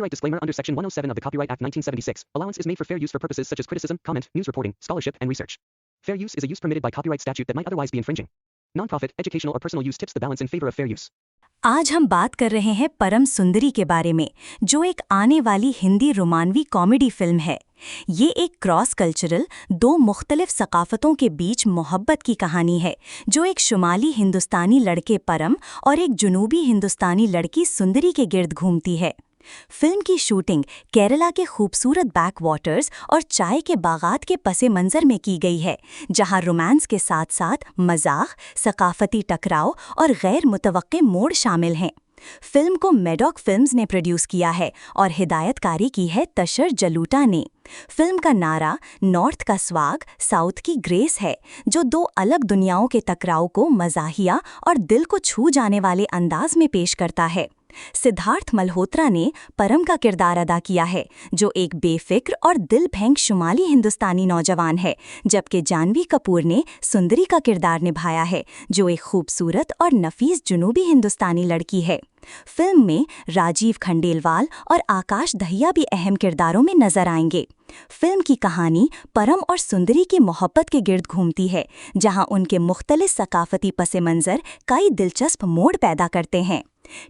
Copyright disclaimer under Section 107 of the Copyright Act 1976. Allowance is made for fair use for purposes such as criticism, comment, news reporting, scholarship, and research. Fair use is a use permitted by copyright statute that might otherwise be infringing. Non-profit, educational or personal use tips the balance in favor of fair use. आज हम बात कर रहे हैं परम सुंदरी के बारे में, जो एक आने वाली हिंदी रोमानवी कॉमेडी फिल्म है। ये एक क्रॉस कल्चरल, दो मुख्तलिफ सकाफतों के बीच मोहब्बत की कहानी है, जो एक शुमाली हिंदुस्तानी लड़के परम और एक जुनूबी हिंदुस्तानी लड़की सुंदरी के गिर्द घूमती है। फिल्म की शूटिंग केरला के खूबसूरत बैक वाटर्स और चाय के बागात के पसे मंजर में की गई है, जहां रोमांस के साथ साथ मजाक, सकाफती टकराव और गैर मुतवक्के मोड़ शामिल हैं। फिल्म को मेडॉक फिल्म्स ने प्रोड्यूस किया है और हिदायतकारी की है तशर जलूटा ने। फिल्म का नारा नॉर्थ का स्वाग, साउथ की ग्रेस है, जो दो अलग दुनियाओं के टकराव को मजाहिया और दिल को छू जाने वाले अंदाज में पेश करता है। सिद्धार्थ मल्होत्रा ने परम का किरदार अदा किया है, जो एक बेफिक्र और दिल फेंक शुमाली हिंदुस्तानी नौजवान है, जबकि जानवी कपूर ने सुंदरी का किरदार निभाया है, जो एक खूबसूरत और नफीस जुनूबी हिंदुस्तानी लड़की है। फिल्म में राजीव खंडेलवाल और आकाश दहिया भी अहम किरदारों में नजर आएंगे। फिल्म की कहानी परम और सुंदरी की मोहब्बत के गिर्द घूमती है, जहां उनके मुख्तलिफ सकाफती पसे मंजर कई दिलचस्प मोड़ पैदा करते हैं।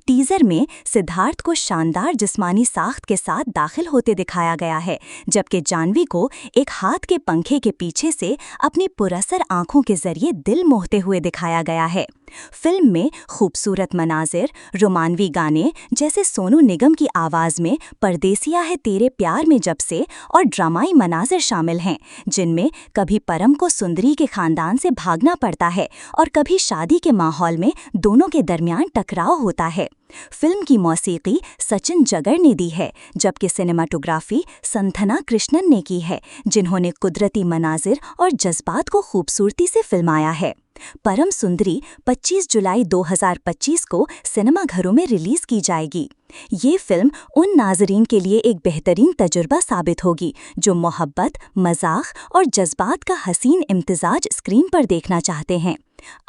टीजर में सिद्धार्थ को शानदार जिस्मानी साख्त के साथ दाखिल होते दिखाया गया है, जबकि जानवी को एक हाथ के पंखे के पीछे से अपनी पुरअसर आंखों के जरिए दिल मोहते हुए दिखाया गया है। फिल्म में खूबसूरत मनाजिर, रोमानवी गाने जैसे सोनू निगम की आवाज़ में परदेसिया है तेरे प्यार में जब से और ड्रामाई मनाजिर शामिल हैं, जिनमें कभी परम को सुंदरी के खानदान से भागना पड़ता है और कभी शादी के माहौल में दोनों के दरमियान टकराव होता है। फिल्म की मौसीकी सचिन जगर ने दी है, जबकि सिनेमाटोग्राफी संथना कृष्णन ने की है, जिन्होंने कुदरती मनाजिर और जज्बात को खूबसूरती से फिल्माया है। परम सुंदरी 25 जुलाई 2025 को सिनेमाघरों में रिलीज की जाएगी। ये फिल्म उन नाजरीन के लिए एक बेहतरीन तजुर्बा साबित होगी जो मोहब्बत, मजाक और जज्बात का हसीन इम्तिजाज स्क्रीन पर देखना चाहते हैं।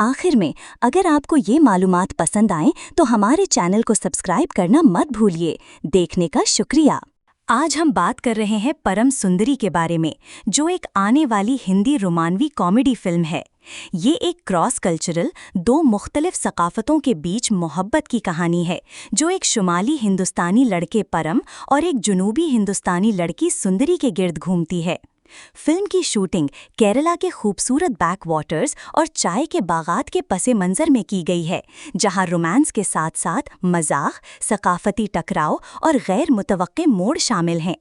आखिर में, अगर आपको ये मालूमात पसंद आएं तो हमारे चैनल को सब्सक्राइब करना मत भूलिए। देखने का शुक्रिया। आज हम बात कर रहे हैं परम सुंदरी के बारे में, जो एक आने वाली हिंदी रोमानवी कॉमेडी फिल्म है। ये एक क्रॉस कल्चरल, दो मुख्तलिफ सकाफतों के बीच मोहब्बत की कहानी है, जो एक शुमाली हिंदुस्तानी लड़के परम और एक जुनूबी हिंदुस्तानी लड़की सुंदरी के गिर्द घूमती है। फिल्म की शूटिंग केरला के खूबसूरत बैक वाटर्स और चाय के बागात के पसे मंजर में की गई है, जहां रोमांस के साथ साथ मजाक, सकाफती टकराव और गैर मुतवक्के मोड़ शामिल हैं।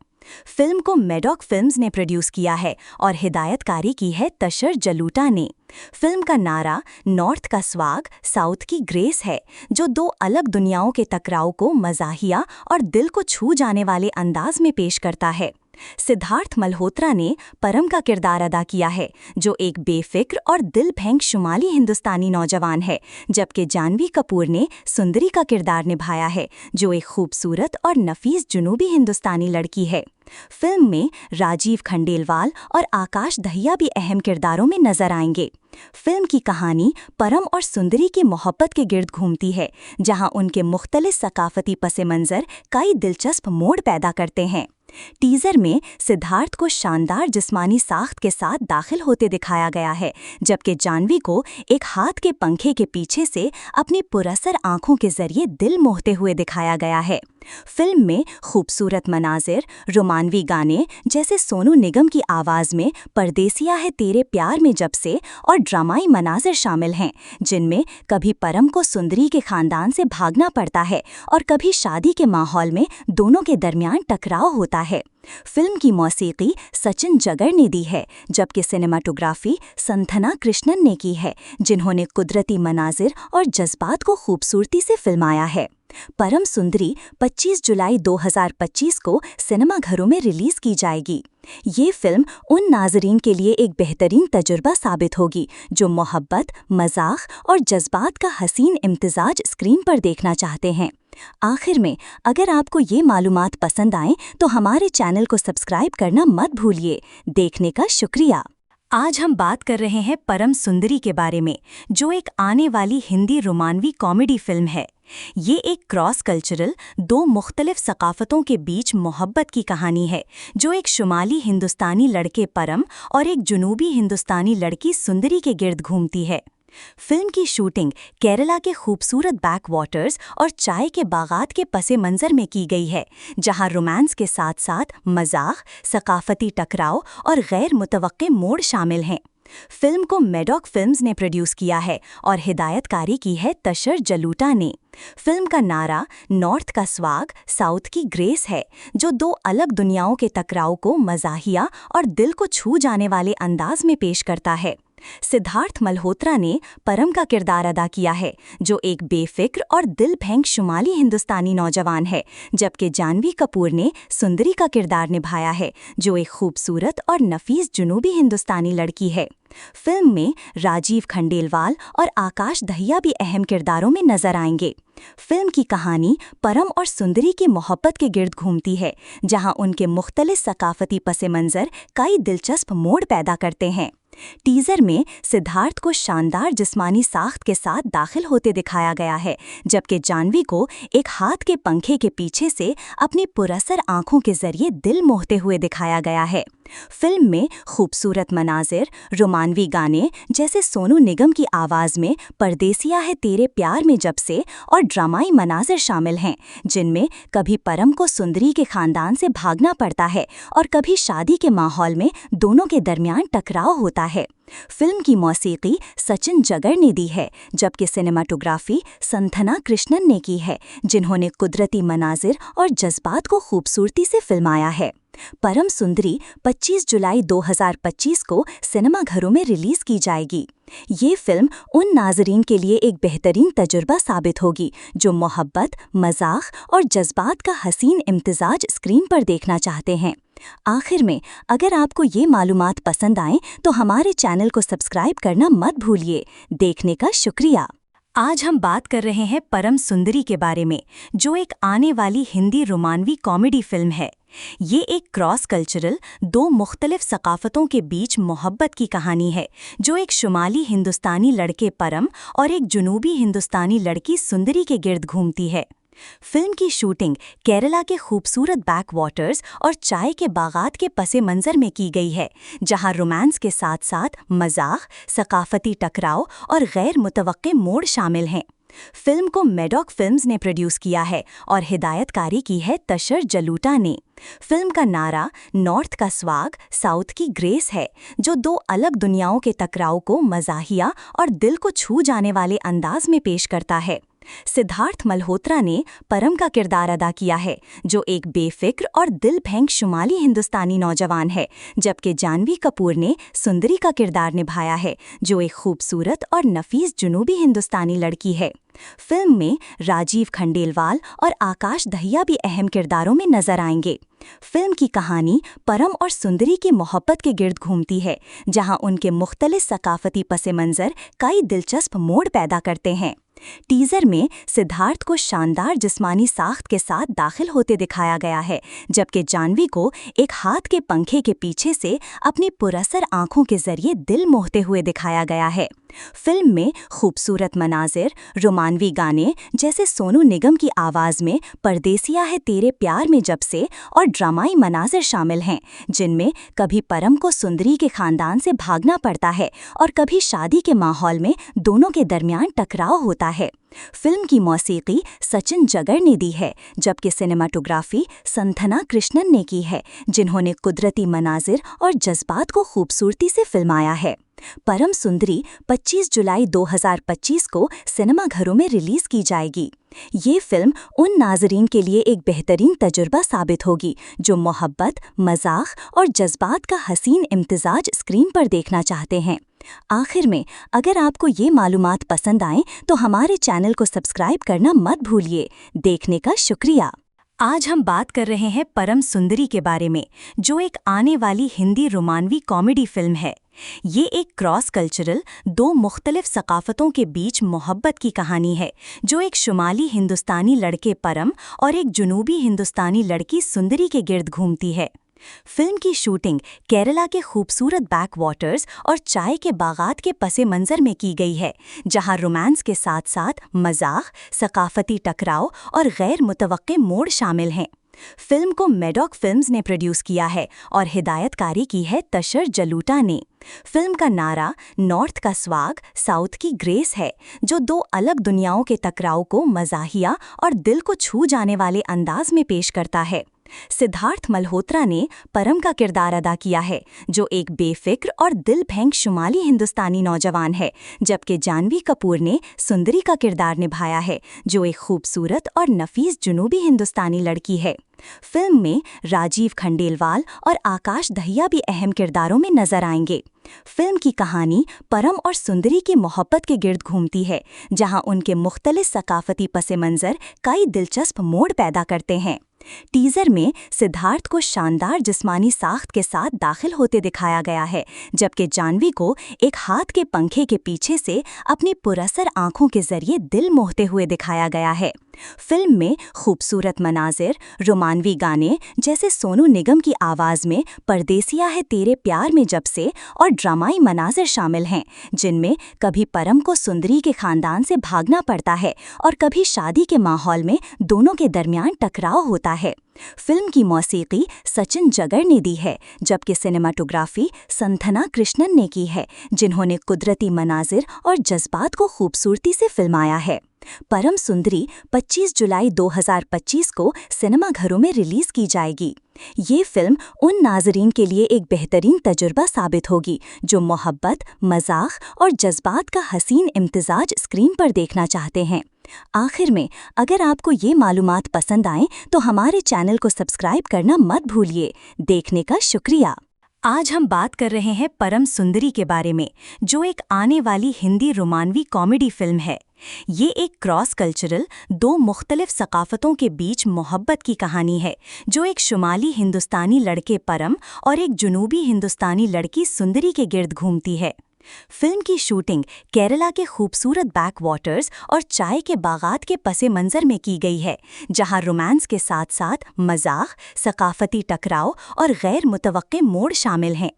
फिल्म को मेडॉक फिल्म्स ने प्रोड्यूस किया है और हिदायतकारी की है तशर जलूटा ने। फिल्म का नारा नॉर्थ का स्वाग, साउथ की ग्रेस है, जो दो अलग दुनियाओं के टकराव को मजाहिया और दिल को छू जाने वाले अंदाज में पेश करता है। सिद्धार्थ मल्होत्रा ने परम का किरदार अदा किया है, जो एक बेफिक्र और दिल फेंक शुमाली हिंदुस्तानी नौजवान है, जबकि जानवी कपूर ने सुंदरी का किरदार निभाया है, जो एक खूबसूरत और नफीस जुनूबी हिंदुस्तानी लड़की है। फिल्म में राजीव खंडेलवाल और आकाश दहिया भी अहम किरदारों में नजर आएंगे। फिल्म की कहानी परम और सुंदरी की मोहब्बत के गिर्द घूमती है, जहां उनके मुख्तलिफ सकाफती पसे मंजर कई दिलचस्प मोड़ पैदा करते हैं। टीजर में सिद्धार्थ को शानदार जिस्मानी साख्त के साथ दाखिल होते दिखाया गया है, जबकि जानवी को एक हाथ के पंखे के पीछे से अपनी पुरअसर आंखों के जरिए दिल मोहते हुए दिखाया गया है। फिल्म में खूबसूरत मनाजिर, रोमानवी गाने जैसे सोनू निगम की आवाज़ में परदेसिया है तेरे प्यार में जब से और ड्रामाई मनाजिर शामिल हैं, जिनमें कभी परम को सुंदरी के खानदान से भागना पड़ता है और कभी शादी के माहौल में दोनों के दरमियान टकराव होता है। फिल्म की मौसीकी सचिन जगर ने दी है, जबकि सिनेमाटोग्राफी संथना कृष्णन ने की है, जिन्होंने कुदरती मनाजिर और जज्बात को खूबसूरती से फिल्माया है। परम सुंदरी 25 जुलाई 2025 को सिनेमाघरों में रिलीज की जाएगी। ये फिल्म उन नाजरीन के लिए एक बेहतरीन तजुर्बा साबित होगी जो मोहब्बत, मजाक और जज्बात का हसीन इम्तिजाज स्क्रीन पर देखना चाहते हैं। आखिर में, अगर आपको ये मालूमात पसंद आएं तो हमारे चैनल को सब्सक्राइब करना मत भूलिए। देखने का शुक्रिया। आज हम बात कर रहे हैं परम सुंदरी के बारे में, जो एक आने वाली हिंदी रोमानवी कॉमेडी फिल्म है। ये एक क्रॉस कल्चरल, दो मुख्तलिफ सकाफतों के बीच मोहब्बत की कहानी है, जो एक शुमाली हिंदुस्तानी लड़के परम और एक जुनूबी हिंदुस्तानी लड़की सुंदरी के गिर्द घूमती है। फिल्म की शूटिंग केरला के खूबसूरत बैक वाटर्स और चाय के बागात के पसे मंजर में की गई है, जहां रोमांस के साथ साथ मजाक, सकाफती टकराव और गैर मुतवक्के मोड़ शामिल हैं। फिल्म को मेडॉक फिल्म्स ने प्रोड्यूस किया है और हिदायतकारी की है तशर जलूटा ने। फिल्म का नारा नॉर्थ का स्वाग, साउथ की ग्रेस है, जो दो अलग दुनियाओं के टकराव को मजाहिया और दिल को छू जाने वाले अंदाज में पेश करता है। सिद्धार्थ मल्होत्रा ने परम का किरदार अदा किया है, जो एक बेफिक्र और दिल फेंक शुमाली हिंदुस्तानी नौजवान है, जबकि जानवी कपूर ने सुंदरी का किरदार निभाया है, जो एक खूबसूरत और नफीस जुनूबी हिंदुस्तानी लड़की है। फिल्म में राजीव खंडेलवाल और आकाश दहिया भी अहम किरदारों में नजर आएंगे। फिल्म की कहानी परम और सुंदरी की मोहब्बत के गिर्द घूमती है, जहां उनके मुख्तलिफ सकाफती पसे मंजर कई दिलचस्प मोड़ पैदा करते हैं। टीजर में सिद्धार्थ को शानदार जिस्मानी साख्त के साथ दाखिल होते दिखाया गया है, जबकि जानवी को एक हाथ के पंखे के पीछे से अपनी पुरअसर आंखों के जरिए दिल मोहते हुए दिखाया गया है। फिल्म में खूबसूरत मनाजिर, रोमानवी गाने जैसे सोनू निगम की आवाज़ में परदेसिया है तेरे प्यार में जब से और ड्रामाई मनाजिर शामिल हैं, जिनमें कभी परम को सुंदरी के खानदान से भागना पड़ता है और कभी शादी के माहौल में दोनों के दरमियान टकराव होता है। फिल्म की मौसीकी सचिन जगर ने दी है, जबकि सिनेमाटोग्राफी संथना कृष्णन ने की है, जिन्होंने कुदरती मनाजिर और जज्बात को खूबसूरती से फिल्माया है। परम सुंदरी 25 जुलाई 2025 को सिनेमाघरों में रिलीज की जाएगी। ये फिल्म उन नाजरीन के लिए एक बेहतरीन तजुर्बा साबित होगी जो मोहब्बत, मजाक और जज्बात का हसीन इम्तिजाज स्क्रीन पर देखना चाहते हैं। आखिर में, अगर आपको ये मालूमात पसंद आएं तो हमारे चैनल को सब्सक्राइब करना मत भूलिए। देखने का शुक्रिया। आज हम बात कर रहे हैं परम सुंदरी के बारे में, जो एक आने वाली हिंदी रोमानवी कॉमेडी फिल्म है। ये एक क्रॉस कल्चरल, दो मुख्तलिफ सकाफतों के बीच मोहब्बत की कहानी है, जो एक शुमाली हिंदुस्तानी लड़के परम और एक जुनूबी हिंदुस्तानी लड़की सुंदरी के गिर्द घूमती है। फिल्म की शूटिंग केरला के खूबसूरत बैक वाटर्स और चाय के बागात के पसे मंजर में की गई है, जहां रोमांस के साथ साथ मजाक, सकाफती टकराव और गैर मुतवक्के मोड़ शामिल हैं। फिल्म को मेडॉक फिल्म्स ने प्रोड्यूस किया है और हिदायतकारी की है तशर जलूटा ने। फिल्म का नारा नॉर्थ का स्वाग, साउथ की ग्रेस है, जो दो अलग दुनियाओं के टकराव को मजाहिया और दिल को छू जाने वाले अंदाज में पेश करता है। सिद्धार्थ मल्होत्रा ने परम का किरदार अदा किया है, जो एक बेफिक्र और दिल फेंक शुमाली हिंदुस्तानी नौजवान है, जबकि जानवी कपूर ने सुंदरी का किरदार निभाया है, जो एक खूबसूरत और नफीस जुनूबी हिंदुस्तानी लड़की है। फिल्म में राजीव खंडेलवाल और आकाश दहिया भी अहम किरदारों में नजर आएंगे। फिल्म की कहानी परम और सुंदरी की मोहब्बत के गिर्द घूमती है, जहां उनके मुख्तलिफ सकाफती पसे मंजर कई दिलचस्प मोड़ पैदा करते हैं। टीजर में सिद्धार्थ को शानदार जिस्मानी साख्त के साथ दाखिल होते दिखाया गया है, जबकि जानवी को एक हाथ के पंखे के पीछे से अपनी पुरअसर आंखों के जरिए दिल मोहते हुए दिखाया गया है। फिल्म में खूबसूरत मनाजिर, रोमानवी गाने जैसे सोनू निगम की आवाज़ में परदेसिया है तेरे प्यार में जब से और ड्रामाई मनाजिर शामिल हैं, जिनमें कभी परम को सुंदरी के खानदान से भागना पड़ता है और कभी शादी के माहौल में दोनों के दरमियान टकराव होता है। फिल्म की मौसीकी सचिन जगर ने दी है, जबकि सिनेमाटोग्राफी संथना कृष्णन ने की है, जिन्होंने कुदरती मनाजिर और जज्बात को खूबसूरती से फिल्माया है। परम सुंदरी 25 जुलाई 2025 को सिनेमाघरों में रिलीज की जाएगी। ये फिल्म उन नाजरीन के लिए एक बेहतरीन तजुर्बा साबित होगी जो मोहब्बत, मजाक और जज्बात का हसीन इम्तिजाज स्क्रीन पर देखना चाहते हैं। आखिर में, अगर आपको ये मालूमात पसंद आएं तो हमारे चैनल को सब्सक्राइब करना मत भूलिए। देखने का शुक्रिया। आज हम बात कर रहे हैं परम सुंदरी के बारे में, जो एक आने वाली हिंदी रोमानवी कॉमेडी फिल्म है। ये एक क्रॉस कल्चरल, दो मुख्तलिफ सकाफतों के बीच मोहब्बत की कहानी है, जो एक शुमाली हिंदुस्तानी लड़के परम और एक जुनूबी हिंदुस्तानी लड़की सुंदरी के गिर्द घूमती है। फिल्म की शूटिंग केरला के खूबसूरत बैक वाटर्स और चाय के बागात के पसे मंजर में की गई है, जहां रोमांस के साथ साथ मजाक, सकाफती टकराव और गैर मुतवक्के मोड़ शामिल हैं। फिल्म को मेडॉक फिल्म्स ने प्रोड्यूस किया है और हिदायतकारी की है तशर जलूटा ने। फिल्म का नारा नॉर्थ का स्वाग, साउथ की ग्रेस है, जो दो अलग दुनियाओं के टकराव को मजाहिया और दिल को छू जाने वाले अंदाज में पेश करता है। सिद्धार्थ मल्होत्रा ने परम का किरदार अदा किया है, जो एक बेफिक्र और दिल फेंक शुमाली हिंदुस्तानी नौजवान है, जबकि जानवी कपूर ने सुंदरी का किरदार निभाया है, जो एक खूबसूरत और नफीस जुनूबी हिंदुस्तानी लड़की है। फिल्म में राजीव खंडेलवाल और आकाश दहिया भी अहम किरदारों में नजर आएंगे। फिल्म की कहानी परम और सुंदरी की मोहब्बत के गिर्द घूमती है, जहां उनके मुख्तलिफ सकाफती पसे मंजर कई दिलचस्प मोड़ पैदा करते हैं। टीजर में सिद्धार्थ को शानदार जिस्मानी साख्त के साथ दाखिल होते दिखाया गया है, जबकि जानवी को एक हाथ के पंखे के पीछे से अपनी पुरअसर आंखों के जरिए दिल मोहते हुए दिखाया गया है। फिल्म में खूबसूरत मनाजिर, रोमानवी गाने जैसे सोनू निगम की आवाज़ में परदेसिया है तेरे प्यार में जब से और ड्रामाई मनाजिर शामिल हैं, जिनमें कभी परम को सुंदरी के खानदान से भागना पड़ता है और कभी शादी के माहौल में दोनों के दरमियान टकराव होता है। फिल्म की मौसीकी सचिन जगर ने दी है, जबकि सिनेमाटोग्राफी संथना कृष्णन ने की है, जिन्होंने कुदरती मनाजिर और जज्बात को खूबसूरती से फिल्माया है। परम सुंदरी 25 जुलाई 2025 को सिनेमाघरों में रिलीज की जाएगी। ये फिल्म उन नाजरीन के लिए एक बेहतरीन तजुर्बा साबित होगी जो मोहब्बत, मजाक और जज्बात का हसीन इम्तिजाज स्क्रीन पर देखना चाहते हैं। आखिर में, अगर आपको ये मालूमात पसंद आएं तो हमारे चैनल को सब्सक्राइब करना मत भूलिए। देखने का शुक्रिया। आज हम बात कर रहे हैं परम सुंदरी के बारे में, जो एक आने वाली हिंदी रोमानवी कॉमेडी फिल्म है। ये एक क्रॉस कल्चरल, दो मुख्तलिफ सकाफतों के बीच मोहब्बत की कहानी है, जो एक शुमाली हिंदुस्तानी लड़के परम और एक जुनूबी हिंदुस्तानी लड़की सुंदरी के गिर्द घूमती है। फिल्म की शूटिंग केरला के खूबसूरत बैक वाटर्स और चाय के बागात के पसे मंजर में की गई है, जहां रोमांस के साथ साथ मजाक, सकाफती टकराव और गैर मुतवक्के मोड़ शामिल हैं।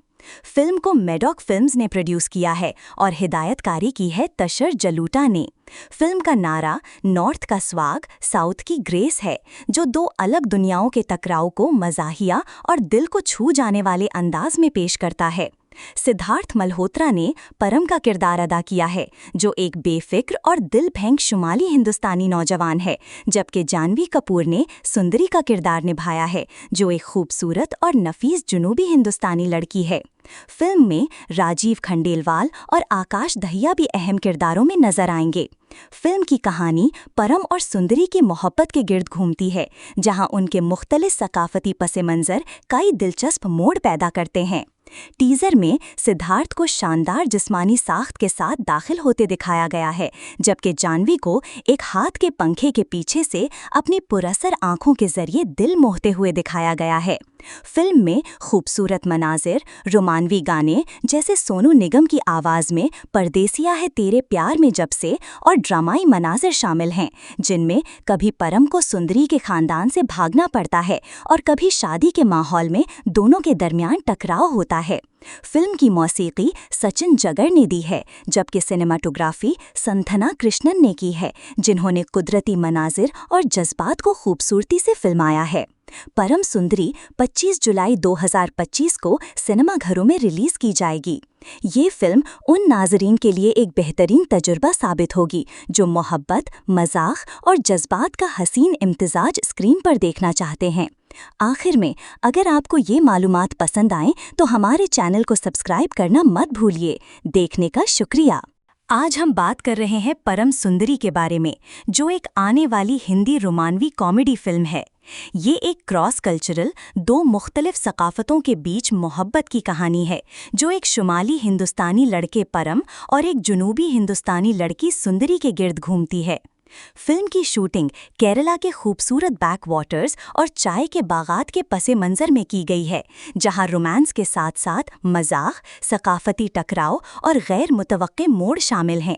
फिल्म को मेडॉक फिल्म्स ने प्रोड्यूस किया है और हिदायतकारी की है तशर जलूटा ने। फिल्म का नारा नॉर्थ का स्वाग, साउथ की ग्रेस है, जो दो अलग दुनियाओं के टकराव को मजाहिया और दिल को छू जाने वाले अंदाज में पेश करता है। सिद्धार्थ मल्होत्रा ने परम का किरदार अदा किया है, जो एक बेफिक्र और दिल फेंक शुमाली हिंदुस्तानी नौजवान है, जबकि जानवी कपूर ने सुंदरी का किरदार निभाया है, जो एक खूबसूरत और नफीस जुनूबी हिंदुस्तानी लड़की है। फिल्म में राजीव खंडेलवाल और आकाश दहिया भी अहम किरदारों में नजर आएंगे। फिल्म की कहानी परम और सुंदरी की मोहब्बत के गिर्द घूमती है, जहां उनके मुख्तलिफ सकाफती पसे मंजर कई दिलचस्प मोड़ पैदा करते हैं। टीजर में सिद्धार्थ को शानदार जिस्मानी साख्त के साथ दाखिल होते दिखाया गया है, जबकि जानवी को एक हाथ के पंखे के पीछे से अपनी पुरअसर आंखों के जरिए दिल मोहते हुए दिखाया गया है। फिल्म में खूबसूरत मनाजिर, रोमानवी गाने जैसे सोनू निगम की आवाज़ में परदेसिया है तेरे प्यार में जब से और ड्रामाई मनाजिर शामिल हैं, जिनमें कभी परम को सुंदरी के खानदान से भागना पड़ता है और कभी शादी के माहौल में दोनों के दरमियान टकराव होता है। फिल्म की मौसीकी सचिन जगर ने दी है, जबकि सिनेमाटोग्राफी संथना कृष्णन ने की है, जिन्होंने कुदरती मनाजिर और जज्बात को खूबसूरती से फिल्माया है। परम सुंदरी 25 जुलाई 2025 को सिनेमाघरों में रिलीज की जाएगी। ये फिल्म उन नाजरीन के लिए एक बेहतरीन तजुर्बा साबित होगी जो मोहब्बत, मजाक और जज्बात का हसीन इम्तिजाज स्क्रीन पर देखना चाहते हैं। आखिर में, अगर आपको ये मालूमात पसंद आएं तो हमारे चैनल को सब्सक्राइब करना मत भूलिए। देखने का शुक्रिया। आज हम बात कर रहे हैं परम सुंदरी के बारे में, जो एक आने वाली हिंदी रोमानवी कॉमेडी फिल्म है। ये एक क्रॉस कल्चरल, दो मुख्तलिफ सकाफतों के बीच मोहब्बत की कहानी है, जो एक शुमाली हिंदुस्तानी लड़के परम और एक जुनूबी हिंदुस्तानी लड़की सुंदरी के गिर्द घूमती है। फिल्म की शूटिंग केरला के खूबसूरत बैक वाटर्स और चाय के बागात के पसे मंजर में की गई है, जहां रोमांस के साथ साथ मजाक, सकाफती टकराव और गैर मुतवक्के मोड़ शामिल हैं।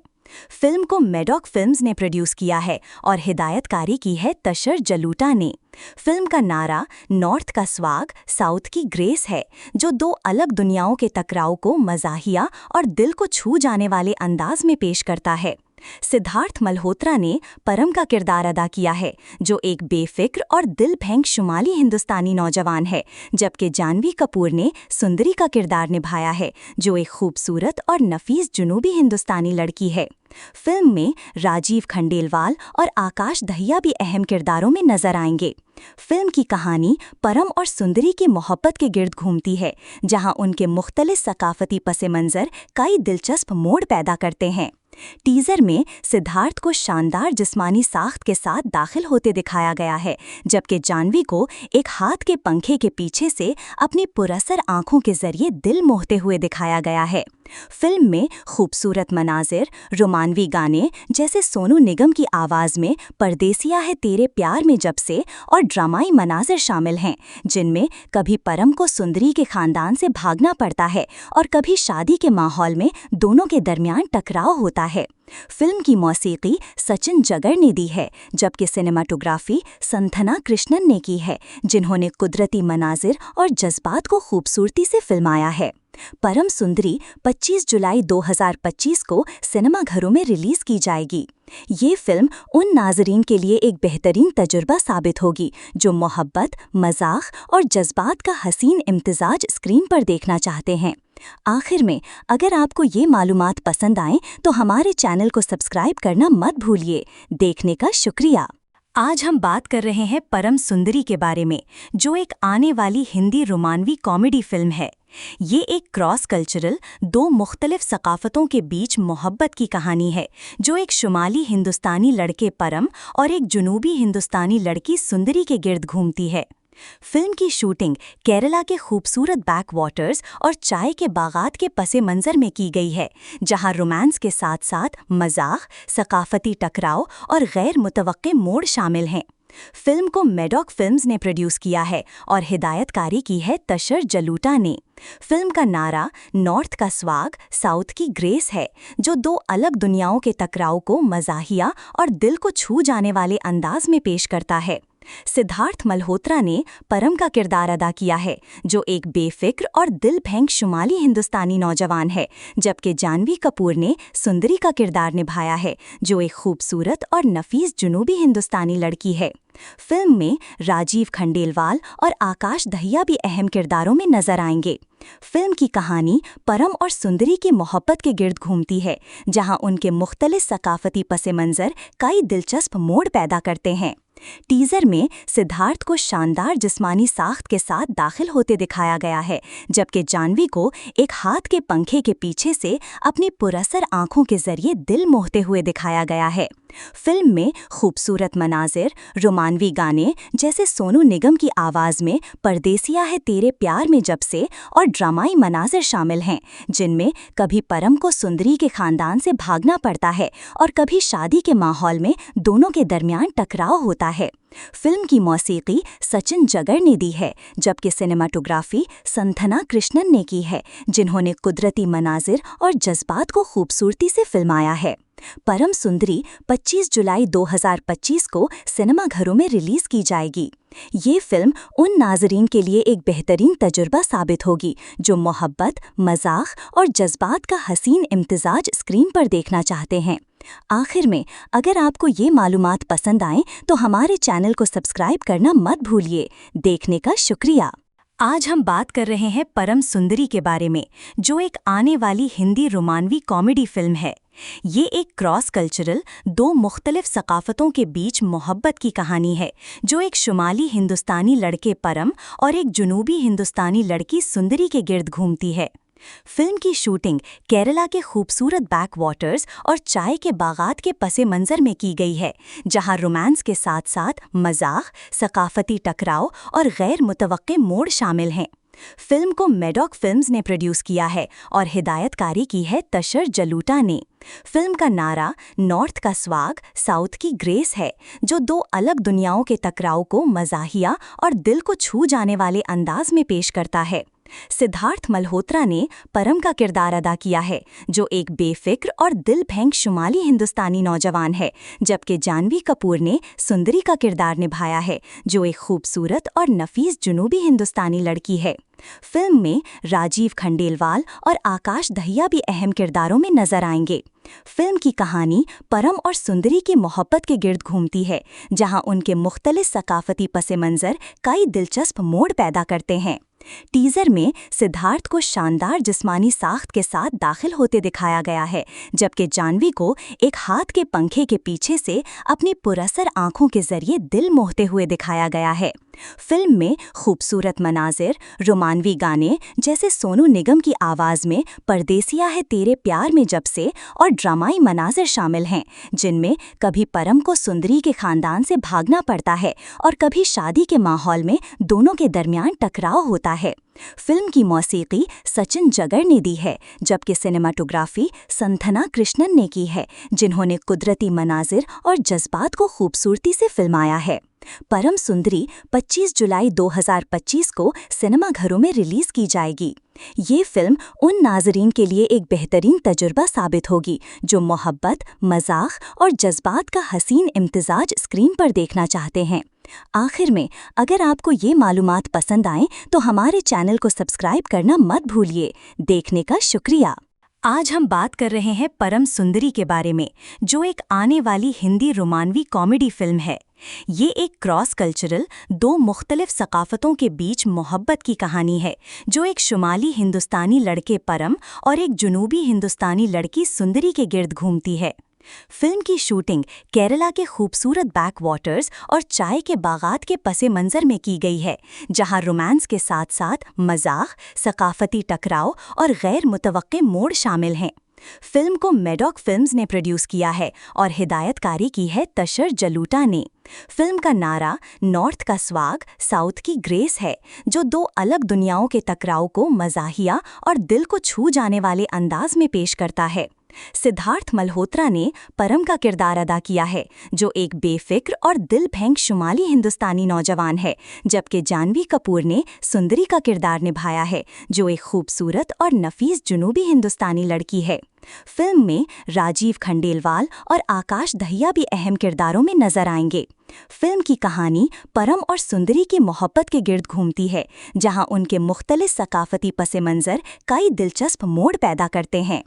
फिल्म को मेडॉक फिल्म्स ने प्रोड्यूस किया है और हिदायतकारी की है तशर जलूटा ने। फिल्म का नारा नॉर्थ का स्वाग, साउथ की ग्रेस है, जो दो अलग दुनियाओं के टकराव को मज़ाहिया और दिल को छू जाने वाले अंदाज में पेश करता है। सिद्धार्थ मल्होत्रा ने परम का किरदार अदा किया है, जो एक बेफिक्र और दिल फेंक शुमाली हिंदुस्तानी नौजवान है, जबकि जानवी कपूर ने सुंदरी का किरदार निभाया है, जो एक खूबसूरत और नफीस जुनूबी हिंदुस्तानी लड़की है। फिल्म में राजीव खंडेलवाल और आकाश दहिया भी अहम किरदारों में नजर आएंगे। फिल्म की कहानी परम और सुंदरी की मोहब्बत के गिर्द घूमती है, जहां उनके मुख्तलिफ सकाफती पसे मंजर कई दिलचस्प मोड़ पैदा करते हैं। टीजर में सिद्धार्थ को शानदार जिस्मानी साख्त के साथ दाखिल होते दिखाया गया है, जबकि जानवी को एक हाथ के पंखे के पीछे से अपनी पुरअसर आंखों के जरिए दिल मोहते हुए दिखाया गया है। फिल्म में खूबसूरत मनाजिर, रोमानवी गाने जैसे सोनू निगम की आवाज़ में परदेसिया है तेरे प्यार में जब से और ड्रामाई मनाजिर शामिल हैं, जिनमें कभी परम को सुंदरी के खानदान से भागना पड़ता है और कभी शादी के माहौल में दोनों के दरमियान टकराव होता है। फिल्म की मौसीकी सचिन जगर ने दी है, जबकि सिनेमाटोग्राफी संथना कृष्णन ने की है, जिन्होंने कुदरती मनाजिर और जज्बात को खूबसूरती से फिल्माया है। परम सुंदरी 25 जुलाई 2025 को सिनेमाघरों में रिलीज की जाएगी। ये फिल्म उन नाजरीन के लिए एक बेहतरीन तजुर्बा साबित होगी जो मोहब्बत, मजाक और जज्बात का हसीन इम्तिजाज स्क्रीन पर देखना चाहते हैं। आखिर में, अगर आपको ये मालूमात पसंद आएं तो हमारे चैनल को सब्सक्राइब करना मत भूलिए। देखने का शुक्रिया। आज हम बात कर रहे हैं परम सुंदरी के बारे में, जो एक आने वाली हिंदी रोमानवी कॉमेडी फिल्म है। ये एक क्रॉस कल्चरल, दो मुख्तलिफ सकाफतों के बीच मोहब्बत की कहानी है, जो एक शुमाली हिंदुस्तानी लड़के परम और एक जुनूबी हिंदुस्तानी लड़की सुंदरी के गिर्द घूमती है। फिल्म की शूटिंग केरला के खूबसूरत बैक वाटर्स और चाय के बागात के पसे मंजर में की गई है, जहां रोमांस के साथ साथ मजाक, सकाफती टकराव और गैर मुतवक्के मोड़ शामिल हैं। फिल्म को मेडॉक फिल्म्स ने प्रोड्यूस किया है और हिदायतकारी की है तशर जलूटा ने। फिल्म का नारा नॉर्थ का स्वाग, साउथ की ग्रेस है, जो दो अलग दुनियाओं के टकराव को मज़ाहिया और दिल को छू जाने वाले अंदाज में पेश करता है। सिद्धार्थ मल्होत्रा ने परम का किरदार अदा किया है, जो एक बेफिक्र और दिल फेंक शुमाली हिंदुस्तानी नौजवान है, जबकि जानवी कपूर ने सुंदरी का किरदार निभाया है, जो एक खूबसूरत और नफीस जुनूबी हिंदुस्तानी लड़की है। फिल्म में राजीव खंडेलवाल और आकाश दहिया भी अहम किरदारों में नजर आएंगे। फिल्म की कहानी परम और सुंदरी की मोहब्बत के गिर्द घूमती है, जहां उनके मुख्तलिफ सकाफती पसे मंजर कई दिलचस्प मोड़ पैदा करते हैं। टीजर में सिद्धार्थ को शानदार जिस्मानी साख्त के साथ दाखिल होते दिखाया गया है, जबकि जानवी को एक हाथ के पंखे के पीछे से अपनी पुरअसर आंखों के जरिए दिल मोहते हुए दिखाया गया है। फिल्म में खूबसूरत मनाजिर, रोमानवी गाने जैसे सोनू निगम की आवाज़ में परदेसिया है तेरे प्यार में जब से और ड्रामाई मनाजिर शामिल हैं, जिनमें कभी परम को सुंदरी के खानदान से भागना पड़ता है और कभी शादी के माहौल में दोनों के दरमियान टकराव होता है। फिल्म की मौसीकी सचिन जगर ने दी है, जबकि सिनेमाटोग्राफी संथना कृष्णन ने की है, जिन्होंने कुदरती मनाजिर और जज्बात को खूबसूरती से फिल्माया है। परम सुंदरी 25 जुलाई 2025 को सिनेमाघरों में रिलीज की जाएगी। ये फिल्म उन नाजरीन के लिए एक बेहतरीन तजुर्बा साबित होगी जो मोहब्बत, मजाक और जज्बात का हसीन इम्तिजाज स्क्रीन पर देखना चाहते हैं। आखिर में, अगर आपको ये मालूमात पसंद आएं तो हमारे चैनल को सब्सक्राइब करना मत भूलिए। देखने का शुक्रिया। आज हम बात कर रहे हैं परम सुंदरी के बारे में, जो एक आने वाली हिंदी रोमानवी कॉमेडी फिल्म है। ये एक क्रॉस कल्चरल, दो मुख्तलिफ सकाफतों के बीच मोहब्बत की कहानी है, जो एक शुमाली हिंदुस्तानी लड़के परम और एक जुनूबी हिंदुस्तानी लड़की सुंदरी के गिर्द घूमती है। फिल्म की शूटिंग केरला के खूबसूरत बैक वाटर्स और चाय के बागात के पसे मंजर में की गई है, जहां रोमांस के साथ साथ मजाक, सकाफती टकराव और गैर मुतवक्के मोड़ शामिल हैं। फिल्म को मेडॉक फिल्म्स ने प्रोड्यूस किया है और हिदायतकारी की है तशर जलूटा ने। फिल्म का नारा नॉर्थ का स्वाग, साउथ की ग्रेस है, जो दो अलग दुनियाओं के टकराव को मज़ाहिया और दिल को छू जाने वाले अंदाज में पेश करता है। सिद्धार्थ मल्होत्रा ने परम का किरदार अदा किया है, जो एक बेफिक्र और दिल फेंक शुमाली हिंदुस्तानी नौजवान है, जबकि जानवी कपूर ने सुंदरी का किरदार निभाया है, जो एक खूबसूरत और नफीस जुनूबी हिंदुस्तानी लड़की है। फिल्म में राजीव खंडेलवाल और आकाश दहिया भी अहम किरदारों में नजर आएंगे। फिल्म की कहानी परम और सुंदरी की मोहब्बत के गिर्द घूमती है, जहां उनके मुख्तलिफ सकाफती पस मंज़र कई दिलचस्प मोड़ पैदा करते हैं। टीजर में सिद्धार्थ को शानदार जिस्मानी साख्त के साथ दाखिल होते दिखाया गया है, जबकि जानवी को एक हाथ के पंखे के पीछे से अपनी पुरअसर आंखों के जरिए दिल मोहते हुए दिखाया गया है। फिल्म में खूबसूरत मनाजिर, रोमानवी गाने जैसे सोनू निगम की आवाज़ में परदेसिया है तेरे प्यार में जब से और ड्रामाई मनाजिर शामिल हैं, जिनमें कभी परम को सुंदरी के खानदान से भागना पड़ता है और कभी शादी के माहौल में दोनों के दरमियान टकराव होता है। फिल्म की मौसीकी सचिन जगर ने दी है, जबकि सिनेमाटोग्राफी संथना कृष्णन ने की है, जिन्होंने कुदरती मनाजिर और जज्बात को खूबसूरती से फिल्माया है। परम सुंदरी 25 जुलाई 2025 को सिनेमाघरों में रिलीज की जाएगी। ये फिल्म उन नाजरीन के लिए एक बेहतरीन तजुर्बा साबित होगी जो मोहब्बत, मजाक और जज्बात का हसीन इम्तिजाज स्क्रीन पर देखना चाहते हैं। आखिर में, अगर आपको ये मालूमात पसंद आएं तो हमारे चैनल को सब्सक्राइब करना मत भूलिए। देखने का शुक्रिया। आज हम बात कर रहे हैं परम सुंदरी के बारे में, जो एक आने वाली हिंदी रोमानवी कॉमेडी फिल्म है। ये एक क्रॉस कल्चरल, दो मुख्तलिफ सकाफतों के बीच मोहब्बत की कहानी है, जो एक शुमाली हिंदुस्तानी लड़के परम और एक जुनूबी हिंदुस्तानी लड़की सुंदरी के गिर्द घूमती है। फिल्म की शूटिंग केरला के खूबसूरत बैक वाटर्स और चाय के बागात के पसे मंजर में की गई है, जहां रोमांस के साथ साथ मजाक, सकाफती टकराव और गैर मुतवक्के मोड़ शामिल हैं। फिल्म को मेडॉक फिल्म्स ने प्रोड्यूस किया है और हिदायतकारी की है तशर जलूटा ने। फिल्म का नारा नॉर्थ का स्वाग, साउथ की ग्रेस है, जो दो अलग दुनियाओं के टकराव को मजाहिया और दिल को छू जाने वाले अंदाज में पेश करता है। सिद्धार्थ मल्होत्रा ने परम का किरदार अदा किया है, जो एक बेफिक्र और दिल फेंक शुमाली हिंदुस्तानी नौजवान है, जबकि जानवी कपूर ने सुंदरी का किरदार निभाया है, जो एक खूबसूरत और नफीस जुनूबी हिंदुस्तानी लड़की है। फिल्म में राजीव खंडेलवाल और आकाश दहिया भी अहम किरदारों में नजर आएंगे। फिल्म की कहानी परम और सुंदरी की मोहब्बत के गिर्द घूमती है, जहां उनके मुख्तलिफ सकाफती पसे मंजर कई दिलचस्प मोड़ पैदा करते हैं।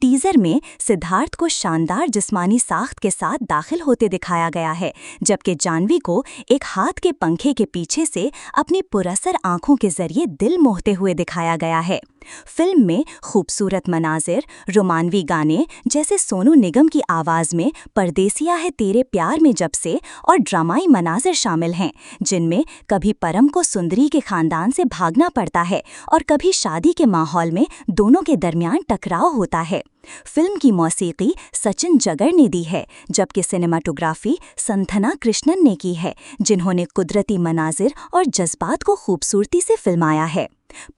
टीजर में सिद्धार्थ को शानदार जिस्मानी साख्त के साथ दाखिल होते दिखाया गया है, जबकि जानवी को एक हाथ के पंखे के पीछे से अपनी पुरअसर आंखों के जरिए दिल मोहते हुए दिखाया गया है। फिल्म में खूबसूरत मनाजिर, रोमानवी गाने जैसे सोनू निगम की आवाज़ में परदेसिया है तेरे प्यार में जब से और ड्रामाई मनाजिर शामिल हैं, जिनमें कभी परम को सुंदरी के खानदान से भागना पड़ता है और कभी शादी के माहौल में दोनों के दरमियान टकराव होता है। फिल्म की मौसीकी सचिन जगर ने दी है, जबकि सिनेमाटोग्राफी संथना कृष्णन ने की है, जिन्होंने कुदरती मनाजिर और जज्बात को खूबसूरती से फिल्माया है।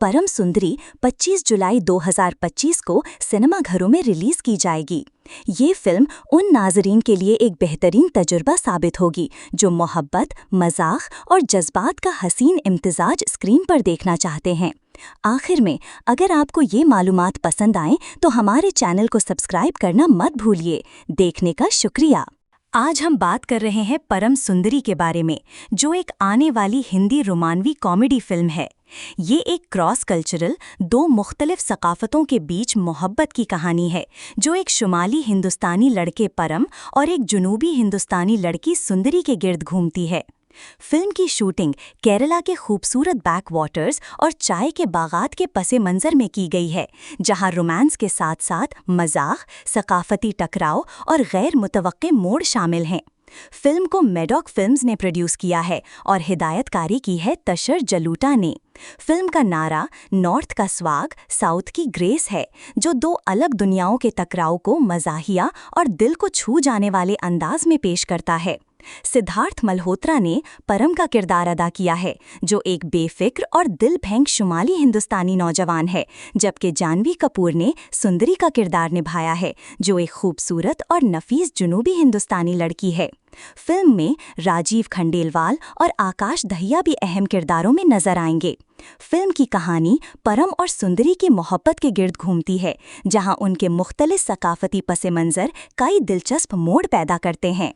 परम सुंदरी 25 जुलाई 2025 को सिनेमाघरों में रिलीज की जाएगी। ये फिल्म उन नाजरीन के लिए एक बेहतरीन तजुर्बा साबित होगी जो मोहब्बत, मजाक और जज्बात का हसीन इम्तिजाज स्क्रीन पर देखना चाहते हैं। आखिर में, अगर आपको ये मालूमात पसंद आएं तो हमारे चैनल को सब्सक्राइब करना मत भूलिए। देखने का शुक्रिया। आज हम बात कर रहे हैं परम सुंदरी के बारे में, जो एक आने वाली हिंदी रोमानवी कॉमेडी फिल्म है। ये एक क्रॉस कल्चरल, दो मुख्तलिफ सकाफतों के बीच मोहब्बत की कहानी है, जो एक शुमाली हिंदुस्तानी लड़के परम और एक जुनूबी हिंदुस्तानी लड़की सुंदरी के गिर्द घूमती है। फिल्म की शूटिंग केरला के खूबसूरत बैक वाटर्स और चाय के बागात के पसे मंजर में की गई है, जहां रोमांस के साथ साथ मजाक, सकाफती टकराव और गैर मुतवक्के मोड़ शामिल हैं। फिल्म को मेडॉक फिल्म्स ने प्रोड्यूस किया है और हिदायतकारी की है तशर जलूटा ने। फिल्म का नारा नॉर्थ का स्वाग, साउथ की ग्रेस है, जो दो अलग दुनियाओं के टकराव को मजाहिया और दिल को छू जाने वाले अंदाज में पेश करता है। सिद्धार्थ मल्होत्रा ने परम का किरदार अदा किया है, जो एक बेफिक्र और दिल फेंक शुमाली हिंदुस्तानी नौजवान है, जबकि जानवी कपूर ने सुंदरी का किरदार निभाया है, जो एक खूबसूरत और नफीस जुनूबी हिंदुस्तानी लड़की है। फिल्म में राजीव खंडेलवाल और आकाश दहिया भी अहम किरदारों में नजर आएंगे। फिल्म की कहानी परम और सुंदरी की मोहब्बत के गिर्द घूमती है, जहां उनके मुख्तलिफ सकाफती पस मंज़र कई दिलचस्प मोड़ पैदा करते हैं।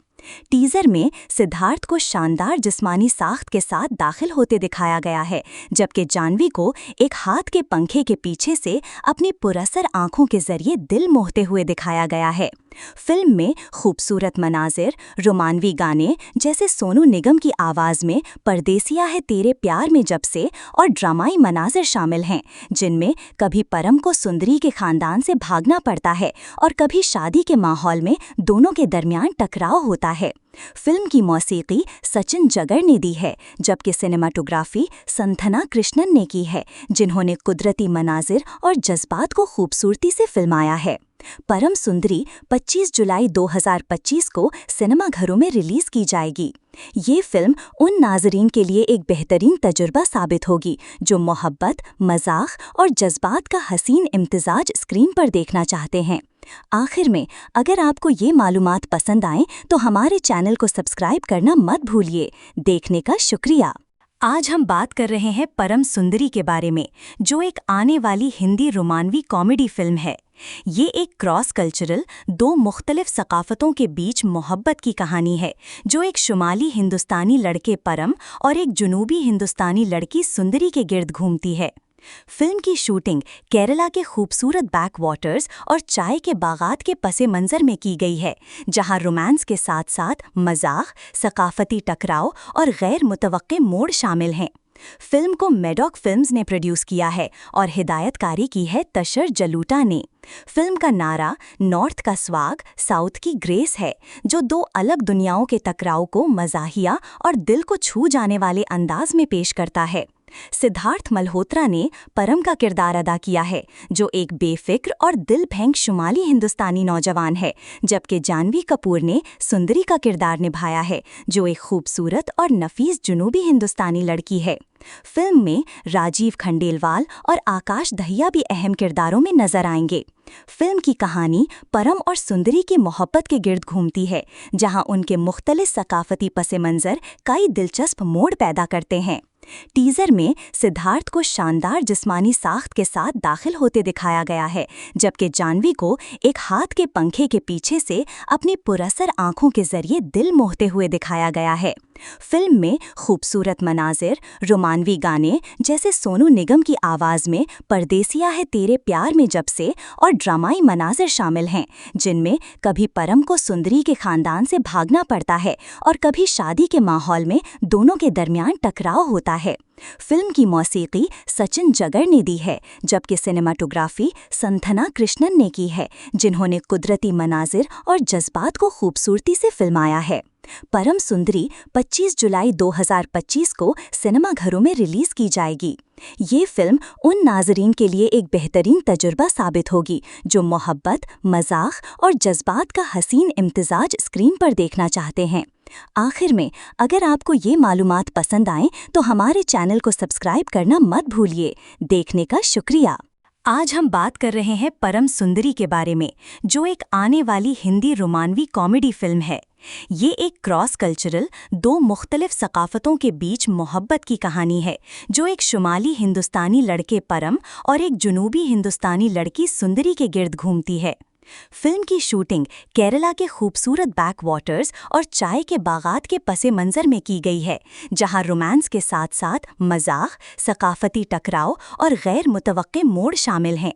टीजर में सिद्धार्थ को शानदार जिस्मानी साख्त के साथ दाखिल होते दिखाया गया है, जबकि जाह्नवी को एक हाथ के पंखे के पीछे से अपनी पुरअसर आंखों के जरिए दिल मोहते हुए दिखाया गया है। फिल्म में खूबसूरत मनाजिर, रोमानवी गाने जैसे सोनू निगम की आवाज़ में परदेसिया है तेरे प्यार में जब से और ड्रामाई मनाजिर शामिल हैं, जिनमें कभी परम को सुंदरी के खानदान से भागना पड़ता है और कभी शादी के माहौल में दोनों के दरमियान टकराव होता है। फिल्म की मौसीकी सचिन जगर ने दी है, जबकि सिनेमाटोग्राफी संथना कृष्णन ने की है, जिन्होंने कुदरती मनाजिर और जज्बात को खूबसूरती से फिल्माया है। परम सुंदरी 25 जुलाई 2025 को सिनेमाघरों में रिलीज की जाएगी। ये फिल्म उन नाजरीन के लिए एक बेहतरीन तजुर्बा साबित होगी जो मोहब्बत, मजाक और जज्बात का हसीन इम्तिजाज स्क्रीन पर देखना चाहते हैं। आखिर में, अगर आपको ये मालूमात पसंद आएं तो हमारे चैनल को सब्सक्राइब करना मत भूलिए। देखने का शुक्रिया। आज हम बात कर रहे हैं परम सुंदरी के बारे में, जो एक आने वाली हिंदी रोमानवी कॉमेडी फिल्म है। ये एक क्रॉस कल्चरल, दो मुख्तलिफ सकाफतों के बीच मोहब्बत की कहानी है, जो एक शुमाली हिंदुस्तानी लड़के परम और एक जुनूबी हिंदुस्तानी लड़की सुंदरी के गिर्द घूमती है। फिल्म की शूटिंग केरला के खूबसूरत बैक वाटर्स और चाय के बागात के पसे मंजर में की गई है, जहां रोमांस के साथ साथ मजाक, सकाफती टकराव और गैर मुतवक्के मोड़ शामिल हैं। फिल्म को मेडॉक फिल्म्स ने प्रोड्यूस किया है और हिदायतकारी की है तशर जलूटा ने। फिल्म का नारा नॉर्थ का स्वाग, साउथ की ग्रेस है, जो दो अलग दुनियाओं के टकराव को मजाहिया और दिल को छू जाने वाले अंदाज में पेश करता है। सिद्धार्थ मल्होत्रा ने परम का किरदार अदा किया है, जो एक बेफिक्र और दिल फेंक शुमाली हिंदुस्तानी नौजवान है, जबकि जाह्नवी कपूर ने सुंदरी का किरदार निभाया है, जो एक खूबसूरत और नफीस जुनूबी हिंदुस्तानी लड़की है। फिल्म में राजीव खंडेलवाल और आकाश दहिया भी अहम किरदारों में नजर आएंगे। फिल्म की कहानी परम और सुंदरी की मोहब्बत के गिर्द घूमती है, जहां उनके मुख्तलिफ सकाफती पस मंज़र कई दिलचस्प मोड़ पैदा करते हैं। टीजर में सिद्धार्थ को शानदार जिस्मानी साख्त के साथ दाखिल होते दिखाया गया है, जबकि जाह्नवी को एक हाथ के पंखे के पीछे से अपनी पुरअसर आंखों के जरिए दिल मोहते हुए दिखाया गया है। फिल्म में खूबसूरत मनाजिर, रोमानवी गाने जैसे सोनू निगम की आवाज़ में परदेसिया है तेरे प्यार में जब से और ड्रामाई मनाजिर शामिल हैं, जिनमें कभी परम को सुंदरी के खानदान से भागना पड़ता है और कभी शादी के माहौल में दोनों के दरमियान टकराव होता है। फिल्म की मौसीकी सचिन जगर ने दी है, जबकि सिनेमाटोग्राफी संथना कृष्णन ने की है, जिन्होंने कुदरती मनाजिर और जज्बात को खूबसूरती से फिल्माया है। परम सुंदरी 25 जुलाई 2025 को सिनेमाघरों में रिलीज की जाएगी। ये फिल्म उन नाजरीन के लिए एक बेहतरीन तजुर्बा साबित होगी जो मोहब्बत, मजाक और जज्बात का हसीन इम्तिजाज स्क्रीन पर देखना चाहते हैं। आखिर में, अगर आपको ये मालूमात पसंद आएं तो हमारे चैनल को सब्सक्राइब करना मत भूलिए। देखने का शुक्रिया। आज हम बात कर रहे हैं परम सुंदरी के बारे में, जो एक आने वाली हिंदी रोमानवी कॉमेडी फिल्म है। ये एक क्रॉस कल्चरल, दो मुख्तलिफ सकाफतों के बीच मोहब्बत की कहानी है, जो एक शुमाली हिंदुस्तानी लड़के परम और एक जुनूबी हिंदुस्तानी लड़की सुंदरी के गिर्द घूमती है। फिल्म की शूटिंग केरला के खूबसूरत बैक वाटर्स और चाय के बागात के पसे मंजर में की गई है, जहां रोमांस के साथ साथ मजाक, सकाफती टकराव और गैर मुतवक्के मोड़ शामिल हैं।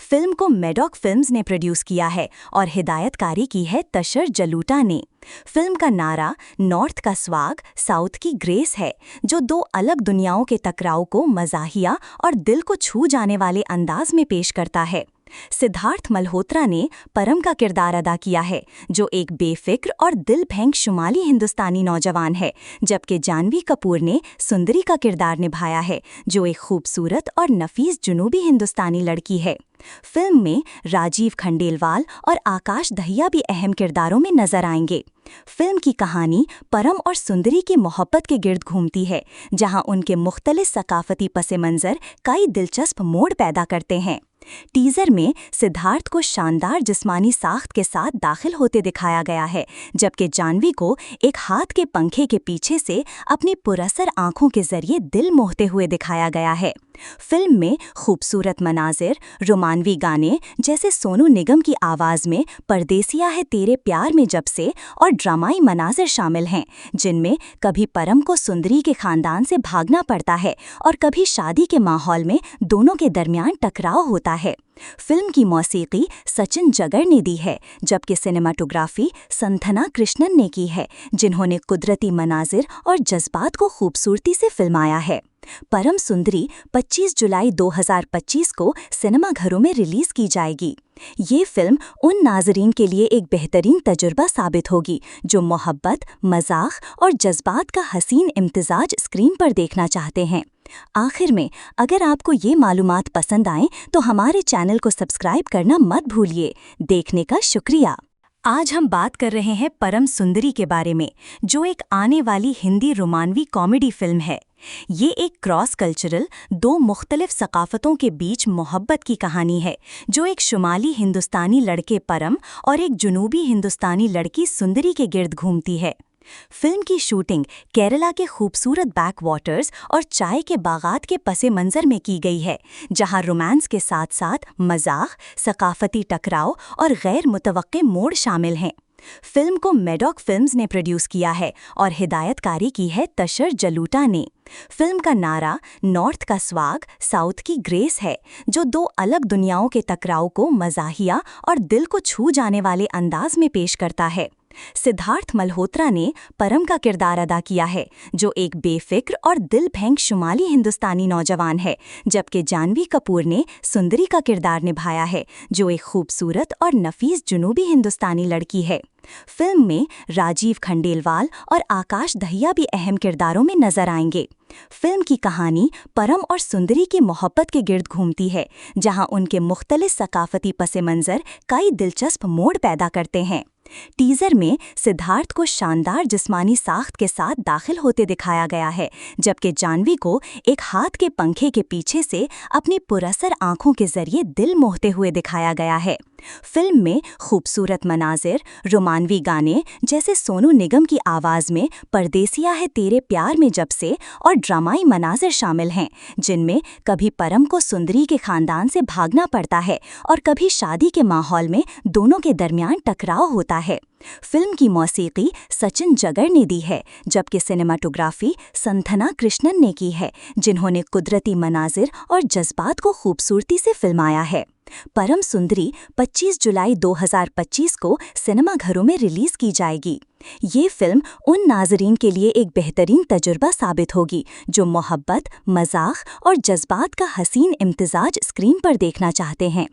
फिल्म को मेडॉक फिल्म्स ने प्रोड्यूस किया है और हिदायतकारी की है तशर जलूटा ने। फिल्म का नारा नॉर्थ का स्वाग, साउथ की ग्रेस है, जो दो अलग दुनियाओं के टकराव को मजाहिया और दिल को छू जाने वाले अंदाज में पेश करता है। सिद्धार्थ मल्होत्रा ने परम का किरदार अदा किया है, जो एक बेफिक्र और दिल फेंक शुमाली हिंदुस्तानी नौजवान है, जबकि जाह्नवी कपूर ने सुंदरी का किरदार निभाया है, जो एक खूबसूरत और नफीस जुनूबी हिंदुस्तानी लड़की है। फिल्म में राजीव खंडेलवाल और आकाश दहिया भी अहम किरदारों में नजर आएंगे। फिल्म की कहानी परम और सुंदरी की मोहब्बत के गिर्द घूमती है, जहां उनके मुख्तलिफ सकाफती पस मंज़र कई दिलचस्प मोड़ पैदा करते हैं। टीजर में सिद्धार्थ को शानदार जिस्मानी साख्त के साथ दाखिल होते दिखाया गया है, जबकि जाह्नवी को एक हाथ के पंखे के पीछे से अपनी पुरअसर आंखों के जरिए दिल मोहते हुए दिखाया गया है। फिल्म में खूबसूरत मनाजिर, रोमानवी गाने जैसे सोनू निगम की आवाज़ में परदेसिया है तेरे प्यार में जब से और ड्रामाई मनाजिर शामिल हैं, जिनमें कभी परम को सुंदरी के खानदान से भागना पड़ता है और कभी शादी के माहौल में दोनों के दरमियान टकराव होता है। फिल्म की मौसीकी सचिन जगर ने दी है, जबकि सिनेमाटोग्राफी संथना कृष्णन ने की है, जिन्होंने कुदरती मनाजिर और जज्बात को खूबसूरती से फिल्माया है। परम सुंदरी 25 जुलाई 2025 को सिनेमाघरों में रिलीज की जाएगी। ये फिल्म उन नाजरीन के लिए एक बेहतरीन तजुर्बा साबित होगी जो मोहब्बत, मजाक और जज्बात का हसीन इम्तिजाज स्क्रीन पर देखना चाहते हैं। आखिर में, अगर आपको ये मालूमात पसंद आएं तो हमारे चैनल को सब्सक्राइब करना मत भूलिए। देखने का शुक्रिया। आज हम बात कर रहे हैं परम सुंदरी के बारे में, जो एक आने वाली हिंदी रोमानवी कॉमेडी फिल्म है। ये एक क्रॉस कल्चरल, दो मुख्तलिफ सकाफतों के बीच मोहब्बत की कहानी है, जो एक शुमाली हिंदुस्तानी लड़के परम और एक जुनूबी हिंदुस्तानी लड़की सुंदरी के गिर्द घूमती है। फिल्म की शूटिंग केरला के खूबसूरत बैक वाटर्स और चाय के बागात के पसे मंजर में की गई है, जहां रोमांस के साथ साथ मजाक, सकाफती टकराव और गैर मुतवक्के मोड़ शामिल हैं। फिल्म को मेडॉक फिल्म्स ने प्रोड्यूस किया है और हिदायतकारी की है तशर जलूटा ने। फिल्म का नारा नॉर्थ का स्वाग, साउथ की ग्रेस है, जो दो अलग दुनियाओं के टकराव को मजाहिया और दिल को छू जाने वाले अंदाज में पेश करता है। सिद्धार्थ मल्होत्रा ने परम का किरदार अदा किया है, जो एक बेफिक्र और दिल फेंक शुमाली हिंदुस्तानी नौजवान है, जबकि जाह्नवी कपूर ने सुंदरी का किरदार निभाया है, जो एक खूबसूरत और नफीस जुनूबी हिंदुस्तानी लड़की है। फिल्म में राजीव खंडेलवाल और आकाश दहिया भी अहम किरदारों में नजर आएंगे। फिल्म की कहानी परम और सुंदरी की मोहब्बत के गिर्द घूमती है, जहां उनके मुख्तलिफ सकाफती पसे मंजर कई दिलचस्प मोड़ पैदा करते हैं। टीजर में सिद्धार्थ को शानदार जिस्मानी साख्त के साथ दाखिल होते दिखाया गया है, जबकि जाह्नवी को एक हाथ के पंखे के पीछे से अपनी पुरअसर आंखों के जरिए दिल मोहते हुए दिखाया गया है। फिल्म में खूबसूरत मनाजिर, रोमानवी गाने जैसे सोनू निगम की आवाज़ में परदेसिया है तेरे प्यार में जब से और ड्रामाई मनाजिर शामिल हैं, जिनमें कभी परम को सुंदरी के खानदान से भागना पड़ता है और कभी शादी के माहौल में दोनों के दरमियान टकराव होता है। फिल्म की मौसीकी सचिन जगर ने दी है, जबकि सिनेमाटोग्राफी संथना कृष्णन ने की है, जिन्होंने कुदरती मनाजिर और जज्बात को खूबसूरती से फिल्माया है। परम सुंदरी 25 जुलाई 2025 को सिनेमाघरों में रिलीज की जाएगी। ये फिल्म उन नाजरीन के लिए एक बेहतरीन तजुर्बा साबित होगी जो मोहब्बत, मजाक और जज्बात का हसीन इम्तिजाज स्क्रीन पर देखना चाहते हैं।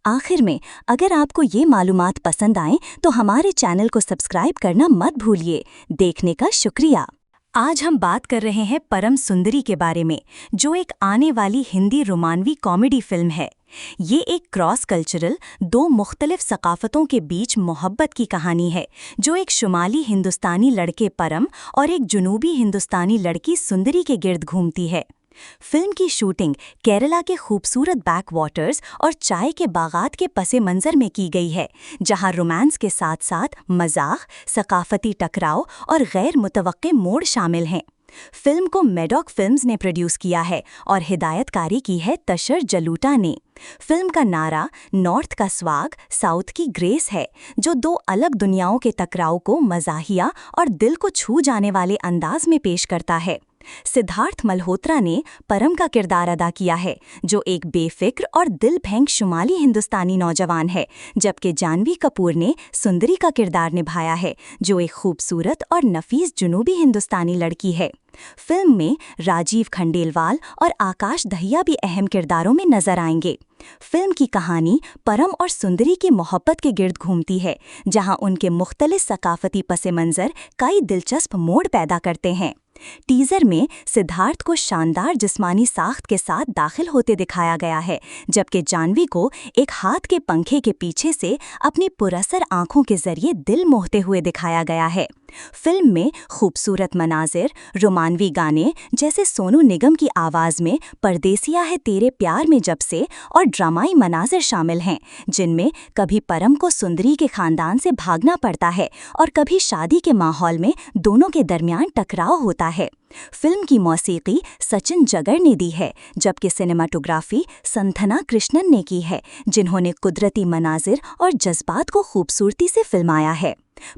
आखिर में, अगर आपको ये मालूमात पसंद आएं तो हमारे चैनल को सब्सक्राइब करना मत भूलिए। देखने का शुक्रिया। आज हम बात कर रहे हैं परम सुंदरी के बारे में, जो एक आने वाली हिंदी रोमानवी कॉमेडी फिल्म है। ये एक क्रॉस कल्चरल, दो मुख्तलिफ सकाफतों के बीच मोहब्बत की कहानी है, जो एक शुमाली हिंदुस्तानी लड़के परम और एक जुनूबी हिंदुस्तानी लड़की सुंदरी के गिर्द घूमती है। फिल्म की शूटिंग केरला के खूबसूरत बैक वाटर्स और चाय के बागात के पसे मंजर में की गई है, जहां रोमांस के साथ साथ मजाक, सकाफती टकराव और गैर मुतवक्के मोड़ शामिल हैं। फिल्म को मेडॉक फिल्म्स ने प्रोड्यूस किया है और हिदायतकारी की है तशर जलूटा ने। फिल्म का नारा नॉर्थ का स्वाग, साउथ की ग्रेस है, जो दो अलग दुनियाओं के टकराव को मजाहिया और दिल को छू जाने वाले अंदाज में पेश करता है। सिद्धार्थ मल्होत्रा ने परम का किरदार अदा किया है, जो एक बेफिक्र और दिल फेंक शुमाली हिंदुस्तानी नौजवान है, जबकि जाह्नवी कपूर ने सुंदरी का किरदार निभाया है, जो एक खूबसूरत और नफीस जुनूबी हिंदुस्तानी लड़की है। फिल्म में राजीव खंडेलवाल और आकाश दहिया भी अहम किरदारों में नजर आएंगे। फिल्म की कहानी परम और सुंदरी की मोहब्बत के गिर्द घूमती है, जहां उनके मुख्तलिफ सकाफती पसे मंजर कई दिलचस्प मोड़ पैदा करते हैं। टीजर में सिद्धार्थ को शानदार जिस्मानी साख्त के साथ दाखिल होते दिखाया गया है, जबकि जाह्नवी को एक हाथ के पंखे के पीछे से अपनी पुरअसर आंखों के जरिए दिल मोहते हुए दिखाया गया है। फिल्म में खूबसूरत मनाजिर, रोमानवी गाने जैसे सोनू निगम की आवाज़ में परदेसिया है तेरे प्यार में जब से और ड्रामाई मनाजिर शामिल हैं, जिनमें कभी परम को सुंदरी के खानदान से भागना पड़ता है और कभी शादी के माहौल में दोनों के दरमियान टकराव होता है। फिल्म की मौसीकी सचिन जगर ने दी है, जबकि सिनेमाटोग्राफी संथना कृष्णन ने की है, जिन्होंने कुदरती मनाजिर और जज्बात को खूबसूरती से फिल्माया है।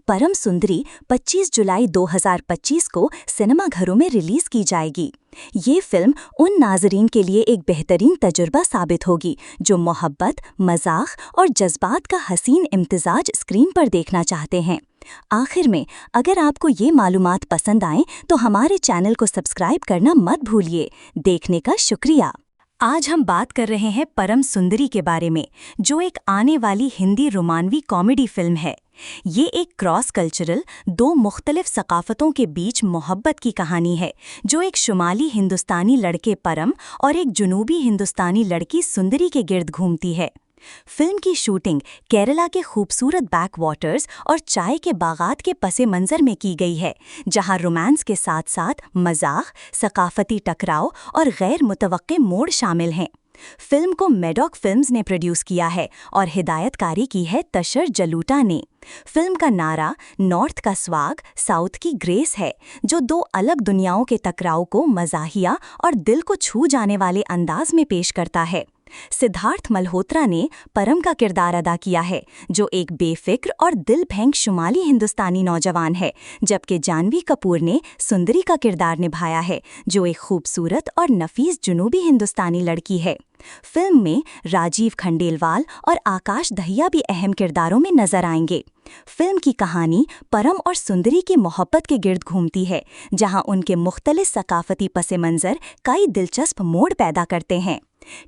परम सुंदरी 25 जुलाई 2025 को सिनेमाघरों में रिलीज की जाएगी। ये फिल्म उन नाजरीन के लिए एक बेहतरीन तजुर्बा साबित होगी जो मोहब्बत, मजाक और जज्बात का हसीन इम्तिजाज स्क्रीन पर देखना चाहते हैं। आखिर में, अगर आपको ये मालूमात पसंद आएं तो हमारे चैनल को सब्सक्राइब करना मत भूलिए। देखने का शुक्रिया। आज हम बात कर रहे हैं परम सुंदरी के बारे में, जो एक आने वाली हिंदी रोमानवी कॉमेडी फिल्म है। ये एक क्रॉस कल्चरल, दो मुख्तलिफ सकाफतों के बीच मोहब्बत की कहानी है, जो एक शुमाली हिंदुस्तानी लड़के परम और एक जुनूबी हिंदुस्तानी लड़की सुंदरी के गिर्द घूमती है। फिल्म की शूटिंग केरला के खूबसूरत बैक वाटर्स और चाय के बागात के पसे मंजर में की गई है, जहां रोमांस के साथ साथ मजाक, सकाफती टकराव और गैर मुतवक्के मोड़ शामिल हैं। फिल्म को मेडॉक फिल्म्स ने प्रोड्यूस किया है और हिदायतकारी की है तशर जलूटा ने। फिल्म का नारा नॉर्थ का स्वाग, साउथ की ग्रेस है, जो दो अलग दुनियाओं के टकराव को मजाहिया और दिल को छू जाने वाले अंदाज में पेश करता है। सिद्धार्थ मल्होत्रा ने परम का किरदार अदा किया है, जो एक बेफिक्र और दिल फेंक शुमाली हिंदुस्तानी नौजवान है, जबकि जानवी कपूर ने सुंदरी का किरदार निभाया है, जो एक खूबसूरत और नफीस जुनूबी हिंदुस्तानी लड़की है। फिल्म में राजीव खंडेलवाल और आकाश दहिया भी अहम किरदारों में नजर आएंगे। फिल्म की कहानी परम और सुंदरी की मोहब्बत के गिर्द घूमती है, जहां उनके मुख्तलिफ सकाफती पसे मंजर कई दिलचस्प मोड़ पैदा करते हैं।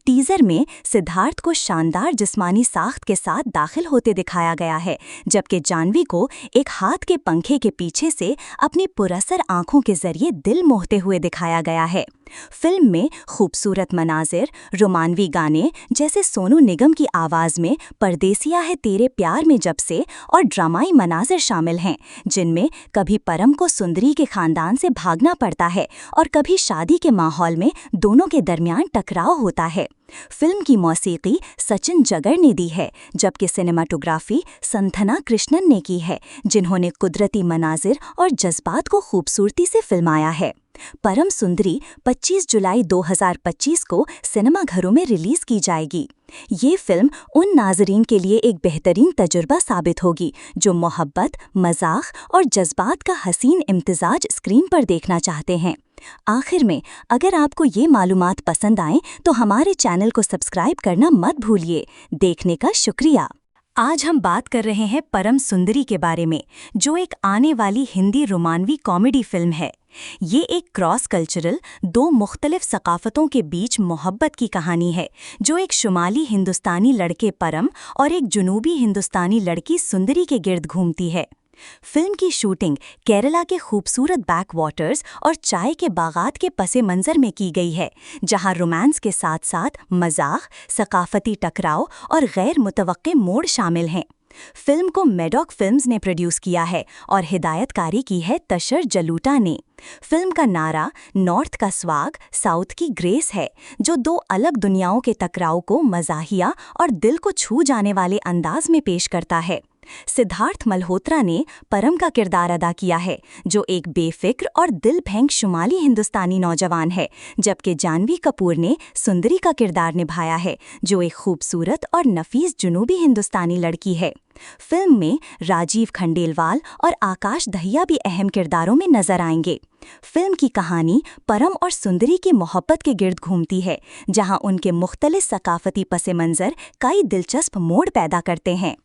टीजर में सिद्धार्थ को शानदार जिस्मानी साख्त के साथ दाखिल होते दिखाया गया है, जबकि जानवी को एक हाथ के पंखे के पीछे से अपनी पुरअसर आंखों के जरिए दिल मोहते हुए दिखाया गया है। फिल्म में खूबसूरत मनाजिर, रोमानवी गाने जैसे सोनू निगम की आवाज़ में परदेसिया है तेरे प्यार में जब से और ड्रामाई मनाजिर शामिल हैं, जिनमें कभी परम को सुंदरी के खानदान से भागना पड़ता है और कभी शादी के माहौल में दोनों के दरमियान टकराव होता है। फिल्म की मौसीकी सचिन जगर ने दी है, जबकि सिनेमाटोग्राफी संथना कृष्णन ने की है, जिन्होंने कुदरती मनाजिर और जज्बात को खूबसूरती से फिल्माया है। परम सुंदरी 25 जुलाई 2025 को सिनेमाघरों में रिलीज की जाएगी। ये फिल्म उन नाजरीन के लिए एक बेहतरीन तजुर्बा साबित होगी जो मोहब्बत, मजाक और जज्बात का हसीन इम्तिजाज स्क्रीन पर देखना चाहते हैं। आखिर में, अगर आपको ये मालूमात पसंद आएं तो हमारे चैनल को सब्सक्राइब करना मत भूलिए। देखने का शुक्रिया। आज हम बात कर रहे हैं परम सुंदरी के बारे में, जो एक आने वाली हिंदी रोमानवी कॉमेडी फिल्म है। ये एक क्रॉस कल्चरल, दो मुख्तलिफ सकाफतों के बीच मोहब्बत की कहानी है, जो एक शुमाली हिंदुस्तानी लड़के परम और एक जुनूबी हिंदुस्तानी लड़की सुंदरी के गिर्द घूमती है। फिल्म की शूटिंग केरला के खूबसूरत बैक वाटर्स और चाय के बागात के पसे मंजर में की गई है, जहां रोमांस के साथ साथ मजाक, सकाफती टकराव और गैर मुतवक्के मोड़ शामिल हैं। फिल्म को मेडॉक फिल्म्स ने प्रोड्यूस किया है और हिदायतकारी की है तशर जलूटा ने। फिल्म का नारा नॉर्थ का स्वाग, साउथ की ग्रेस है, जो दो अलग दुनियाओं के टकराव को मजाहिया और दिल को छू जाने वाले अंदाज में पेश करता है। सिद्धार्थ मल्होत्रा ने परम का किरदार अदा किया है, जो एक बेफिक्र और दिल फेंक शुमाली हिंदुस्तानी नौजवान है, जबकि जानवी कपूर ने सुंदरी का किरदार निभाया है, जो एक खूबसूरत और नफीस जुनूबी हिंदुस्तानी लड़की है। फिल्म में राजीव खंडेलवाल और आकाश दहिया भी अहम किरदारों में नजर आएंगे। फिल्म की कहानी परम और सुंदरी की मोहब्बत के गिर्द घूमती है, जहां उनके मुख्तलिफ सकाफती पसे मंजर कई दिलचस्प मोड़ पैदा करते हैं।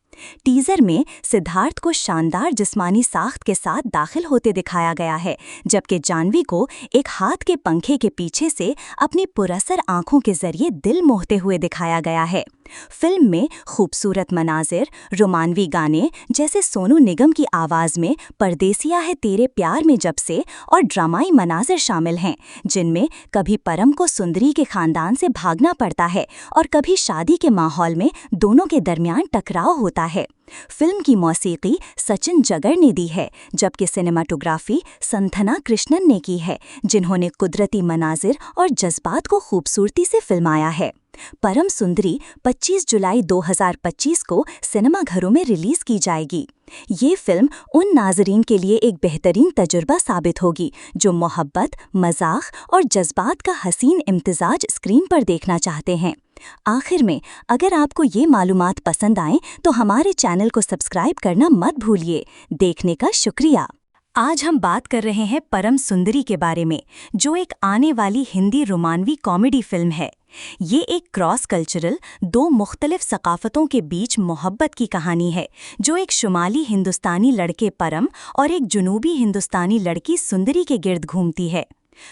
टीजर में सिद्धार्थ को शानदार जिस्मानी साख्त के साथ दाखिल होते दिखाया गया है, जबकि जानवी को एक हाथ के पंखे के पीछे से अपनी पुरअसर आंखों के जरिए दिल मोहते हुए दिखाया गया है। फिल्म में खूबसूरत मनाजिर, रोमानवी गाने जैसे सोनू निगम की आवाज़ में परदेसिया है तेरे प्यार में जब से और ड्रामाई मनाजिर शामिल हैं, जिनमें कभी परम को सुंदरी के खानदान से भागना पड़ता है और कभी शादी के माहौल में दोनों के दरमियान टकराव होता है। फिल्म की मौसीकी सचिन जगर ने दी है, जबकि सिनेमाटोग्राफी संथना कृष्णन ने की है, जिन्होंने कुदरती मनाजिर और जज्बात को खूबसूरती से फिल्माया है। परम सुंदरी 25 जुलाई 2025 को सिनेमाघरों में रिलीज की जाएगी। ये फिल्म उन नाजरीन के लिए एक बेहतरीन तजुर्बा साबित होगी जो मोहब्बत, मजाक और जज्बात का हसीन इम्तिजाज स्क्रीन पर देखना चाहते हैं। आखिर में, अगर आपको ये मालूमात पसंद आएं तो हमारे चैनल को सब्सक्राइब करना मत भूलिए। देखने का शुक्रिया। आज हम बात कर रहे हैं परम सुंदरी के बारे में, जो एक आने वाली हिंदी रोमानवी कॉमेडी फिल्म है। ये एक क्रॉस कल्चरल, दो मुख्तलिफ सकाफतों के बीच मोहब्बत की कहानी है, जो एक शुमाली हिंदुस्तानी लड़के परम और एक जुनूबी हिंदुस्तानी लड़की सुंदरी के गिर्द घूमती है।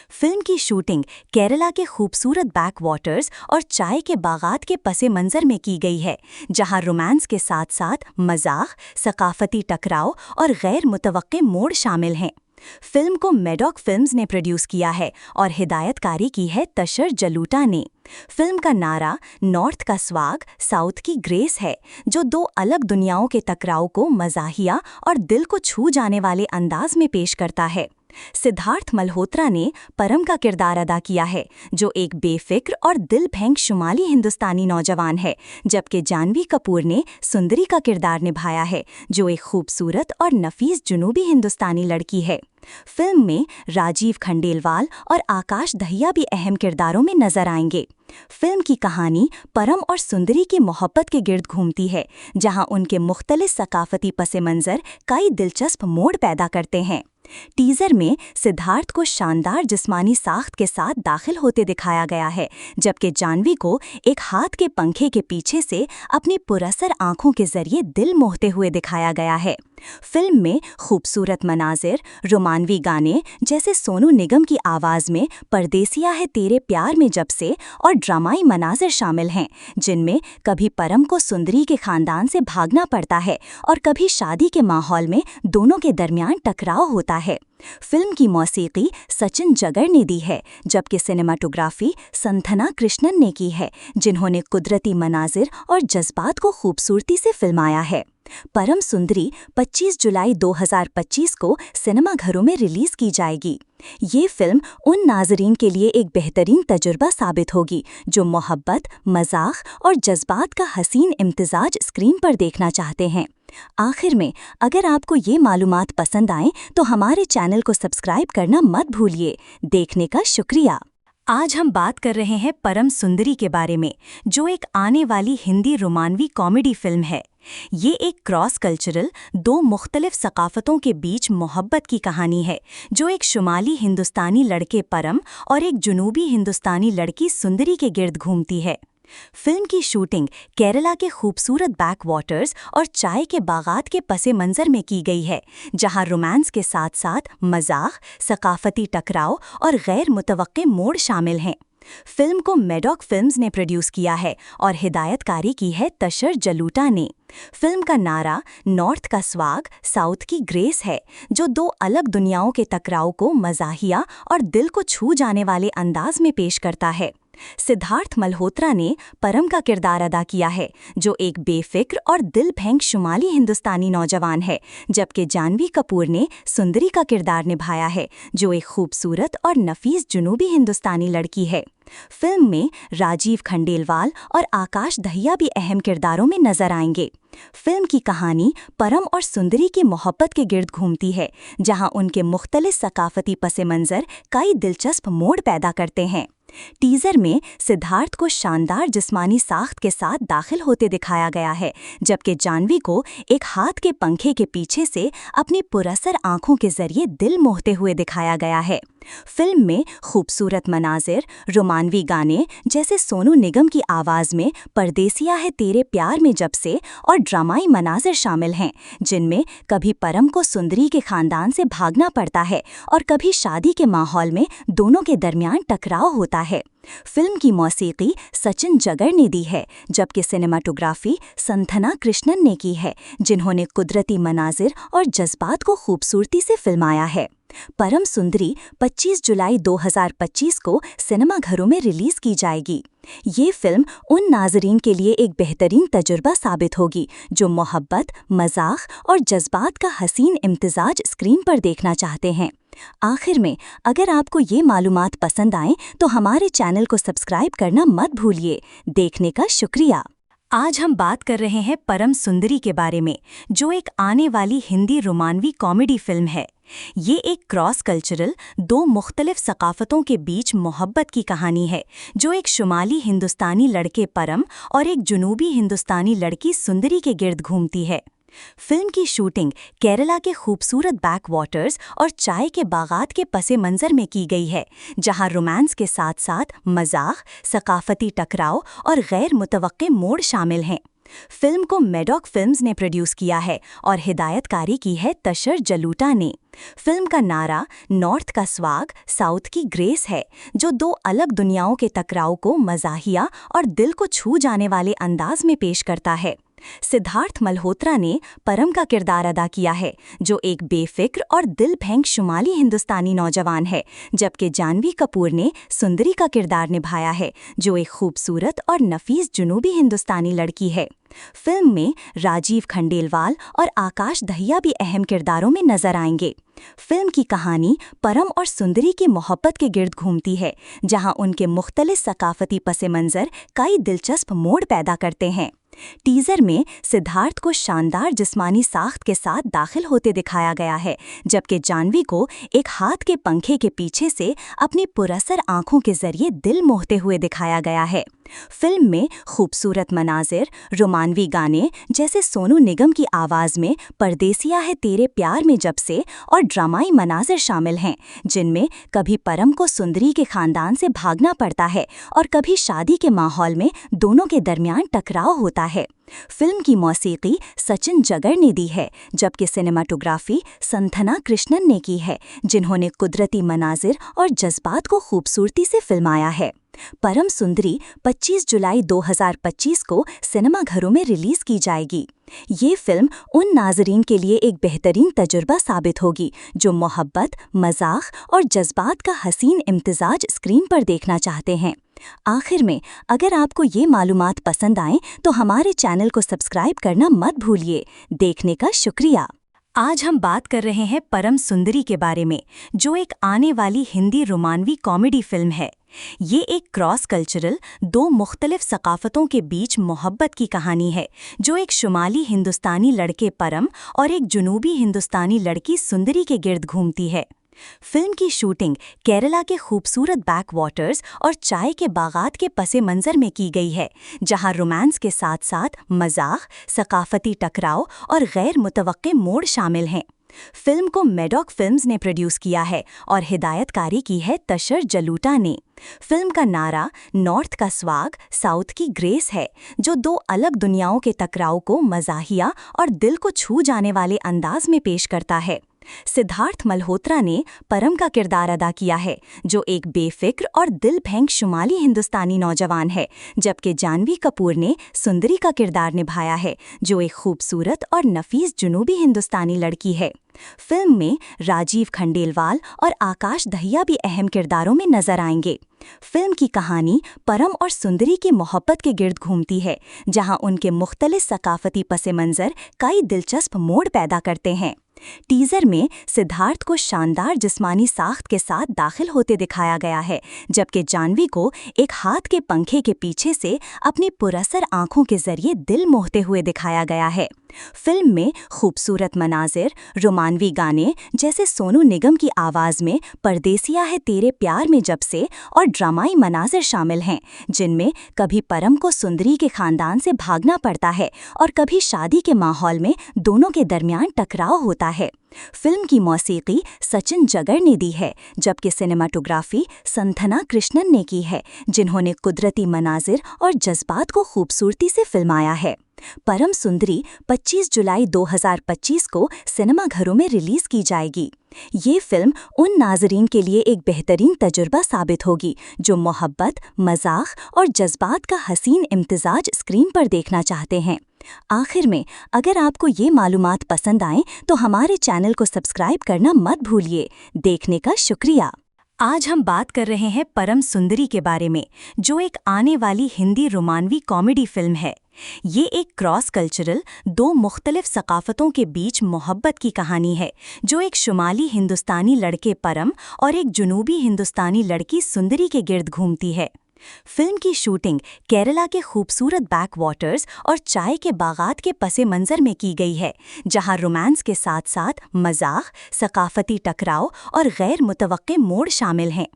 फिल्म की शूटिंग केरला के खूबसूरत बैक वाटर्स और चाय के बागात के पसे मंजर में की गई है, जहां रोमांस के साथ साथ मजाक, सकाफती टकराव और गैर मुतवक्के मोड़ शामिल हैं। फिल्म को मेडॉक फिल्म्स ने प्रोड्यूस किया है और हिदायतकारी की है तशर जलूटा ने। फिल्म का नारा नॉर्थ का स्वाग, साउथ की ग्रेस है, जो दो अलग दुनियाओं के टकराव को मजाहिया और दिल को छू जाने वाले अंदाज में पेश करता है। सिद्धार्थ मल्होत्रा ने परम का किरदार अदा किया है, जो एक बेफिक्र और दिल फेंक शुमाली हिंदुस्तानी नौजवान है, जबकि जानवी कपूर ने सुंदरी का किरदार निभाया है, जो एक खूबसूरत और नफीस जुनूबी हिंदुस्तानी लड़की है। फिल्म में राजीव खंडेलवाल और आकाश दहिया भी अहम किरदारों में नजर आएंगे। फिल्म की कहानी परम और सुंदरी की मोहब्बत के गिर्द घूमती है, जहां उनके मुख्तलिफ सकाफती पसे मंजर कई दिलचस्प मोड़ पैदा करते हैं। टीजर में सिद्धार्थ को शानदार जिस्मानी साख्त के साथ दाखिल होते दिखाया गया है, जबकि जानवी को एक हाथ के पंखे के पीछे से अपनी पुरअसर आंखों के जरिए दिल मोहते हुए दिखाया गया है। फिल्म में खूबसूरत मनाजिर, रोमानवी गाने जैसे सोनू निगम की आवाज़ में परदेसिया है तेरे प्यार में जब से और ड्रामाई मनाजिर शामिल हैं, जिनमें कभी परम को सुंदरी के खानदान से भागना पड़ता है और कभी शादी के माहौल में दोनों के दरमियान टकराव होता है। फिल्म की मौसीकी सचिन जगर ने दी है, जबकि सिनेमाटोग्राफी संथना कृष्णन ने की है, जिन्होंने कुदरती मनाजिर और जज्बात को खूबसूरती से फिल्माया है। परम सुंदरी 25 जुलाई 2025 को सिनेमाघरों में रिलीज की जाएगी। ये फिल्म उन नाजरीन के लिए एक बेहतरीन तजुर्बा साबित होगी जो मोहब्बत, मजाक और जज्बात का हसीन इम्तिजाज स्क्रीन पर देखना चाहते हैं। आखिर में, अगर आपको ये मालूमात पसंद आएं तो हमारे चैनल को सब्सक्राइब करना मत भूलिए। देखने का शुक्रिया। आज हम बात कर रहे हैं परम सुंदरी के बारे में, जो एक आने वाली हिंदी रोमानवी कॉमेडी फिल्म है। ये एक क्रॉस कल्चरल, दो मुख्तलिफ सकाफतों के बीच मोहब्बत की कहानी है, जो एक शुमाली हिंदुस्तानी लड़के परम और एक जुनूबी हिंदुस्तानी लड़की सुंदरी के गिर्द घूमती है। फिल्म की शूटिंग केरला के खूबसूरत बैक वाटर्स और चाय के बागात के पसे मंजर में की गई है, जहां रोमांस के साथ साथ मजाक, सकाफती टकराव और गैर मुतवक्के मोड़ शामिल हैं। फिल्म को मेडॉक फिल्म्स ने प्रोड्यूस किया है और हिदायतकारी की है तशर जलूटा ने। फिल्म का नारा नॉर्थ का स्वाग, साउथ की ग्रेस है, जो दो अलग दुनियाओं के टकराव को मजाहिया और दिल को छू जाने वाले अंदाज में पेश करता है। सिद्धार्थ मल्होत्रा ने परम का किरदार अदा किया है, जो एक बेफिक्र और दिल फेंक शुमाली हिंदुस्तानी नौजवान है, जबकि जानवी कपूर ने सुंदरी का किरदार निभाया है, जो एक खूबसूरत और नफीस जुनूबी हिंदुस्तानी लड़की है। फिल्म में राजीव खंडेलवाल और आकाश दहिया भी अहम किरदारों में नजर आएंगे। फिल्म की कहानी परम और सुंदरी की मोहब्बत के गिर्द घूमती है, जहां उनके मुख्तलिफ सकाफती पसे मंजर कई दिलचस्प मोड़ पैदा करते हैं। टीजर में सिद्धार्थ को शानदार जिस्मानी साख्त के साथ दाखिल होते दिखाया गया है, जबकि जानवी को एक हाथ के पंखे के पीछे से अपनी पुरअसर आंखों के जरिए दिल मोहते हुए दिखाया गया है। फिल्म में खूबसूरत मनाजिर, रोमानवी गाने जैसे सोनू निगम की आवाज़ में परदेसिया है तेरे प्यार में जब से और ड्रामाई मनाजिर शामिल हैं, जिनमें कभी परम को सुंदरी के खानदान से भागना पड़ता है और कभी शादी के माहौल में दोनों के दरमियान टकराव होता है। फिल्म की मौसीकी सचिन जगर ने दी है, जबकि सिनेमाटोग्राफी संथना कृष्णन ने की है, जिन्होंने कुदरती मनाजिर और जज्बात को खूबसूरती से फिल्माया है। परम सुंदरी 25 जुलाई 2025 को सिनेमाघरों में रिलीज की जाएगी। ये फिल्म उन नाज़रीन के लिए एक बेहतरीन तजुर्बा साबित होगी जो मोहब्बत, मजाक और जज्बात का हसीन इम्तिजाज स्क्रीन पर देखना चाहते हैं। आखिर में, अगर आपको ये मालूमात पसंद आएं तो हमारे चैनल को सब्सक्राइब करना मत भूलिए। देखने का शुक्रिया। आज हम बात कर रहे हैं परम सुंदरी के बारे में, जो एक आने वाली हिंदी रोमानवी कॉमेडी फिल्म है। ये एक क्रॉस कल्चरल, दो मुख्तलिफ सकाफतों के बीच मोहब्बत की कहानी है, जो एक शुमाली हिंदुस्तानी लड़के परम और एक जुनूबी हिंदुस्तानी लड़की सुंदरी के गिर्द घूमती है। फिल्म की शूटिंग केरला के खूबसूरत बैक वाटर्स और चाय के बागात के पसे मंजर में की गई है, जहां रोमांस के साथ साथ मजाक, सकाफती टकराव और गैर मुतवक्के मोड़ शामिल हैं। फिल्म को मेडॉक फिल्म्स ने प्रोड्यूस किया है और हिदायतकारी की है तशर जलूटा ने। फिल्म का नारा नॉर्थ का स्वाग, साउथ की ग्रेस है, जो दो अलग दुनियाओं के टकराव को मजाहिया और दिल को छू जाने वाले अंदाज में पेश करता है। सिद्धार्थ मल्होत्रा ने परम का किरदार अदा किया है, जो एक बेफिक्र और दिल फेंक शुमाली हिंदुस्तानी नौजवान है, जबकि जानवी कपूर ने सुंदरी का किरदार निभाया है, जो एक खूबसूरत और नफीस जुनूबी हिंदुस्तानी लड़की है। फिल्म में राजीव खंडेलवाल और आकाश दहिया भी अहम किरदारों में नजर आएंगे। फिल्म की कहानी परम और सुंदरी की मोहब्बत के गिर्द घूमती है, जहां उनके मुख्तलिफ सकाफती पसे मंजर कई दिलचस्प मोड़ पैदा करते हैं। टीजर में सिद्धार्थ को शानदार जिस्मानी साख्त के साथ दाखिल होते दिखाया गया है, जबकि जानवी को एक हाथ के पंखे के पीछे से अपनी पुरअसर आंखों के जरिए दिल मोहते हुए दिखाया गया है। फिल्म में खूबसूरत मनाजिर, रोमानवी गाने जैसे सोनू निगम की आवाज़ में परदेसिया है तेरे प्यार में जब से और ड्रामाई मनाजिर शामिल हैं, जिनमें कभी परम को सुंदरी के खानदान से भागना पड़ता है और कभी शादी के माहौल में दोनों के दरमियान टकराव होता है। फिल्म की मौसीकी सचिन जगर ने दी है, जबकि सिनेमाटोग्राफी संथना कृष्णन ने की है, जिन्होंने कुदरती मनाजिर और जज्बात को खूबसूरती से फिल्माया है। परम सुंदरी 25 जुलाई 2025 को सिनेमाघरों में रिलीज की जाएगी। ये फिल्म उन नाज़रीन के लिए एक बेहतरीन तजुर्बा साबित होगी जो मोहब्बत, मजाक और जज्बात का हसीन इम्तिजाज स्क्रीन पर देखना चाहते हैं। आखिर में, अगर आपको ये मालूमात पसंद आएं तो हमारे चैनल को सब्सक्राइब करना मत भूलिए। देखने का शुक्रिया। आज हम बात कर रहे हैं परम सुंदरी के बारे में, जो एक आने वाली हिंदी रोमानवी कॉमेडी फिल्म है। ये एक क्रॉस कल्चरल, दो मुख्तलिफ सकाफतों के बीच मोहब्बत की कहानी है, जो एक शुमाली हिंदुस्तानी लड़के परम और एक जुनूबी हिंदुस्तानी लड़की सुंदरी के गिर्द घूमती है। फिल्म की शूटिंग केरला के खूबसूरत बैक वाटर्स और चाय के बागात के पसे मंजर में की गई है, जहां रोमांस के साथ साथ मजाक, सकाफती टकराव और गैर मुतवक्के मोड़ शामिल हैं। फिल्म को मेडॉक फिल्म्स ने प्रोड्यूस किया है और हिदायतकारी की है तशर जलूटा ने। फिल्म का नारा नॉर्थ का स्वाग, साउथ की ग्रेस है, जो दो अलग दुनियाओं के टकराव को मजाहिया और दिल को छू जाने वाले अंदाज में पेश करता है। सिद्धार्थ मल्होत्रा ने परम का किरदार अदा किया है, जो एक बेफिक्र और दिल फेंक शुमाली हिंदुस्तानी नौजवान है, जबकि जानवी कपूर ने सुंदरी का किरदार निभाया है, जो एक खूबसूरत और नफीस जुनूबी हिंदुस्तानी लड़की है। फिल्म में राजीव खंडेलवाल और आकाश दहिया भी अहम किरदारों में नजर आएंगे। फिल्म की कहानी परम और सुंदरी की मोहब्बत के गिर्द घूमती है, जहां उनके मुख्तलिफ सकाफती पसे मंजर कई दिलचस्प मोड़ पैदा करते हैं। टीजर में सिद्धार्थ को शानदार जिस्मानी साख्त के साथ दाखिल होते दिखाया गया है, जबकि जानवी को एक हाथ के पंखे के पीछे से अपनी पुरअसर आंखों के जरिए दिल मोहते हुए दिखाया गया है। फिल्म में खूबसूरत मनाजिर, रोमानवी गाने जैसे सोनू निगम की आवाज़ में परदेसिया है तेरे प्यार में जब से और ड्रामाई मनाजिर शामिल हैं, जिनमें कभी परम को सुंदरी के खानदान से भागना पड़ता है और कभी शादी के माहौल में दोनों के दरमियान टकराव होता है। फिल्म की मौसीकी सचिन जगर ने दी है, जबकि सिनेमाटोग्राफी संथना कृष्णन ने की है, जिन्होंने कुदरती मनाजिर और जज्बात को खूबसूरती से फिल्माया है। परम सुंदरी 25 जुलाई 2025 को सिनेमाघरों में रिलीज की जाएगी। ये फिल्म उन नाज़रीन के लिए एक बेहतरीन तजुर्बा साबित होगी जो मोहब्बत, मजाक और जज्बात का हसीन इम्तिजाज स्क्रीन पर देखना चाहते हैं। आखिर में, अगर आपको ये मालूमात पसंद आएं तो हमारे चैनल को सब्सक्राइब करना मत भूलिए। देखने का शुक्रिया। आज हम बात कर रहे हैं परम सुंदरी के बारे में, जो एक आने वाली हिंदी रोमानवी कॉमेडी फिल्म है। ये एक क्रॉस कल्चरल, दो मुख्तलिफ सकाफतों के बीच मोहब्बत की कहानी है, जो एक शुमाली हिंदुस्तानी लड़के परम और एक जुनूबी हिंदुस्तानी लड़की सुंदरी के गिर्द घूमती है। फिल्म की शूटिंग केरला के खूबसूरत बैक वाटर्स और चाय के बागात के पसे मंजर में की गई है, जहां रोमांस के साथ साथ मजाक, सकाफती टकराव और गैर मुतवक्के मोड़ शामिल हैं।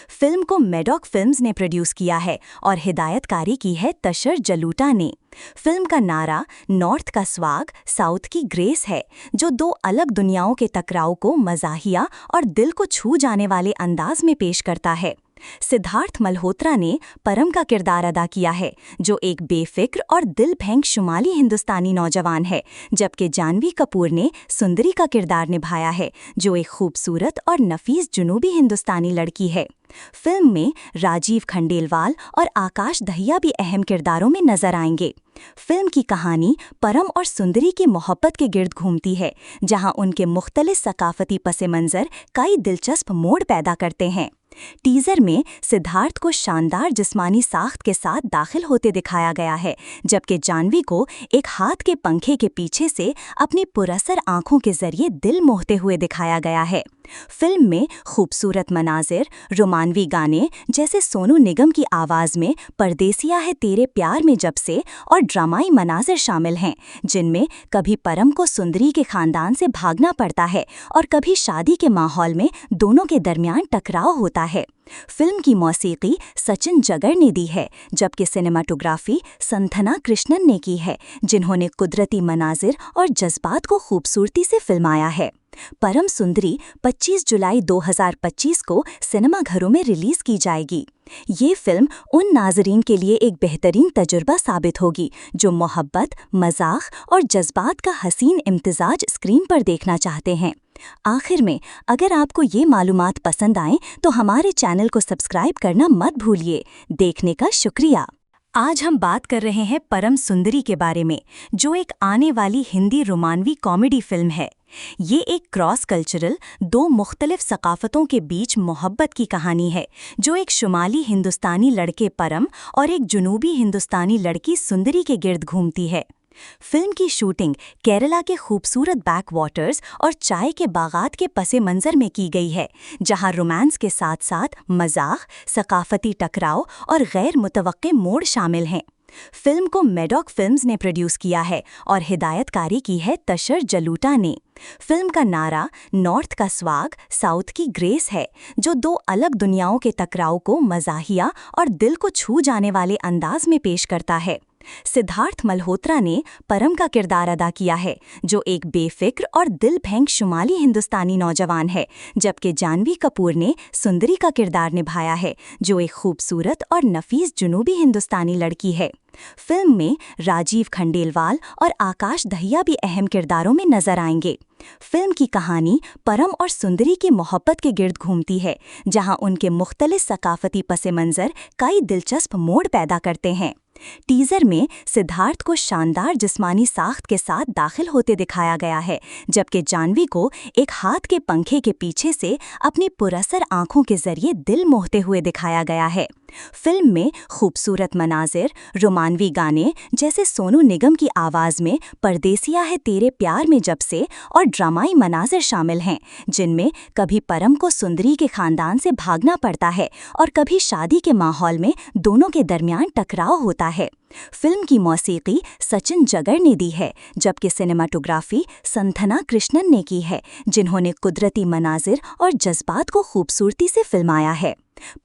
फिल्म को मेडॉक फिल्म्स ने प्रोड्यूस किया है और हिदायतकारी की है तशर जलूटा ने। फिल्म का नारा नॉर्थ का स्वाग, साउथ की ग्रेस है, जो दो अलग दुनियाओं के टकराव को मजाहिया और दिल को छू जाने वाले अंदाज में पेश करता है। सिद्धार्थ मल्होत्रा ने परम का किरदार अदा किया है, जो एक बेफिक्र और दिल फेंक शुमाली हिंदुस्तानी नौजवान है, जबकि जानवी कपूर ने सुंदरी का किरदार निभाया है, जो एक खूबसूरत और नफीस जुनूबी हिंदुस्तानी लड़की है। फिल्म में राजीव खंडेलवाल और आकाश दहिया भी अहम किरदारों में नजर आएंगे। फिल्म की कहानी परम और सुंदरी की मोहब्बत के गिर्द घूमती है, जहां उनके मुख्तलिफ सकाफती पसे मंजर कई दिलचस्प मोड़ पैदा करते हैं। टीजर में सिद्धार्थ को शानदार जिस्मानी साख्त के साथ दाखिल होते दिखाया गया है, जबकि जानवी को एक हाथ के पंखे के पीछे से अपनी पुरअसर आंखों के जरिए दिल मोहते हुए दिखाया गया है। फिल्म में खूबसूरत मनाजिर, रोमानवी गाने जैसे सोनू निगम की आवाज़ में परदेसिया है तेरे प्यार में जब से और ड्रामाई मनाजिर शामिल हैं, जिनमें कभी परम को सुंदरी के खानदान से भागना पड़ता है और कभी शादी के माहौल में दोनों के दरमियान टकराव होता है। फिल्म की मौसीकी सचिन जगर ने दी है, जबकि सिनेमाटोग्राफी संथना कृष्णन ने की है, जिन्होंने कुदरती मनाजिर और जज्बात को खूबसूरती से फिल्माया है। परम सुंदरी 25 जुलाई 2025 को सिनेमाघरों में रिलीज की जाएगी। ये फिल्म उन नाज़रीन के लिए एक बेहतरीन तजुर्बा साबित होगी जो मोहब्बत, मजाक और जज्बात का हसीन इम्तिजाज स्क्रीन पर देखना चाहते हैं। आखिर में, अगर आपको ये मालूमात पसंद आएं तो हमारे चैनल को सब्सक्राइब करना मत भूलिए। देखने का शुक्रिया। आज हम बात कर रहे हैं परम सुंदरी के बारे में, जो एक आने वाली हिंदी रोमानवी कॉमेडी फिल्म है। ये एक क्रॉस कल्चरल, दो मुख्तलिफ सकाफतों के बीच मोहब्बत की कहानी है, जो एक शुमाली हिंदुस्तानी लड़के परम और एक जुनूबी हिंदुस्तानी लड़की सुंदरी के गिर्द घूमती है। फिल्म की शूटिंग केरला के खूबसूरत बैक वाटर्स और चाय के बागात के पसे मंजर में की गई है, जहां रोमांस के साथ साथ मजाक, सकाफती टकराव और गैर मुतवक्के मोड़ शामिल हैं। फिल्म को मेडॉक फिल्म्स ने प्रोड्यूस किया है और हिदायतकारी की है तशर जलूटा ने। फिल्म का नारा नॉर्थ का स्वाग, साउथ की ग्रेस है, जो दो अलग दुनियाओं के टकराव को मजाहिया और दिल को छू जाने वाले अंदाज में पेश करता है। सिद्धार्थ मल्होत्रा ने परम का किरदार अदा किया है, जो एक बेफिक्र और दिल फेंक शुमाली हिंदुस्तानी नौजवान है, जबकि जानवी कपूर ने सुंदरी का किरदार निभाया है, जो एक खूबसूरत और नफीस जुनूबी हिंदुस्तानी लड़की है। फिल्म में राजीव खंडेलवाल और आकाश दहिया भी अहम किरदारों में नजर आएंगे। फिल्म की कहानी परम और सुंदरी की मोहब्बत के गिर्द घूमती है, जहां उनके मुख्तलिफ सकाफती पसे मंजर कई दिलचस्प मोड़ पैदा करते हैं। टीजर में सिद्धार्थ को शानदार जिस्मानी साख्त के साथ दाखिल होते दिखाया गया है, जबकि जानवी को एक हाथ के पंखे के पीछे से अपनी पुरअसर आंखों के जरिए दिल मोहते हुए दिखाया गया है। फिल्म में खूबसूरत मनाजिर, रोमानवी गाने जैसे सोनू निगम की आवाज़ में परदेसिया है तेरे प्यार में जब से और ड्रामाई मनाजिर शामिल हैं, जिनमें कभी परम को सुंदरी के खानदान से भागना पड़ता है और कभी शादी के माहौल में दोनों के दरमियान टकराव होता है। फिल्म की मौसीकी सचिन जगर ने दी है, जबकि सिनेमाटोग्राफी संथना कृष्णन ने की है, जिन्होंने कुदरती मनाजिर और जज्बात को खूबसूरती से फिल्माया है।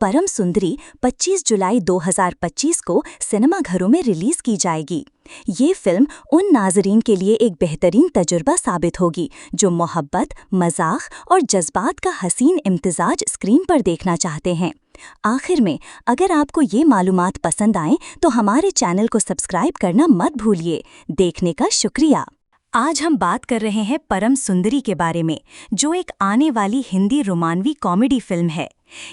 परम सुंदरी 25 जुलाई 2025 को सिनेमाघरों में रिलीज की जाएगी। ये फिल्म उन नाज़रीन के लिए एक बेहतरीन तजुर्बा साबित होगी जो मोहब्बत, मजाक और जज्बात का हसीन इम्तिजाज स्क्रीन पर देखना चाहते हैं। आखिर में, अगर आपको ये मालूमात पसंद आएं तो हमारे चैनल को सब्सक्राइब करना मत भूलिए। देखने का शुक्रिया। आज हम बात कर रहे हैं परम सुंदरी के बारे में, जो एक आने वाली हिंदी रोमानवी कॉमेडी फिल्म है।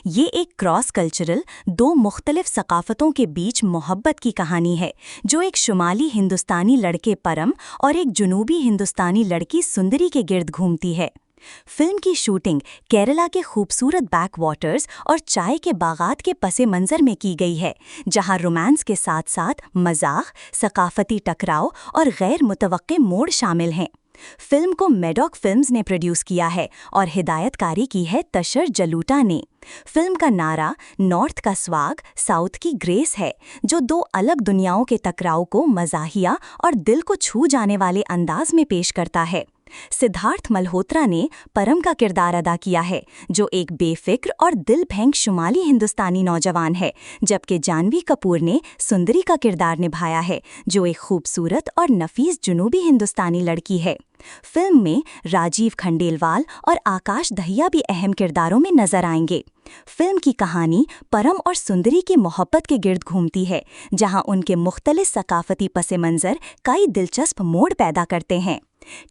ये एक क्रॉस कल्चरल, दो मुख्तलिफ सकाफतों के बीच मोहब्बत की कहानी है, जो एक शुमाली हिंदुस्तानी लड़के परम और एक जुनूबी हिंदुस्तानी लड़की सुंदरी के गिर्द घूमती है। फिल्म की शूटिंग केरला के खूबसूरत बैक वाटर्स और चाय के बागात के पसे मंजर में की गई है, जहां रोमांस के साथ साथ मजाक, सकाफती टकराव और गैर मुतवक्के मोड़ शामिल हैं। फिल्म को मेडॉक फिल्म्स ने प्रोड्यूस किया है और हिदायतकारी की है तशर जलूटा ने। फिल्म का नारा नॉर्थ का स्वाग, साउथ की ग्रेस है, जो दो अलग दुनियाओं के टकराव को मजाहिया और दिल को छू जाने वाले अंदाज में पेश करता है। सिद्धार्थ मल्होत्रा ने परम का किरदार अदा किया है, जो एक बेफिक्र और दिल फेंक शुमाली हिंदुस्तानी नौजवान है, जबकि जानवी कपूर ने सुंदरी का किरदार निभाया है, जो एक खूबसूरत और नफीस जुनूबी हिंदुस्तानी लड़की है। फिल्म में राजीव खंडेलवाल और आकाश दहिया भी अहम किरदारों में नजर आएंगे। फिल्म की कहानी परम और सुंदरी की मोहब्बत के गिर्द घूमती है, जहां उनके मुख्तलिफ सकाफती पसे मंजर कई दिलचस्प मोड़ पैदा करते हैं।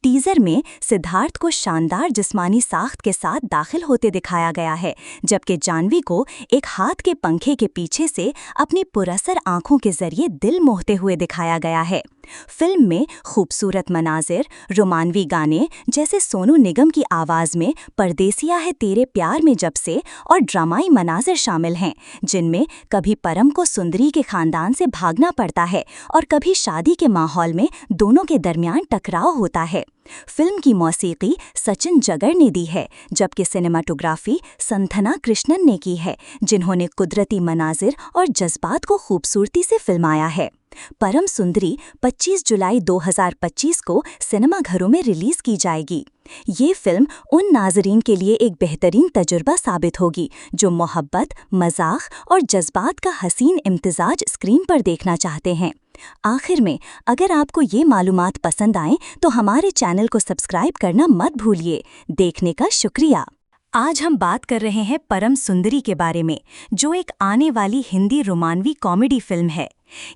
टीजर में सिद्धार्थ को शानदार जिस्मानी साख्त के साथ दाखिल होते दिखाया गया है, जबकि जानवी को एक हाथ के पंखे के पीछे से अपनी पुरअसर आंखों के जरिए दिल मोहते हुए दिखाया गया है। फिल्म में खूबसूरत मनाजिर, रोमानवी गाने जैसे सोनू निगम की आवाज़ में परदेसिया है तेरे प्यार में जब से और ड्रामाई मनाजिर शामिल हैं, जिनमें कभी परम को सुंदरी के खानदान से भागना पड़ता है और कभी शादी के माहौल में दोनों के दरमियान टकराव होता है। फिल्म की मौसीकी सचिन जगर ने दी है, जबकि सिनेमाटोग्राफी संथना कृष्णन ने की है, जिन्होंने कुदरती मनाजिर और जज्बात को खूबसूरती से फिल्माया है। परम सुंदरी 25 जुलाई 2025 को सिनेमाघरों में रिलीज की जाएगी। ये फिल्म उन नाज़रीन के लिए एक बेहतरीन तजुर्बा साबित होगी जो मोहब्बत, मजाक और जज्बात का हसीन इम्तिजाज स्क्रीन पर देखना चाहते हैं। आखिर में, अगर आपको ये मालूमात पसंद आएं तो हमारे चैनल को सब्सक्राइब करना मत भूलिए। देखने का शुक्रिया। आज हम बात कर रहे हैं परम सुंदरी के बारे में, जो एक आने वाली हिंदी रोमानवी कॉमेडी फिल्म है।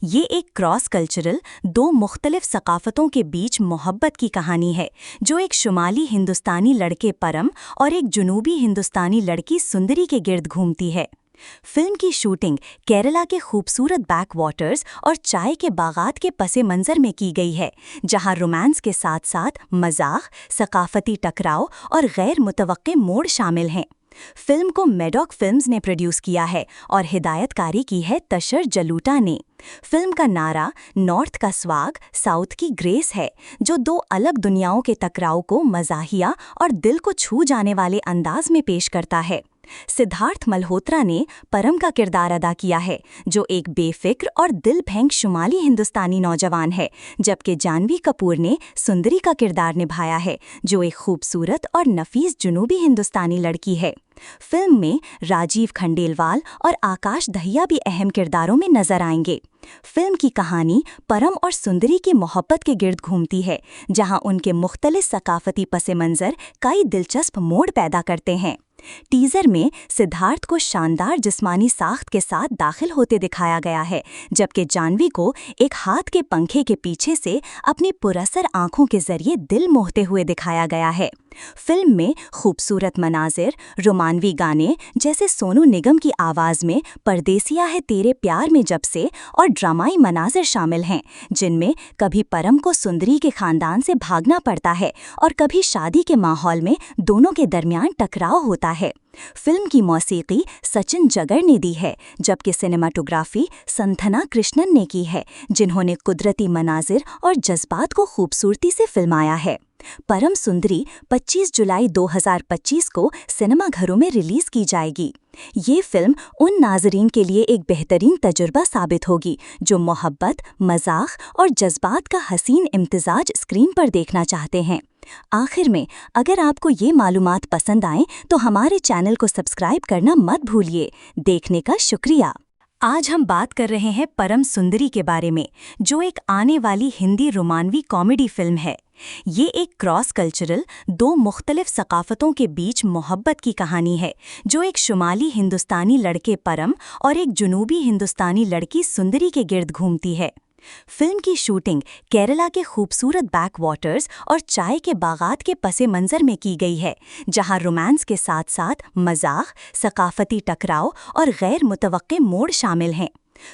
ये एक क्रॉस कल्चरल, दो मुख्तलिफ सकाफतों के बीच मोहब्बत की कहानी है, जो एक शुमाली हिंदुस्तानी लड़के परम और एक जुनूबी हिंदुस्तानी लड़की सुंदरी के गिर्द घूमती है। फिल्म की शूटिंग केरला के खूबसूरत बैक वाटर्स और चाय के बागात के पसे मंजर में की गई है, जहां रोमांस के साथ साथ मजाक, सकाफती टकराव और गैर मुतवक्के मोड़ शामिल हैं। फिल्म को मेडॉक फिल्म्स ने प्रोड्यूस किया है और हिदायतकारी की है तशर जलूटा ने। फिल्म का नारा नॉर्थ का स्वाग, साउथ की ग्रेस है, जो दो अलग दुनियाओं के टकराव को मजाहिया और दिल को छू जाने वाले अंदाज में पेश करता है। सिद्धार्थ मल्होत्रा ने परम का किरदार अदा किया है, जो एक बेफिक्र और दिल फेंक शुमाली हिंदुस्तानी नौजवान है, जबकि जानवी कपूर ने सुंदरी का किरदार निभाया है, जो एक खूबसूरत और नफीस जुनूबी हिंदुस्तानी लड़की है। फिल्म में राजीव खंडेलवाल और आकाश दहिया भी अहम किरदारों में नजर आएंगे। फिल्म की कहानी परम और सुंदरी की मोहब्बत के गिर्द घूमती है, जहां उनके मुख्तलिफ सकाफती पसे मंजर कई दिलचस्प मोड़ पैदा करते हैं। टीजर में सिद्धार्थ को शानदार जिस्मानी साख्त के साथ दाखिल होते दिखाया गया है, जबकि जानवी को एक हाथ के पंखे के पीछे से अपनी पुरअसर आंखों के जरिए दिल मोहते हुए दिखाया गया है। फिल्म में खूबसूरत मनाजिर, रोमानवी गाने जैसे सोनू निगम की आवाज़ में परदेसिया है तेरे प्यार में जब से और ड्रामाई मनाजिर शामिल हैं, जिनमें कभी परम को सुंदरी के खानदान से भागना पड़ता है और कभी शादी के माहौल में दोनों के दरमियान टकराव होता है। फिल्म की मौसीकी सचिन जगर ने दी है, जबकि सिनेमाटोग्राफी संथना कृष्णन ने की है, जिन्होंने कुदरती मनाजिर और जज्बात को खूबसूरती से फिल्माया है। परम सुंदरी 25 जुलाई 2025 को सिनेमाघरों में रिलीज की जाएगी। ये फिल्म उन नाज़रीन के लिए एक बेहतरीन तजुर्बा साबित होगी जो मोहब्बत, मजाक और जज्बात का हसीन इम्तिजाज स्क्रीन पर देखना चाहते हैं। आखिर में, अगर आपको ये मालूमात पसंद आएं तो हमारे चैनल को सब्सक्राइब करना मत भूलिए। देखने का शुक्रिया। आज हम बात कर रहे हैं परम सुंदरी के बारे में, जो एक आने वाली हिंदी रोमानवी कॉमेडी फिल्म है। ये एक क्रॉस कल्चरल, दो मुख्तलिफ सकाफतों के बीच मोहब्बत की कहानी है, जो एक शुमाली हिंदुस्तानी लड़के परम और एक जुनूबी हिंदुस्तानी लड़की सुंदरी के गिर्द घूमती है। फिल्म की शूटिंग केरला के खूबसूरत बैक वाटर्स और चाय के बागात के पसे मंजर में की गई है, जहां रोमांस के साथ साथ मजाक, सकाफती टकराव और गैर मुतवक्के मोड़ शामिल हैं।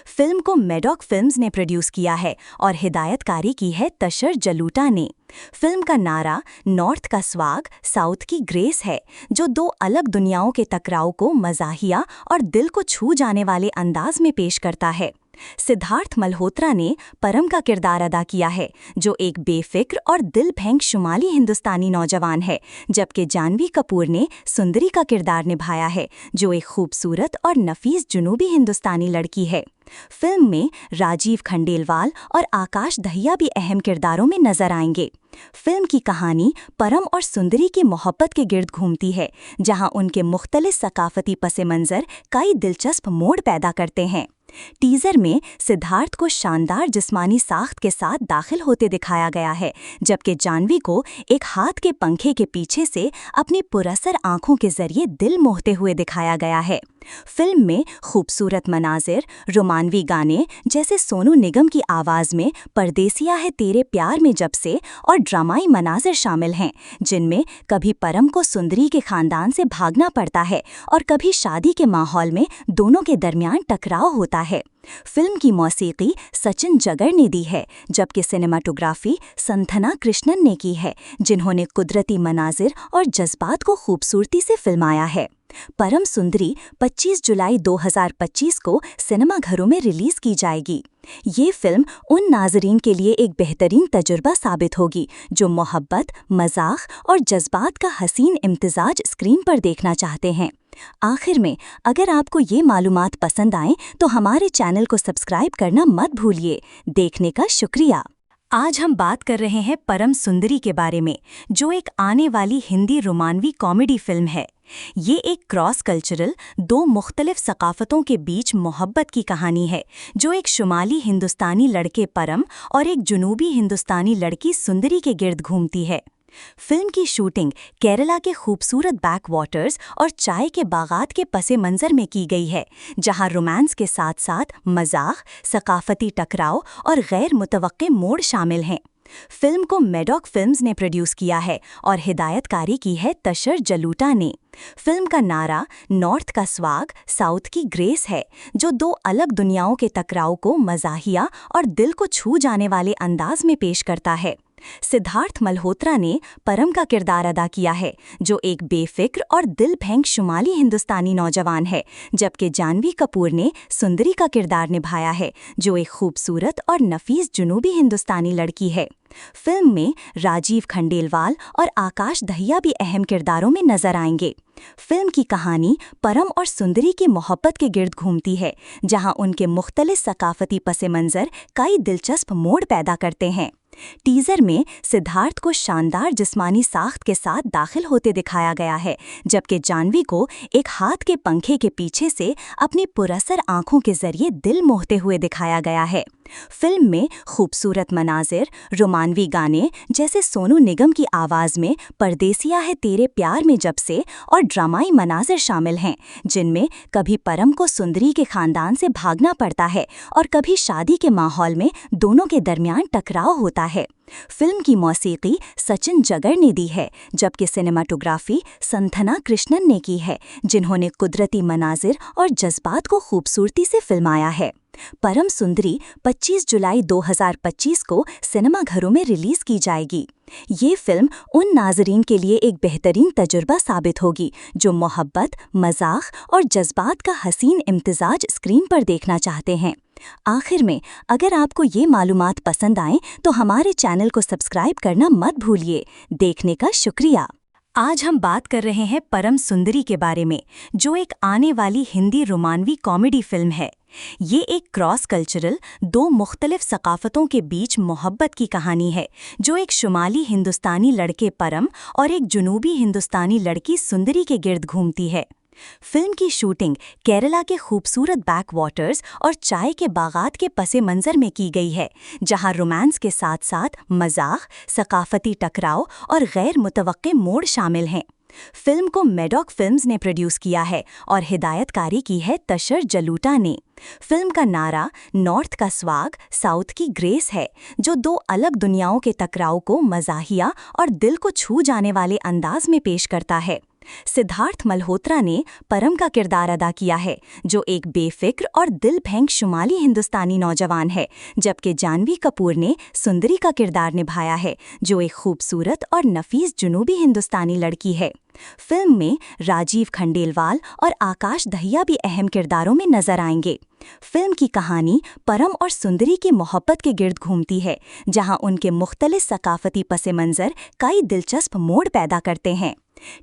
फिल्म को मेडॉक फिल्म्स ने प्रोड्यूस किया है और हिदायतकारी की है तशर जलूटा ने। फिल्म का नारा नॉर्थ का स्वाग, साउथ की ग्रेस है, जो दो अलग दुनियाओं के टकराव को मजाहिया और दिल को छू जाने वाले अंदाज में पेश करता है। सिद्धार्थ मल्होत्रा ने परम का किरदार अदा किया है, जो एक बेफिक्र और दिल फेंक शुमाली हिंदुस्तानी नौजवान है, जबकि जानवी कपूर ने सुंदरी का किरदार निभाया है, जो एक खूबसूरत और नफीस जुनूबी हिंदुस्तानी लड़की है। फिल्म में राजीव खंडेलवाल और आकाश दहिया भी अहम किरदारों में नजर आएंगे। फिल्म की कहानी परम और सुंदरी की मोहब्बत के गिर्द घूमती है, जहां उनके मुख्तलिफ सकाफती पसे मंजर कई दिलचस्प मोड़ पैदा करते हैं। टीजर में सिद्धार्थ को शानदार जिस्मानी साख्त के साथ दाखिल होते दिखाया गया है, जबकि जानवी को एक हाथ के पंखे के पीछे से अपनी पुरअसर आंखों के जरिए दिल मोहते हुए दिखाया गया है। फिल्म में खूबसूरत मनाजिर, रोमानवी गाने जैसे सोनू निगम की आवाज़ में परदेसिया है तेरे प्यार में जब से और ड्रामाई मनाजिर शामिल हैं, जिनमें कभी परम को सुंदरी के खानदान से भागना पड़ता है और कभी शादी के माहौल में दोनों के दरमियान टकराव होता है। फिल्म की मौसीकी सचिन जगर ने दी है, जबकि सिनेमाटोग्राफी संथना कृष्णन ने की है, जिन्होंने कुदरती मनाजिर और जज्बात को खूबसूरती से फिल्माया है। परम सुंदरी 25 जुलाई 2025 को सिनेमाघरों में रिलीज की जाएगी। ये फिल्म उन नाज़रीन के लिए एक बेहतरीन तजुर्बा साबित होगी जो मोहब्बत, मजाक और जज्बात का हसीन इम्तिजाज स्क्रीन पर देखना चाहते हैं। आखिर में, अगर आपको ये मालूमात पसंद आएं तो हमारे चैनल को सब्सक्राइब करना मत भूलिए। देखने का शुक्रिया। आज हम बात कर रहे हैं परम सुंदरी के बारे में, जो एक आने वाली हिंदी रोमानवी कॉमेडी फिल्म है। ये एक क्रॉस कल्चरल, दो मुख्तलिफ सकाफतों के बीच मोहब्बत की कहानी है, जो एक शुमाली हिंदुस्तानी लड़के परम और एक जुनूबी हिंदुस्तानी लड़की सुंदरी के गिर्द घूमती है। फिल्म की शूटिंग केरला के खूबसूरत बैक वाटर्स और चाय के बागात के पसे मंजर में की गई है, जहां रोमांस के साथ साथ मजाक, सकाफती टकराव और गैर मुतवक्के मोड़ शामिल हैं। फिल्म को मेडॉक फिल्म्स ने प्रोड्यूस किया है और हिदायतकारी की है तशर जलूटा ने। फिल्म का नारा नॉर्थ का स्वाग, साउथ की ग्रेस है, जो दो अलग दुनियाओं के टकराव को मजाहिया और दिल को छू जाने वाले अंदाज में पेश करता है। सिद्धार्थ मल्होत्रा ने परम का किरदार अदा किया है, जो एक बेफिक्र और दिल फेंक शुमाली हिंदुस्तानी नौजवान है, जबकि जानवी कपूर ने सुंदरी का किरदार निभाया है, जो एक खूबसूरत और नफीस जुनूबी हिंदुस्तानी लड़की है। फिल्म में राजीव खंडेलवाल और आकाश दहिया भी अहम किरदारों में नजर आएंगे। फिल्म की कहानी परम और सुंदरी की मोहब्बत के गिर्द घूमती है, जहां उनके मुख्तलिफ सकाफती पसे मंजर कई दिलचस्प मोड़ पैदा करते हैं। टीजर में सिद्धार्थ को शानदार जिस्मानी साख्त के साथ दाखिल होते दिखाया गया है, जबकि जानवी को एक हाथ के पंखे के पीछे से अपनी पुरअसर आंखों के जरिए दिल मोहते हुए दिखाया गया है। फिल्म में खूबसूरत मनाजिर, रोमानवी गाने जैसे सोनू निगम की आवाज़ में परदेसिया है तेरे प्यार में जब से और ड्रामाई मनाजिर शामिल हैं, जिनमें कभी परम को सुंदरी के खानदान से भागना पड़ता है और कभी शादी के माहौल में दोनों के दरमियान टकराव होता है। फिल्म की मौसीकी सचिन जगर ने दी है, जबकि सिनेमाटोग्राफी संथना कृष्णन ने की है, जिन्होंने कुदरती मनाजिर और जज्बात को खूबसूरती से फिल्माया है। परम सुंदरी 25 जुलाई 2025 को सिनेमाघरों में रिलीज की जाएगी। ये फिल्म उन नाज़रीन के लिए एक बेहतरीन तजुर्बा साबित होगी जो मोहब्बत, मजाक और जज्बात का हसीन इम्तिजाज स्क्रीन पर देखना चाहते हैं। आखिर में, अगर आपको ये मालूमात पसंद आएं तो हमारे चैनल को सब्सक्राइब करना मत भूलिए। देखने का शुक्रिया। आज हम बात कर रहे हैं परम सुंदरी के बारे में, जो एक आने वाली हिंदी रोमानवी कॉमेडी फिल्म है। ये एक क्रॉस कल्चरल, दो मुख्तलिफ सकाफतों के बीच मोहब्बत की कहानी है, जो एक शुमाली हिंदुस्तानी लड़के परम और एक जुनूबी हिंदुस्तानी लड़की सुंदरी के गिर्द घूमती है। फिल्म की शूटिंग केरला के खूबसूरत बैक वाटर्स और चाय के बागात के पसे मंजर में की गई है, जहां रोमांस के साथ साथ मजाक, सकाफती टकराव और गैर मुतवक्के मोड़ शामिल हैं। फिल्म को मेडॉक फिल्म्स ने प्रोड्यूस किया है और हिदायतकारी की है तशर जलूटा ने। फिल्म का नारा नॉर्थ का स्वाग, साउथ की ग्रेस है, जो दो अलग दुनियाओं के टकराव को मजाहिया और दिल को छू जाने वाले अंदाज में पेश करता है। सिद्धार्थ मल्होत्रा ने परम का किरदार अदा किया है, जो एक बेफिक्र और दिल फेंक शुमाली हिंदुस्तानी नौजवान है, जबकि जानवी कपूर ने सुंदरी का किरदार निभाया है, जो एक खूबसूरत और नफीस जुनूबी हिंदुस्तानी लड़की है। फिल्म में राजीव खंडेलवाल और आकाश दहिया भी अहम किरदारों में नजर आएंगे। फिल्म की कहानी परम और सुंदरी की मोहब्बत के गिर्द घूमती है, जहां उनके मुख्तलिफ सकाफती पसे मंजर कई दिलचस्प मोड़ पैदा करते हैं।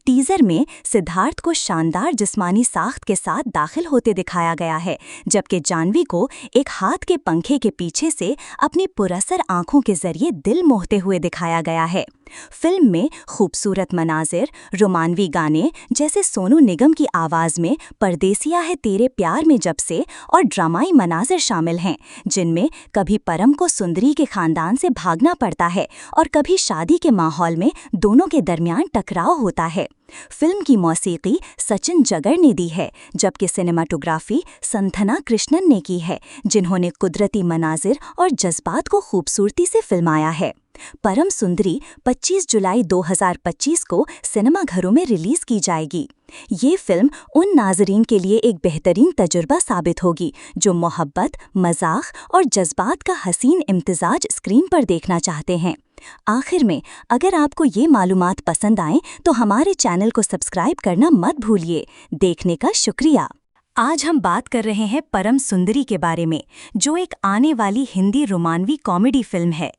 टीजर में सिद्धार्थ को शानदार जिस्मानी साख्त के साथ दाखिल होते दिखाया गया है, जबकि जानवी को एक हाथ के पंखे के पीछे से अपनी पुरअसर आंखों के जरिए दिल मोहते हुए दिखाया गया है। फिल्म में खूबसूरत मनाजिर, रोमानवी गाने जैसे सोनू निगम की आवाज़ में परदेसिया है तेरे प्यार में जब से और ड्रामाई मनाजिर शामिल हैं, जिनमें कभी परम को सुंदरी के खानदान से भागना पड़ता है और कभी शादी के माहौल में दोनों के दरमियान टकराव होता है। फिल्म की मौसीकी सचिन जगर ने दी है, जबकि सिनेमाटोग्राफी संथना कृष्णन ने की है, जिन्होंने कुदरती मनाजिर और जज्बात को खूबसूरती से फिल्माया है। परम सुंदरी 25 जुलाई 2025 को सिनेमाघरों में रिलीज की जाएगी। ये फिल्म उन नाज़रीन के लिए एक बेहतरीन तजुर्बा साबित होगी जो मोहब्बत, मजाक और जज्बात का हसीन इम्तिजाज स्क्रीन पर देखना चाहते हैं। आखिर में, अगर आपको ये मालूमात पसंद आएं तो हमारे चैनल को सब्सक्राइब करना मत भूलिए। देखने का शुक्रिया। आज हम बात कर रहे हैं परम सुंदरी के बारे में, जो एक आने वाली हिंदी रोमानवी कॉमेडी फिल्म है।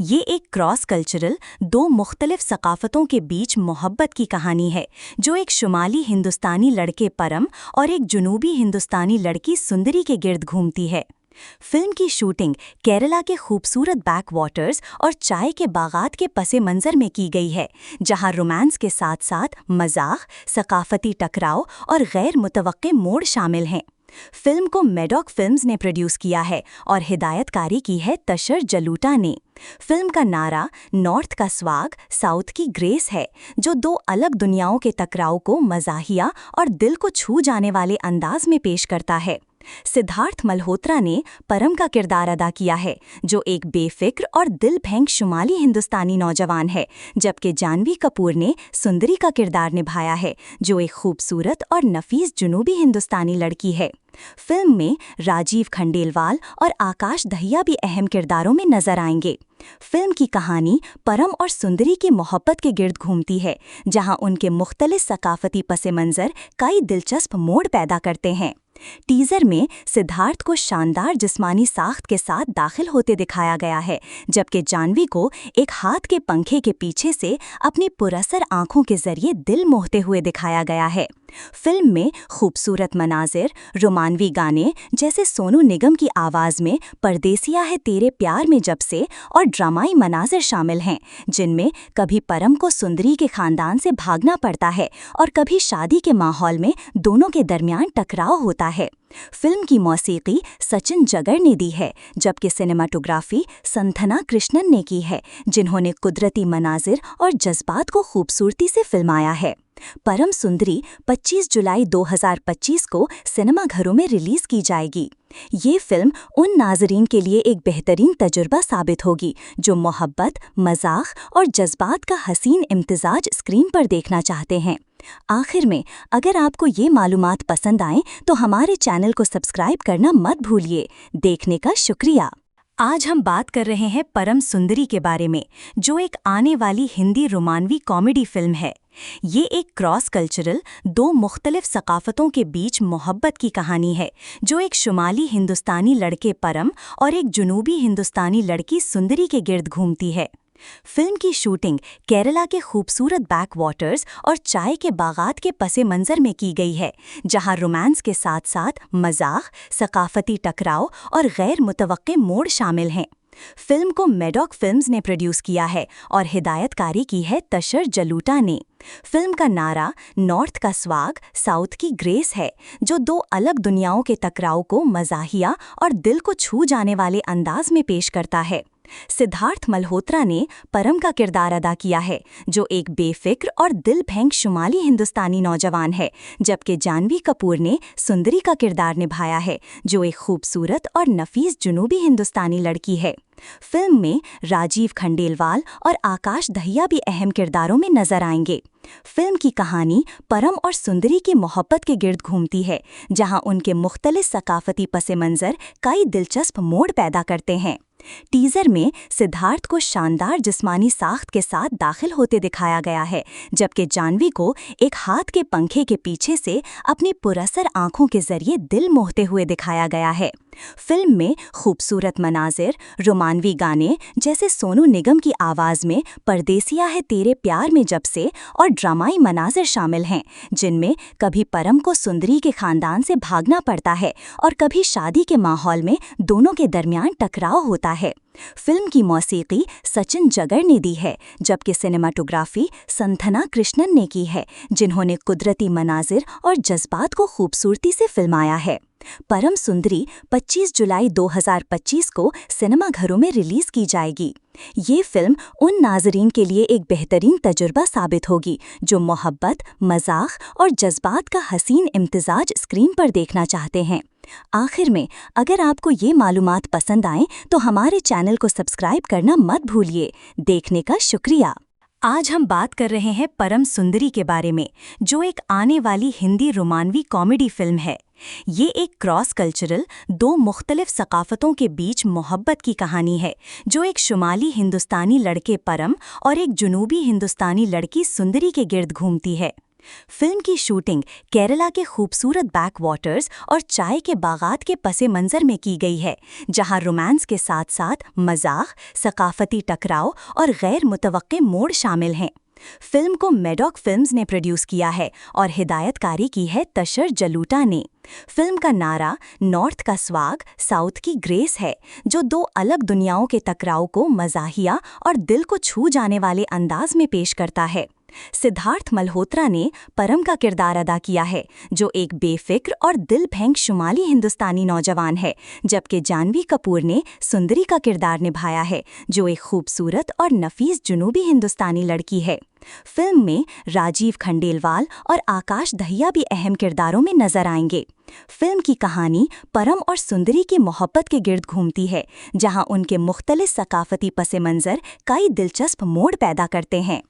ये एक क्रॉस कल्चरल, दो मुख्तलिफ सकाफतों के बीच मोहब्बत की कहानी है, जो एक शुमाली हिंदुस्तानी लड़के परम और एक जुनूबी हिंदुस्तानी लड़की सुंदरी के गिर्द घूमती है। फिल्म की शूटिंग केरला के खूबसूरत बैक वाटर्स और चाय के बागात के पसे मंजर में की गई है, जहां रोमांस के साथ साथ मजाक, सकाफती टकराव और गैर मुतवक्के मोड़ शामिल हैं। फिल्म को मेडॉक फिल्म्स ने प्रोड्यूस किया है और हिदायतकारी की है तशर जलूटा ने। फिल्म का नारा नॉर्थ का स्वाग, साउथ की ग्रेस है, जो दो अलग दुनियाओं के टकराव को मजाहिया और दिल को छू जाने वाले अंदाज में पेश करता है। सिद्धार्थ मल्होत्रा ने परम का किरदार अदा किया है, जो एक बेफिक्र और दिल फेंक शुमाली हिंदुस्तानी नौजवान है, जबकि जानवी कपूर ने सुंदरी का किरदार निभाया है, जो एक खूबसूरत और नफीस जुनूबी हिंदुस्तानी लड़की है। फिल्म में राजीव खंडेलवाल और आकाश दहिया भी अहम किरदारों में नजर आएंगे। फिल्म की कहानी परम और सुंदरी की मोहब्बत के गिर्द घूमती है, जहां उनके मुख्तलिफ सकाफती पसे मंजर कई दिलचस्प मोड़ पैदा करते हैं। टीजर में सिद्धार्थ को शानदार जिस्मानी साख्त के साथ दाखिल होते दिखाया गया है, जबकि जानवी को एक हाथ के पंखे के पीछे से अपनी पुरअसर आंखों के जरिए दिल मोहते हुए दिखाया गया है। फिल्म में खूबसूरत मनाजिर, रोमानवी गाने जैसे सोनू निगम की आवाज़ में परदेसिया है तेरे प्यार में जब से और ड्रामाई मनाजिर शामिल हैं, जिनमें कभी परम को सुंदरी के खानदान से भागना पड़ता है और कभी शादी के माहौल में दोनों के दरमियान टकराव होता है। फिल्म की मौसीकी सचिन जगर ने दी है, जबकि सिनेमाटोग्राफी संथना कृष्णन ने की है, जिन्होंने कुदरती मनाजिर और जज्बात को खूबसूरती से फिल्माया है। परम सुंदरी 25 जुलाई 2025 को सिनेमाघरों में रिलीज की जाएगी। ये फिल्म उन नाजरीन के लिए एक बेहतरीन तजुर्बा साबित होगी जो मोहब्बत, मजाक और जज्बात का हसीन इम्तिजाज स्क्रीन पर देखना चाहते हैं। आखिर में, अगर आपको ये मालूमात पसंद आएं तो हमारे चैनल को सब्सक्राइब करना मत भूलिए। देखने का शुक्रिया। आज हम बात कर रहे हैं परम सुंदरी के बारे में, जो एक आने वाली हिंदी रोमानवी कॉमेडी फिल्म है। ये एक क्रॉस कल्चरल, दो मुख्तलिफ सकाफतों के बीच मोहब्बत की कहानी है, जो एक शुमाली हिंदुस्तानी लड़के परम और एक जुनूबी हिंदुस्तानी लड़की सुंदरी के गिर्द घूमती है। फिल्म की शूटिंग केरला के खूबसूरत बैक वाटर्स और चाय के बागात के पसे मंजर में की गई है, जहां रोमांस के साथ साथ मजाक, सकाफती टकराव और गैर मुतवक्के मोड़ शामिल हैं। फिल्म को मेडॉक फिल्म्स ने प्रोड्यूस किया है और हिदायतकारी की है तशर जलूटा ने। फिल्म का नारा नॉर्थ का स्वाग, साउथ की ग्रेस है, जो दो अलग दुनियाओं के टकराव को मजाहिया और दिल को छू जाने वाले अंदाज में पेश करता है। सिद्धार्थ मल्होत्रा ने परम का किरदार अदा किया है, जो एक बेफिक्र और दिल फेंक शुमाली हिंदुस्तानी नौजवान है, जबकि जानवी कपूर ने सुंदरी का किरदार निभाया है, जो एक खूबसूरत और नफीस जुनूबी हिंदुस्तानी लड़की है। फिल्म में राजीव खंडेलवाल और आकाश दहिया भी अहम किरदारों में नजर आएंगे। फिल्म की कहानी परम और सुंदरी की मोहब्बत के गिर्द घूमती है, जहां उनके मुख्तलिफ सकाफती पसे मंजर कई दिलचस्प मोड़ पैदा करते हैं। टीजर में सिद्धार्थ को शानदार जिस्मानी साख्त के साथ दाखिल होते दिखाया गया है, जबकि जानवी को एक हाथ के पंखे के पीछे से अपनी पुरअसर आंखों के जरिए दिल मोहते हुए दिखाया गया है। फिल्म में खूबसूरत मनाजिर, रोमानवी गाने जैसे सोनू निगम की आवाज़ में परदेसिया है तेरे प्यार में जब से और ड्रामाई मनाजिर शामिल हैं, जिनमें कभी परम को सुंदरी के खानदान से भागना पड़ता है और कभी शादी के माहौल में दोनों के दरमियान टकराव होता है। फिल्म की मौसीकी सचिन जगर ने दी है, जबकि सिनेमाटोग्राफी संथना कृष्णन ने की है, जिन्होंने कुदरती मनाजिर और जज्बात को खूबसूरती से फिल्माया है। परम सुंदरी 25 जुलाई 2025 को सिनेमाघरों में रिलीज की जाएगी। ये फिल्म उन नाजरीन के लिए एक बेहतरीन तजुर्बा साबित होगी जो मोहब्बत, मजाक और जज्बात का हसीन इम्तिजाज स्क्रीन पर देखना चाहते हैं। आखिर में, अगर आपको ये मालूमात पसंद आएं तो हमारे चैनल को सब्सक्राइब करना मत भूलिए। देखने का शुक्रिया। आज हम बात कर रहे हैं परम सुंदरी के बारे में, जो एक आने वाली हिंदी रोमानवी कॉमेडी फिल्म है। ये एक क्रॉस कल्चरल, दो मुख्तलिफ सकाफतों के बीच मोहब्बत की कहानी है, जो एक शुमाली हिंदुस्तानी लड़के परम और एक जुनूबी हिंदुस्तानी लड़की सुंदरी के गिर्द घूमती है। फिल्म की शूटिंग केरला के खूबसूरत बैक वाटर्स और चाय के बागात के पसे मंजर में की गई है, जहां रोमांस के साथ साथ मजाक, सकाफती टकराव और गैर मुतवक्के मोड़ शामिल हैं। फिल्म को मेडॉक फिल्म्स ने प्रोड्यूस किया है और हिदायतकारी की है तशर जलूटा ने। फिल्म का नारा नॉर्थ का स्वाग, साउथ की ग्रेस है, जो दो अलग दुनियाओं के टकराव को मजाहिया और दिल को छू जाने वाले अंदाज में पेश करता है। सिद्धार्थ मल्होत्रा ने परम का किरदार अदा किया है, जो एक बेफिक्र और दिल फेंक शुमाली हिंदुस्तानी नौजवान है, जबकि जानवी कपूर ने सुंदरी का किरदार निभाया है, जो एक खूबसूरत और नफीस जुनूबी हिंदुस्तानी लड़की है। फिल्म में राजीव खंडेलवाल और आकाश दहिया भी अहम किरदारों में नजर आएंगे। फिल्म की कहानी परम और सुंदरी की मोहब्बत के गिर्द घूमती है, जहां उनके मुख्तलिफ सकाफती पसे मंजर कई दिलचस्प मोड़ पैदा करते हैं।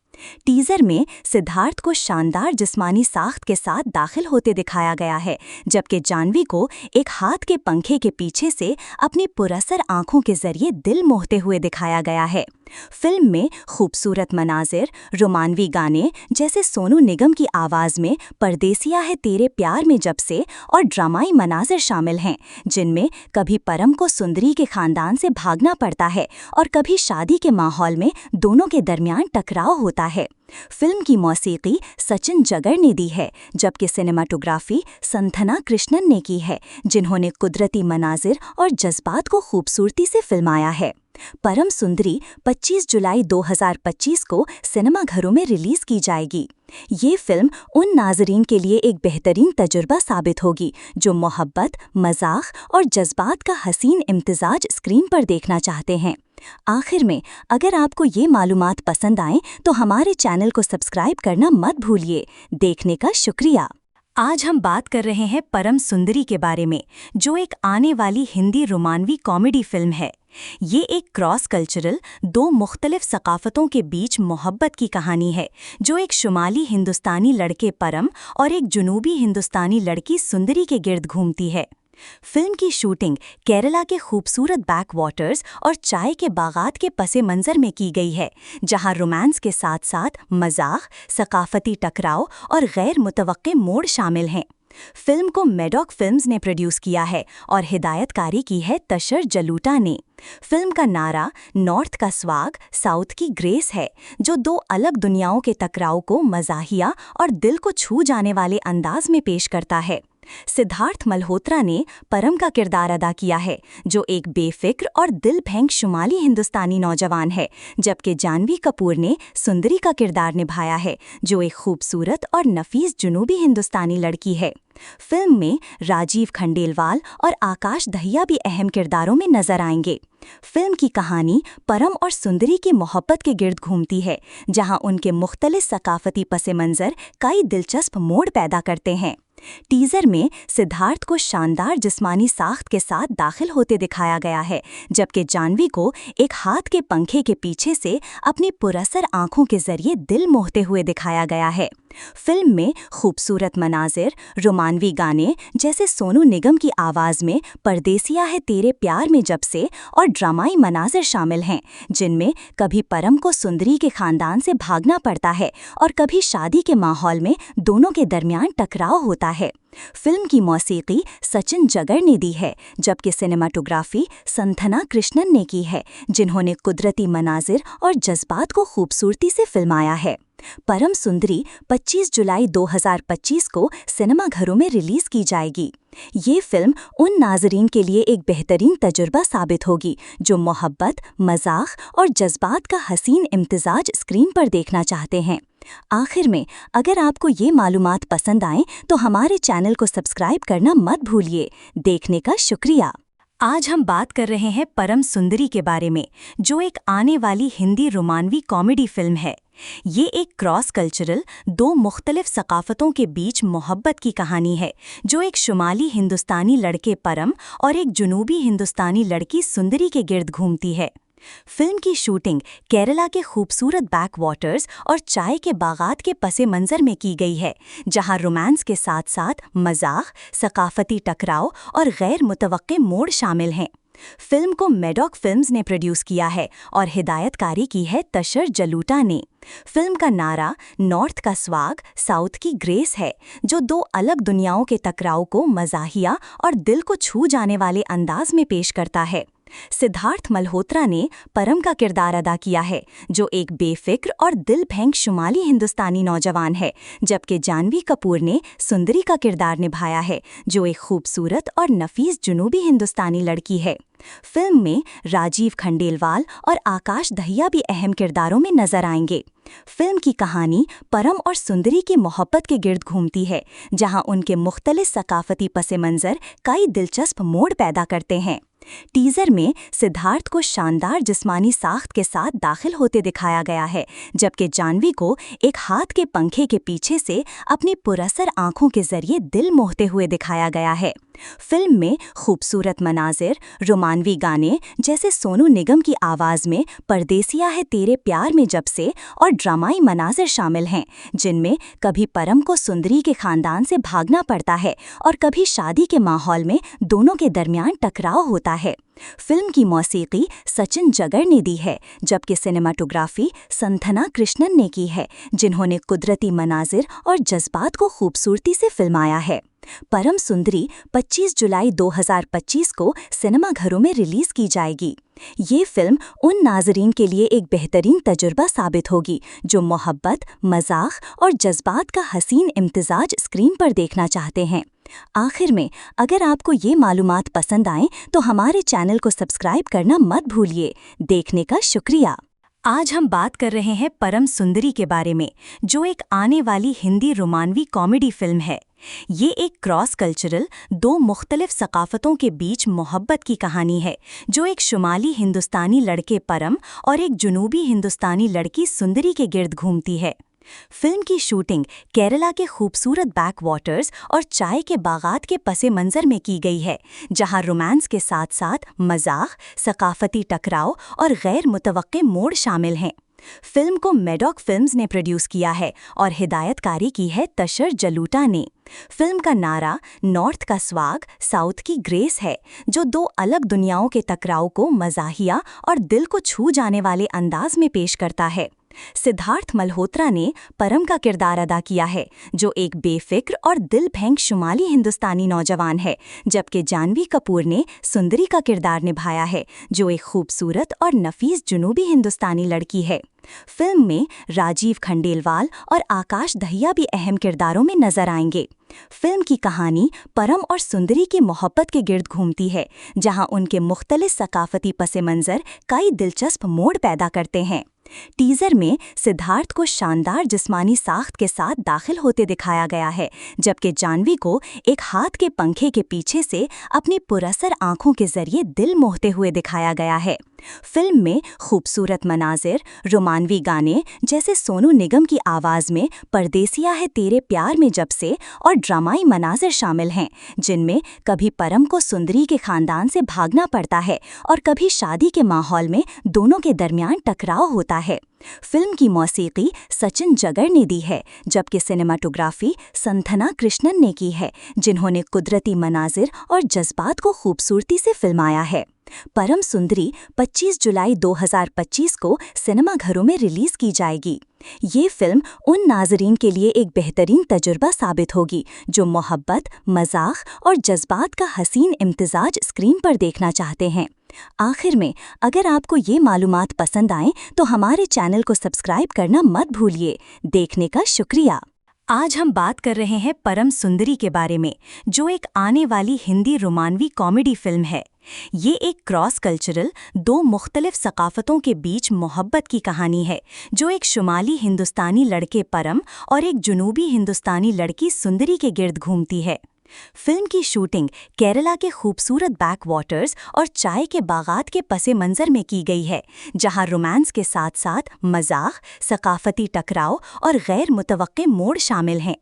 टीजर में सिद्धार्थ को शानदार जिस्मानी साख्त के साथ दाखिल होते दिखाया गया है, जबकि जानवी को एक हाथ के पंखे के पीछे से अपनी पुरअसर आंखों के जरिए दिल मोहते हुए दिखाया गया है। फिल्म में खूबसूरत मनाजिर, रोमानवी गाने जैसे सोनू निगम की आवाज़ में परदेसिया है तेरे प्यार में जब से और ड्रामाई मनाजिर शामिल हैं, जिनमें कभी परम को सुंदरी के खानदान से भागना पड़ता है और कभी शादी के माहौल में दोनों के दरमियान टकराव होता है। फिल्म की मौसीकी सचिन जगर ने दी है, जबकि सिनेमाटोग्राफी संथना कृष्णन ने की है, जिन्होंने कुदरती मनाजिर और जज्बात को खूबसूरती से फिल्माया है। परम सुंदरी 25 जुलाई 2025 को सिनेमाघरों में रिलीज की जाएगी। ये फिल्म उन नाज़रीन के लिए एक बेहतरीन तजुर्बा साबित होगी जो मोहब्बत, मजाक और जज्बात का हसीन इम्तिजाज स्क्रीन पर देखना चाहते हैं। आखिर में, अगर आपको ये मालूमात पसंद आएं तो हमारे चैनल को सब्सक्राइब करना मत भूलिए। देखने का शुक्रिया। आज हम बात कर रहे हैं परम सुंदरी के बारे में, जो एक आने वाली हिंदी रोमानवी कॉमेडी फिल्म है। ये एक क्रॉस कल्चरल, दो मुख्तलिफ सकाफतों के बीच मोहब्बत की कहानी है, जो एक शुमाली हिंदुस्तानी लड़के परम और एक जुनूबी हिंदुस्तानी लड़की सुंदरी के गिर्द घूमती है। फिल्म की शूटिंग केरला के खूबसूरत बैक वाटर्स और चाय के बागात के पसे मंजर में की गई है, जहां रोमांस के साथ साथ मजाक, सकाफती टकराव और गैर मुतवक्के मोड़ शामिल हैं। फिल्म को मेडॉक फिल्म्स ने प्रोड्यूस किया है और हिदायतकारी की है तशर जलूटा ने। फिल्म का नारा नॉर्थ का स्वाग, साउथ की ग्रेस है, जो दो अलग दुनियाओं के टकराव को मजाहिया और दिल को छू जाने वाले अंदाज में पेश करता है। सिद्धार्थ मल्होत्रा ने परम का किरदार अदा किया है, जो एक बेफिक्र और दिल फेंक शुमाली हिंदुस्तानी नौजवान है, जबकि जानवी कपूर ने सुंदरी का किरदार निभाया है, जो एक खूबसूरत और नफीस जुनूबी हिंदुस्तानी लड़की है। फिल्म में राजीव खंडेलवाल और आकाश दहिया भी अहम किरदारों में नजर आएंगे। फिल्म की कहानी परम और सुंदरी की मोहब्बत के गिर्द घूमती है, जहां उनके मुख्तलिफ सकाफती पसे मंजर कई दिलचस्प मोड़ पैदा करते हैं। टीजर में सिद्धार्थ को शानदार जिस्मानी साख्त के साथ दाखिल होते दिखाया गया है, जबकि जानवी को एक हाथ के पंखे के पीछे से अपनी पुरअसर आंखों के जरिए दिल मोहते हुए दिखाया गया है। फिल्म में खूबसूरत मनाजिर, रोमानवी गाने जैसे सोनू निगम की आवाज़ में परदेसिया है तेरे प्यार में जब से और ड्रामाई मनाजिर शामिल हैं, जिनमें कभी परम को सुंदरी के खानदान से भागना पड़ता है और कभी शादी के माहौल में दोनों के दरमियान टकराव होता है। फिल्म की मौसीकी सचिन जगर ने दी है, जबकि सिनेमाटोग्राफी संथना कृष्णन ने की है, जिन्होंने कुदरती मनाजिर और जज्बात को खूबसूरती से फिल्माया है। परम सुंदरी 25 जुलाई 2025 को सिनेमाघरों में रिलीज की जाएगी। ये फिल्म उन नाज़रीन के लिए एक बेहतरीन तजुर्बा साबित होगी जो मोहब्बत, मजाक और जज्बात का हसीन इम्तिजाज स्क्रीन पर देखना चाहते हैं। आखिर में, अगर आपको ये मालूमात पसंद आएं तो हमारे चैनल को सब्सक्राइब करना मत भूलिए। देखने का शुक्रिया। आज हम बात कर रहे हैं परम सुंदरी के बारे में, जो एक आने वाली हिंदी रोमानवी कॉमेडी फिल्म है। ये एक क्रॉस कल्चरल, दो मुख्तलिफ सकाफतों के बीच मोहब्बत की कहानी है, जो एक शुमाली हिंदुस्तानी लड़के परम और एक जुनूबी हिंदुस्तानी लड़की सुंदरी के गिर्द घूमती है। फिल्म की शूटिंग केरला के खूबसूरत बैक वाटर्स और चाय के बागात के पसे मंजर में की गई है, जहां रोमांस के साथ साथ मजाक, सकाफती टकराव और गैर मुतवक्के मोड़ शामिल हैं। फिल्म को मेडॉक फिल्म्स ने प्रोड्यूस किया है और हिदायतकारी की है तशर जलूटा ने। फिल्म का नारा नॉर्थ का स्वाग, साउथ की ग्रेस है, जो दो अलग दुनियाओं के टकराव को मजाहिया और दिल को छू जाने वाले अंदाज में पेश करता है। सिद्धार्थ मल्होत्रा ने परम का किरदार अदा किया है, जो एक बेफिक्र और दिल फेंक शुमाली हिंदुस्तानी नौजवान है, जबकि जानवी कपूर ने सुंदरी का किरदार निभाया है, जो एक खूबसूरत और नफीस जुनूबी हिंदुस्तानी लड़की है। फिल्म में राजीव खंडेलवाल और आकाश दहिया भी अहम किरदारों में नजर आएंगे। फिल्म की कहानी परम और सुंदरी की मोहब्बत के गिर्द घूमती है, जहां उनके मुख्तलिफ सकाफती पसे मंजर कई दिलचस्प मोड़ पैदा करते हैं। टीजर में सिद्धार्थ को शानदार जिस्मानी साख्त के साथ दाखिल होते दिखाया गया है, जबकि जानवी को एक हाथ के पंखे के पीछे से अपनी पुरअसर आंखों के जरिए दिल मोहते हुए दिखाया गया है। फिल्म में खूबसूरत मनाजिर, रोमानवी गाने जैसे सोनू निगम की आवाज़ में परदेसिया है तेरे प्यार में जब से और ड्रामाई मनाजिर शामिल हैं, जिनमें कभी परम को सुंदरी के खानदान से भागना पड़ता है और कभी शादी के माहौल में दोनों के दरमियान टकराव होता है। फिल्म की मौसीकी सचिन जगर ने दी है, जबकि सिनेमाटोग्राफी संथना कृष्णन ने की है, जिन्होंने कुदरती मनाजिर और जज्बात को खूबसूरती से फिल्माया है। परम सुंदरी 25 जुलाई 2025 को सिनेमाघरों में रिलीज की जाएगी। ये फिल्म उन नाज़रीन के लिए एक बेहतरीन तजुर्बा साबित होगी जो मोहब्बत, मजाक और जज्बात का हसीन इम्तिजाज स्क्रीन पर देखना चाहते हैं। आखिर में, अगर आपको ये मालूमात पसंद आएं तो हमारे चैनल को सब्सक्राइब करना मत भूलिए। देखने का शुक्रिया। आज हम बात कर रहे हैं परम सुंदरी के बारे में, जो एक आने वाली हिंदी रोमानवी कॉमेडी फिल्म है। ये एक क्रॉस कल्चरल, दो मुख्तलिफ सकाफतों के बीच मोहब्बत की कहानी है, जो एक शुमाली हिंदुस्तानी लड़के परम और एक जुनूबी हिंदुस्तानी लड़की सुंदरी के गिर्द घूमती है। फिल्म की शूटिंग केरला के खूबसूरत बैक वाटर्स और चाय के बागात के पसे मंजर में की गई है, जहां रोमांस के साथ साथ मजाक, सकाफती टकराव और गैर मुतवक्के मोड़ शामिल हैं। फिल्म को मेडॉक फिल्म्स ने प्रोड्यूस किया है और हिदायतकारी की है तशर जलूटा ने। फिल्म का नारा नॉर्थ का स्वाग, साउथ की ग्रेस है, जो दो अलग दुनियाओं के टकराव को मजाहिया और दिल को छू जाने वाले अंदाज में पेश करता है। सिद्धार्थ मल्होत्रा ने परम का किरदार अदा किया है, जो एक बेफिक्र और दिल फेंक शुमाली हिंदुस्तानी नौजवान है, जबकि जानवी कपूर ने सुंदरी का किरदार निभाया है, जो एक खूबसूरत और नफीस जुनूबी हिंदुस्तानी लड़की है। फिल्म में राजीव खंडेलवाल और आकाश दहिया भी अहम किरदारों में नजर आएंगे। फिल्म की कहानी परम और सुंदरी की मोहब्बत के गिर्द घूमती है, जहां उनके मुख्तलिफ सकाफती पसे मंजर कई दिलचस्प मोड़ पैदा करते हैं। टीजर में सिद्धार्थ को शानदार जिस्मानी साख्त के साथ दाखिल होते दिखाया गया है, जबकि जानवी को एक हाथ के पंखे के पीछे से अपनी पुरअसर आंखों के जरिए दिल मोहते हुए दिखाया गया है। फिल्म में खूबसूरत मनाजिर, रोमानवी गाने जैसे सोनू निगम की आवाज़ में परदेसिया है तेरे प्यार में जब से और ड्रामाई मनाजिर शामिल हैं, जिनमें कभी परम को सुंदरी के खानदान से भागना पड़ता है और कभी शादी के माहौल में दोनों के दरमियान टकराव होता है। फिल्म की मौसीकी सचिन जगर ने दी है, जबकि सिनेमाटोग्राफी संथना कृष्णन ने की है, जिन्होंने कुदरती मनाजिर और जज्बात को खूबसूरती से फिल्माया है। परम सुंदरी 25 जुलाई 2025 को सिनेमाघरों में रिलीज की जाएगी। ये फिल्म उन नाज़रीन के लिए एक बेहतरीन तजुर्बा साबित होगी जो मोहब्बत, मजाक और जज्बात का हसीन इम्तिजाज स्क्रीन पर देखना चाहते हैं। आखिर में, अगर आपको ये मालूमात पसंद आएं तो हमारे चैनल को सब्सक्राइब करना मत भूलिए। देखने का शुक्रिया। आज हम बात कर रहे हैं परम सुंदरी के बारे में, जो एक आने वाली हिंदी रोमानवी कॉमेडी फिल्म है। ये एक क्रॉस कल्चरल, दो मुख्तलिफ सकाफतों के बीच मोहब्बत की कहानी है, जो एक शुमाली हिंदुस्तानी लड़के परम और एक जुनूबी हिंदुस्तानी लड़की सुंदरी के गिर्द घूमती है। फिल्म की शूटिंग केरला के खूबसूरत बैक वाटर्स और चाय के बागात के पसे मंजर में की गई है, जहां रोमांस के साथ साथ मजाक, सकाफती टकराव और गैर मुतवक्के मोड़ शामिल हैं।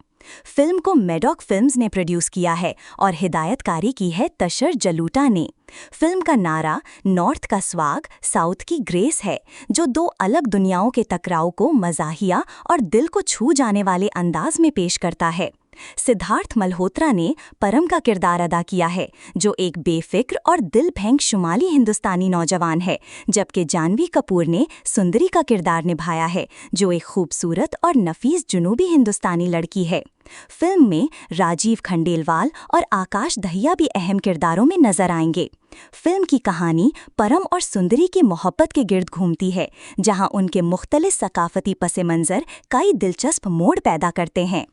फिल्म को मेडॉक फिल्म्स ने प्रोड्यूस किया है और हिदायतकारी की है तशर जलूटा ने। फिल्म का नारा नॉर्थ का स्वाग, साउथ की ग्रेस है, जो दो अलग दुनियाओं के टकराव को मजाहिया और दिल को छू जाने वाले अंदाज में पेश करता है। सिद्धार्थ मल्होत्रा ने परम का किरदार अदा किया है, जो एक बेफिक्र और दिल फेंक शुमाली हिंदुस्तानी नौजवान है, जबकि जानवी कपूर ने सुंदरी का किरदार निभाया है, जो एक खूबसूरत और नफीस जुनूबी हिंदुस्तानी लड़की है। फिल्म में राजीव खंडेलवाल और आकाश दहिया भी अहम किरदारों में नजर आएंगे। फिल्म की कहानी परम और सुंदरी की मोहब्बत के गिर्द घूमती है, जहां उनके मुख्तलिफ सकाफती पसे मंजर कई दिलचस्प मोड़ पैदा करते हैं।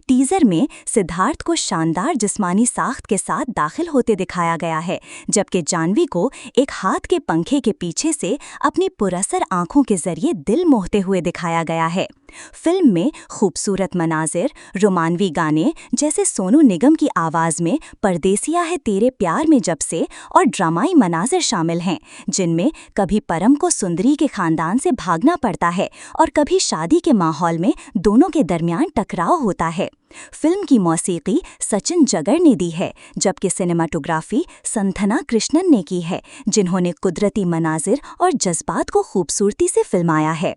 टीजर में सिद्धार्थ को शानदार जिस्मानी साख्त के साथ दाखिल होते दिखाया गया है, जबकि जानवी को एक हाथ के पंखे के पीछे से अपनी पुरअसर आंखों के जरिए दिल मोहते हुए दिखाया गया है। फिल्म में खूबसूरत मनाजिर, रोमानवी गाने जैसे सोनू निगम की आवाज़ में परदेसिया है तेरे प्यार में जब से और ड्रामाई मनाजिर शामिल हैं, जिनमें कभी परम को सुंदरी के खानदान से भागना पड़ता है और कभी शादी के माहौल में दोनों के दरमियान टकराव होता है। फिल्म की मौसीकी सचिन जगर ने दी है, जबकि सिनेमाटोग्राफी संथना कृष्णन ने की है, जिन्होंने कुदरती मनाजिर और जज्बात को खूबसूरती से फिल्माया है।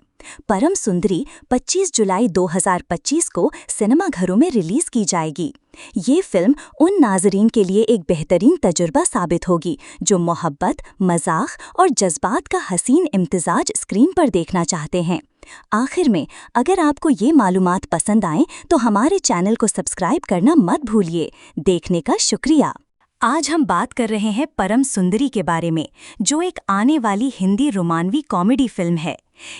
परम सुंदरी 25 जुलाई 2025 को सिनेमाघरों में रिलीज की जाएगी। ये फिल्म उन नाज़रीन के लिए एक बेहतरीन तजुर्बा साबित होगी जो मोहब्बत, मजाक और जज्बात का हसीन इम्तिजाज स्क्रीन पर देखना चाहते हैं। आखिर में, अगर आपको ये मालूमात पसंद आएं तो हमारे चैनल को सब्सक्राइब करना मत भूलिए। देखने का शुक्रिया। आज हम बात कर रहे हैं परम सुंदरी के बारे में, जो एक आने वाली हिंदी रोमानवी कॉमेडी फिल्म है।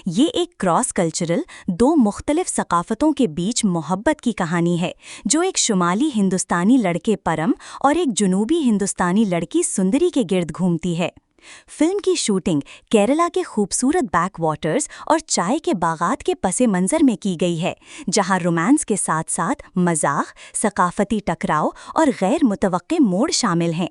ये एक क्रॉस कल्चरल, दो मुख्तलिफ सकाफतों के बीच मोहब्बत की कहानी है, जो एक शुमाली हिंदुस्तानी लड़के परम और एक जुनूबी हिंदुस्तानी लड़की सुंदरी के गिर्द घूमती है। फिल्म की शूटिंग केरला के खूबसूरत बैक वाटर्स और चाय के बागात के पसे मंजर में की गई है, जहां रोमांस के साथ साथ मजाक, सकाफती टकराव और गैर मुतवक्के मोड़ शामिल हैं।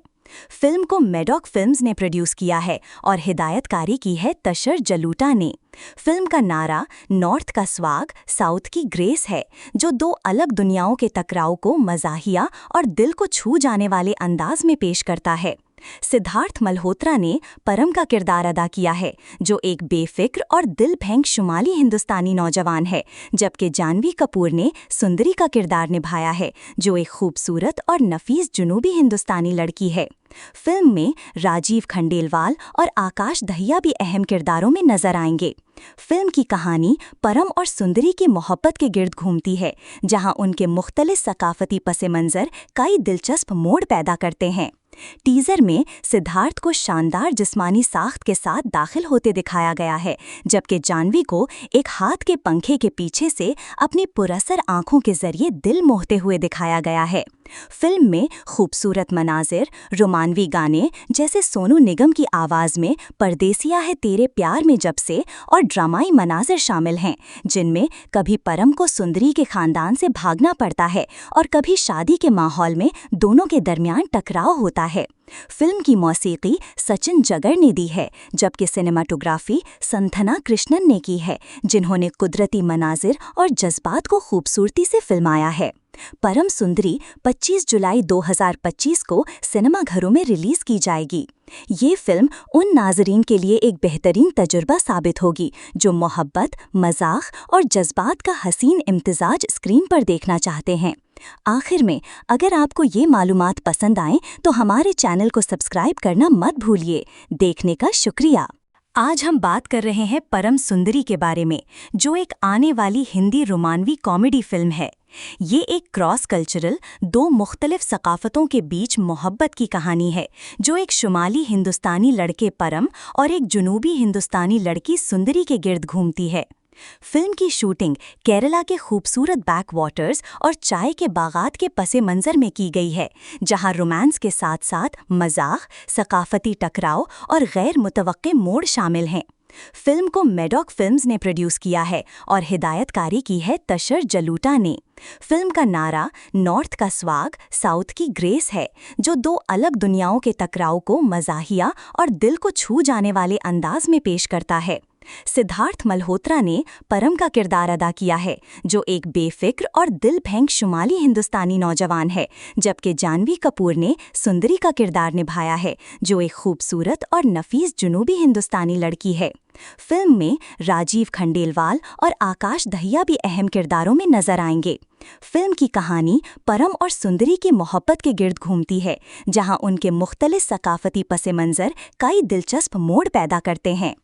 फिल्म को मेडॉक फिल्म्स ने प्रोड्यूस किया है और हिदायतकारी की है तशर जलूटा ने। फिल्म का नारा नॉर्थ का स्वाग, साउथ की ग्रेस है, जो दो अलग दुनियाओं के टकराव को मजाहिया और दिल को छू जाने वाले अंदाज में पेश करता है। सिद्धार्थ मल्होत्रा ने परम का किरदार अदा किया है, जो एक बेफिक्र और दिल फेंक शुमाली हिंदुस्तानी नौजवान है, जबकि जानवी कपूर ने सुंदरी का किरदार निभाया है, जो एक खूबसूरत और नफीस जुनूबी हिंदुस्तानी लड़की है। फिल्म में राजीव खंडेलवाल और आकाश दहिया भी अहम किरदारों में नजर आएंगे। फिल्म की कहानी परम और सुंदरी की मोहब्बत के गिर्द घूमती है, जहां उनके मुख्तलिफ सकाफती पसे मंजर कई दिलचस्प मोड़ पैदा करते हैं। टीजर में सिद्धार्थ को शानदार जिस्मानी साख्त के साथ दाखिल होते दिखाया गया है, जबकि जानवी को एक हाथ के पंखे के पीछे से अपनी पुरअसर आंखों के जरिए दिल मोहते हुए दिखाया गया है। फिल्म में खूबसूरत मनाजिर, रोमानवी गाने जैसे सोनू निगम की आवाज़ में परदेसिया है तेरे प्यार में जब से और ड्रामाई मनाजिर शामिल हैं, जिनमें कभी परम को सुंदरी के खानदान से भागना पड़ता है और कभी शादी के माहौल में दोनों के दरमियान टकराव होता है। फिल्म की मौसीकी सचिन जगर ने दी है, जबकि सिनेमाटोग्राफी संथना कृष्णन ने की है, जिन्होंने कुदरती मनाजिर और जज्बात को खूबसूरती से फिल्माया है। परम सुंदरी 25 जुलाई 2025 को सिनेमाघरों में रिलीज की जाएगी। ये फिल्म उन नाज़रीन के लिए एक बेहतरीन तजुर्बा साबित होगी जो मोहब्बत, मजाक और जज्बात का हसीन इम्तिजाज स्क्रीन पर देखना चाहते हैं। आखिर में, अगर आपको ये मालूमात पसंद आएं तो हमारे चैनल को सब्सक्राइब करना मत भूलिए। देखने का शुक्रिया। आज हम बात कर रहे हैं परम सुंदरी के बारे में, जो एक आने वाली हिंदी रोमानवी कॉमेडी फिल्म है। ये एक क्रॉस कल्चरल, दो मुख्तलिफ सकाफतों के बीच मोहब्बत की कहानी है, जो एक शुमाली हिंदुस्तानी लड़के परम और एक जुनूबी हिंदुस्तानी लड़की सुंदरी के गिर्द घूमती है। फिल्म की शूटिंग केरला के खूबसूरत बैक वाटर्स और चाय के बागात के पसे मंजर में की गई है, जहां रोमांस के साथ साथ मजाक, सकाफती टकराव और गैर मुतवक्के मोड़ शामिल हैं। फिल्म को मेडॉक फिल्म्स ने प्रोड्यूस किया है और हिदायतकारी की है तशर जलूटा ने। फिल्म का नारा नॉर्थ का स्वाग, साउथ की ग्रेस है, जो दो अलग दुनियाओं के टकराव को मजाहिया और दिल को छू जाने वाले अंदाज में पेश करता है। सिद्धार्थ मल्होत्रा ने परम का किरदार अदा किया है, जो एक बेफिक्र और दिल फेंक शुमाली हिंदुस्तानी नौजवान है, जबकि जानवी कपूर ने सुंदरी का किरदार निभाया है, जो एक खूबसूरत और नफीस जुनूबी हिंदुस्तानी लड़की है। फिल्म में राजीव खंडेलवाल और आकाश दहिया भी अहम किरदारों में नजर आएंगे। फिल्म की कहानी परम और सुंदरी की मोहब्बत के गिर्द घूमती है, जहां उनके मुख्तलिफ सकाफती पसे मंजर कई दिलचस्प मोड़ पैदा करते हैं।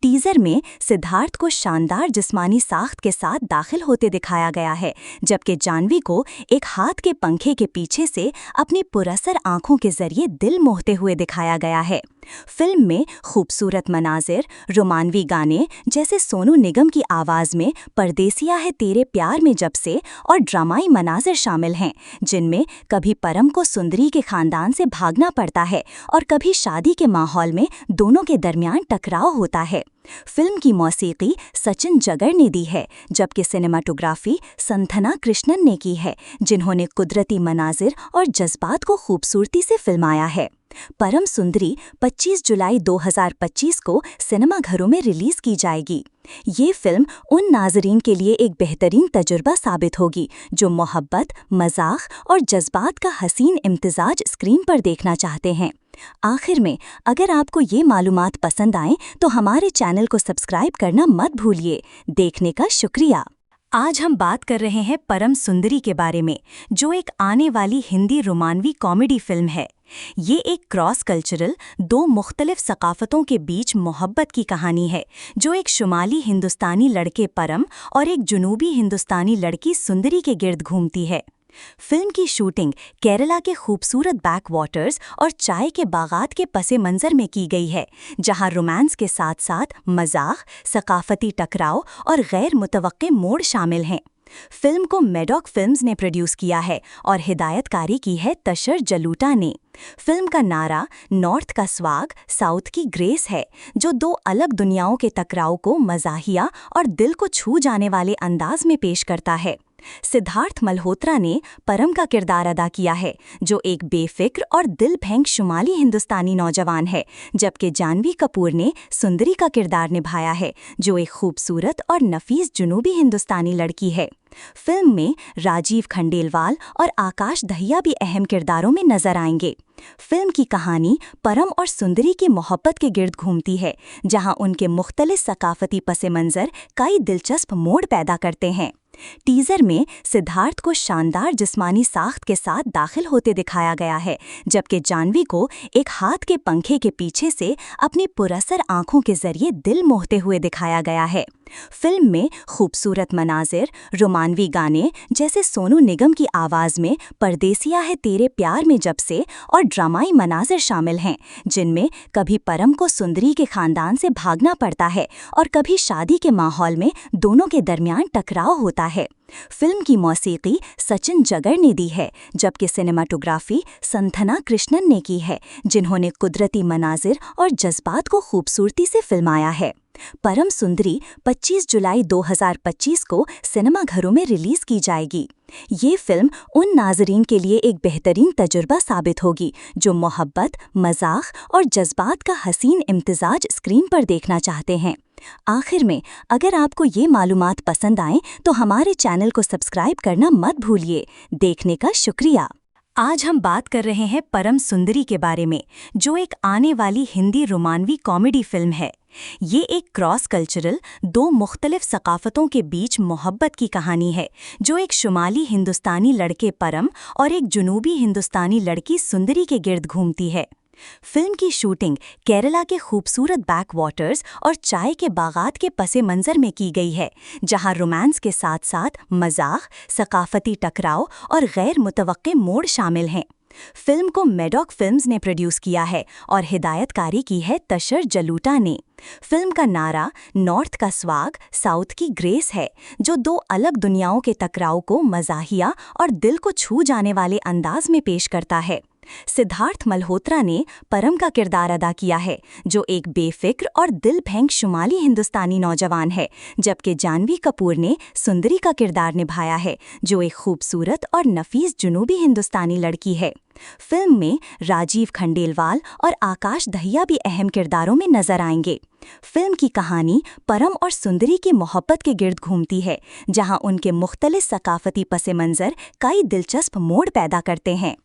टीजर में सिद्धार्थ को शानदार जिस्मानी साख्त के साथ दाखिल होते दिखाया गया है, जबकि जानवी को एक हाथ के पंखे के पीछे से अपनी पुरअसर आंखों के जरिए दिल मोहते हुए दिखाया गया है। फिल्म में खूबसूरत मनाजिर, रोमानवी गाने जैसे सोनू निगम की आवाज़ में परदेसिया है तेरे प्यार में जब से और ड्रामाई मनाजिर शामिल हैं, जिनमें कभी परम को सुंदरी के खानदान से भागना पड़ता है और कभी शादी के माहौल में दोनों के दरमियान टकराव होता है। फिल्म की मौसीकी सचिन जगर ने दी है, जबकि सिनेमाटोग्राफी संथना कृष्णन ने की है, जिन्होंने कुदरती मनाजिर और जज्बात को खूबसूरती से फिल्माया है। परम सुंदरी 25 जुलाई 2025 को सिनेमाघरों में रिलीज की जाएगी। ये फिल्म उन नाज़रीन के लिए एक बेहतरीन तजुर्बा साबित होगी जो मोहब्बत, मजाक और जज्बात का हसीन इम्तिजाज स्क्रीन पर देखना चाहते हैं। आखिर में, अगर आपको ये मालूमात पसंद आएं तो हमारे चैनल को सब्सक्राइब करना मत भूलिए। देखने का शुक्रिया। आज हम बात कर रहे हैं परम सुंदरी के बारे में, जो एक आने वाली हिंदी रोमानवी कॉमेडी फिल्म है। ये एक क्रॉस कल्चरल, दो मुख्तलिफ सकाफतों के बीच मोहब्बत की कहानी है, जो एक शुमाली हिंदुस्तानी लड़के परम और एक जुनूबी हिंदुस्तानी लड़की सुंदरी के गिर्द घूमती है। फिल्म की शूटिंग केरला के खूबसूरत बैक वाटर्स और चाय के बागात के पसे मंजर में की गई है, जहां रोमांस के साथ साथ मजाक, सकाफती टकराव और गैर मुतवक्के मोड़ शामिल हैं। फिल्म को मेडॉक फिल्म्स ने प्रोड्यूस किया है और हिदायतकारी की है तशर जलूटा ने। फिल्म का नारा नॉर्थ का स्वाग, साउथ की ग्रेस है, जो दो अलग दुनियाओं के टकराव को मजाहिया और दिल को छू जाने वाले अंदाज में पेश करता है। सिद्धार्थ मल्होत्रा ने परम का किरदार अदा किया है, जो एक बेफिक्र और दिल फेंक शुमाली हिंदुस्तानी नौजवान है, जबकि जानवी कपूर ने सुंदरी का किरदार निभाया है, जो एक खूबसूरत और नफीस जुनूबी हिंदुस्तानी लड़की है। फिल्म में राजीव खंडेलवाल और आकाश दहिया भी अहम किरदारों में नजर आएंगे। फिल्म की कहानी परम और सुंदरी की मोहब्बत के गिर्द घूमती है, जहां उनके मुख्तलिफ सकाफती पसे मंजर कई दिलचस्प मोड़ पैदा करते हैं। टीजर में सिद्धार्थ को शानदार जिस्मानी साख्त के साथ दाखिल होते दिखाया गया है, जबकि जानवी को एक हाथ के पंखे के पीछे से अपनी पुरअसर आंखों के जरिए दिल मोहते हुए दिखाया गया है। फिल्म में खूबसूरत मनाजिर, रोमानवी गाने जैसे सोनू निगम की आवाज़ में परदेसिया है तेरे प्यार में जब से और ड्रामाई मनाजिर शामिल हैं, जिनमें कभी परम को सुंदरी के खानदान से भागना पड़ता है और कभी शादी के माहौल में दोनों के दरमियान टकराव होता है। फिल्म की मौसीकी सचिन जगर ने दी है, जबकि सिनेमाटोग्राफी संथना कृष्णन ने की है, जिन्होंने कुदरती मनाजिर और जज्बात को खूबसूरती से फिल्माया है। परम सुंदरी 25 जुलाई 2025 को सिनेमाघरों में रिलीज की जाएगी। ये फिल्म उन नाज़रीन के लिए एक बेहतरीन तजुर्बा साबित होगी जो मोहब्बत, मजाक और जज्बात का हसीन इम्तिजाज स्क्रीन पर देखना चाहते हैं। आखिर में, अगर आपको ये मालूमात पसंद आएं तो हमारे चैनल को सब्सक्राइब करना मत भूलिए। देखने का शुक्रिया। आज हम बात कर रहे हैं परम सुंदरी के बारे में, जो एक आने वाली हिंदी रोमानवी कॉमेडी फिल्म है। ये एक क्रॉस कल्चरल, दो मुख्तलिफ सकाफतों के बीच मोहब्बत की कहानी है, जो एक शुमाली हिंदुस्तानी लड़के परम और एक जुनूबी हिंदुस्तानी लड़की सुंदरी के गिर्द घूमती है। फिल्म की शूटिंग केरला के खूबसूरत बैक वाटर्स और चाय के बागात के पसे मंजर में की गई है, जहां रोमांस के साथ साथ मजाक, सकाफती टकराव और गैर मुतवक्के मोड़ शामिल हैं। फिल्म को मेडॉक फिल्म्स ने प्रोड्यूस किया है और हिदायतकारी की है तशर जलूटा ने। फिल्म का नारा नॉर्थ का स्वाग, साउथ की ग्रेस है, जो दो अलग दुनियाओं के टकराव को मजाहिया और दिल को छू जाने वाले अंदाज में पेश करता है। सिद्धार्थ मल्होत्रा ने परम का किरदार अदा किया है, जो एक बेफिक्र और दिल फेंक शुमाली हिंदुस्तानी नौजवान है, जबकि जानवी कपूर ने सुंदरी का किरदार निभाया है, जो एक खूबसूरत और नफीस जुनूबी हिंदुस्तानी लड़की है। फिल्म में राजीव खंडेलवाल और आकाश दहिया भी अहम किरदारों में नजर आएंगे। फिल्म की कहानी परम और सुंदरी की मोहब्बत के गिर्द घूमती है, जहां उनके मुख्तलिफ सकाफती पसे मंजर कई दिलचस्प मोड़ पैदा करते हैं।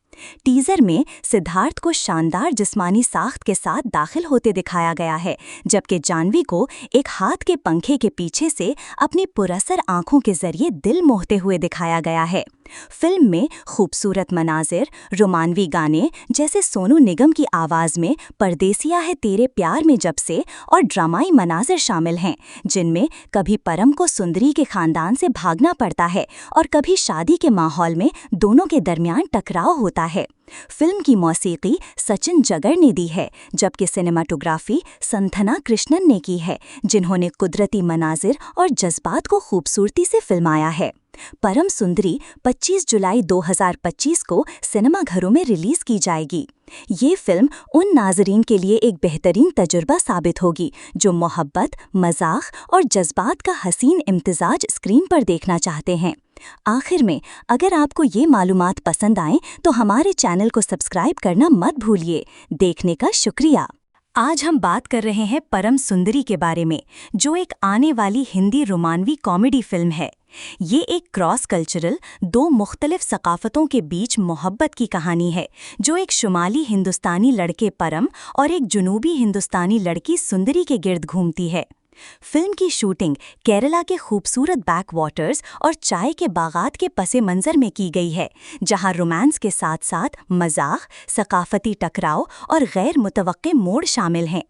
टीजर में सिद्धार्थ को शानदार जिस्मानी साख्त के साथ दाखिल होते दिखाया गया है, जबकि जानवी को एक हाथ के पंखे के पीछे से अपनी पुरअसर आंखों के जरिए दिल मोहते हुए दिखाया गया है। फिल्म में खूबसूरत मनाजिर, रोमानवी गाने जैसे सोनू निगम की आवाज़ में परदेसिया है तेरे प्यार में जब से और ड्रामाई मनाजिर शामिल हैं, जिनमें कभी परम को सुंदरी के खानदान से भागना पड़ता है और कभी शादी के माहौल में दोनों के दरमियान टकराव होता है। फिल्म की मौसीकी सचिन जगर ने दी है, जबकि सिनेमाटोग्राफी संथना कृष्णन ने की है, जिन्होंने कुदरती मनाजिर और जज्बात को खूबसूरती से फिल्माया है। परम सुंदरी 25 जुलाई 2025 को सिनेमाघरों में रिलीज की जाएगी। ये फिल्म उन नाजरीन के लिए एक बेहतरीन तजुर्बा साबित होगी जो मोहब्बत, मजाक और जज्बात का हसीन इम्तिजाज स्क्रीन पर देखना चाहते हैं। आखिर में, अगर आपको ये मालूमात पसंद आएं तो हमारे चैनल को सब्सक्राइब करना मत भूलिए। देखने का शुक्रिया। आज हम बात कर रहे हैं परम सुंदरी के बारे में, जो एक आने वाली हिंदी रोमानवी कॉमेडी फिल्म है। ये एक क्रॉस कल्चरल, दो मुख्तलिफ सकाफतों के बीच मोहब्बत की कहानी है, जो एक शुमाली हिंदुस्तानी लड़के परम और एक जुनूबी हिंदुस्तानी लड़की सुंदरी के गिर्द घूमती है। फिल्म की शूटिंग केरला के खूबसूरत बैक वाटर्स और चाय के बागात के पसे मंजर में की गई है, जहां रोमांस के साथ साथ मजाक, सकाफती टकराव और गैर मुतवक्के मोड़ शामिल हैं।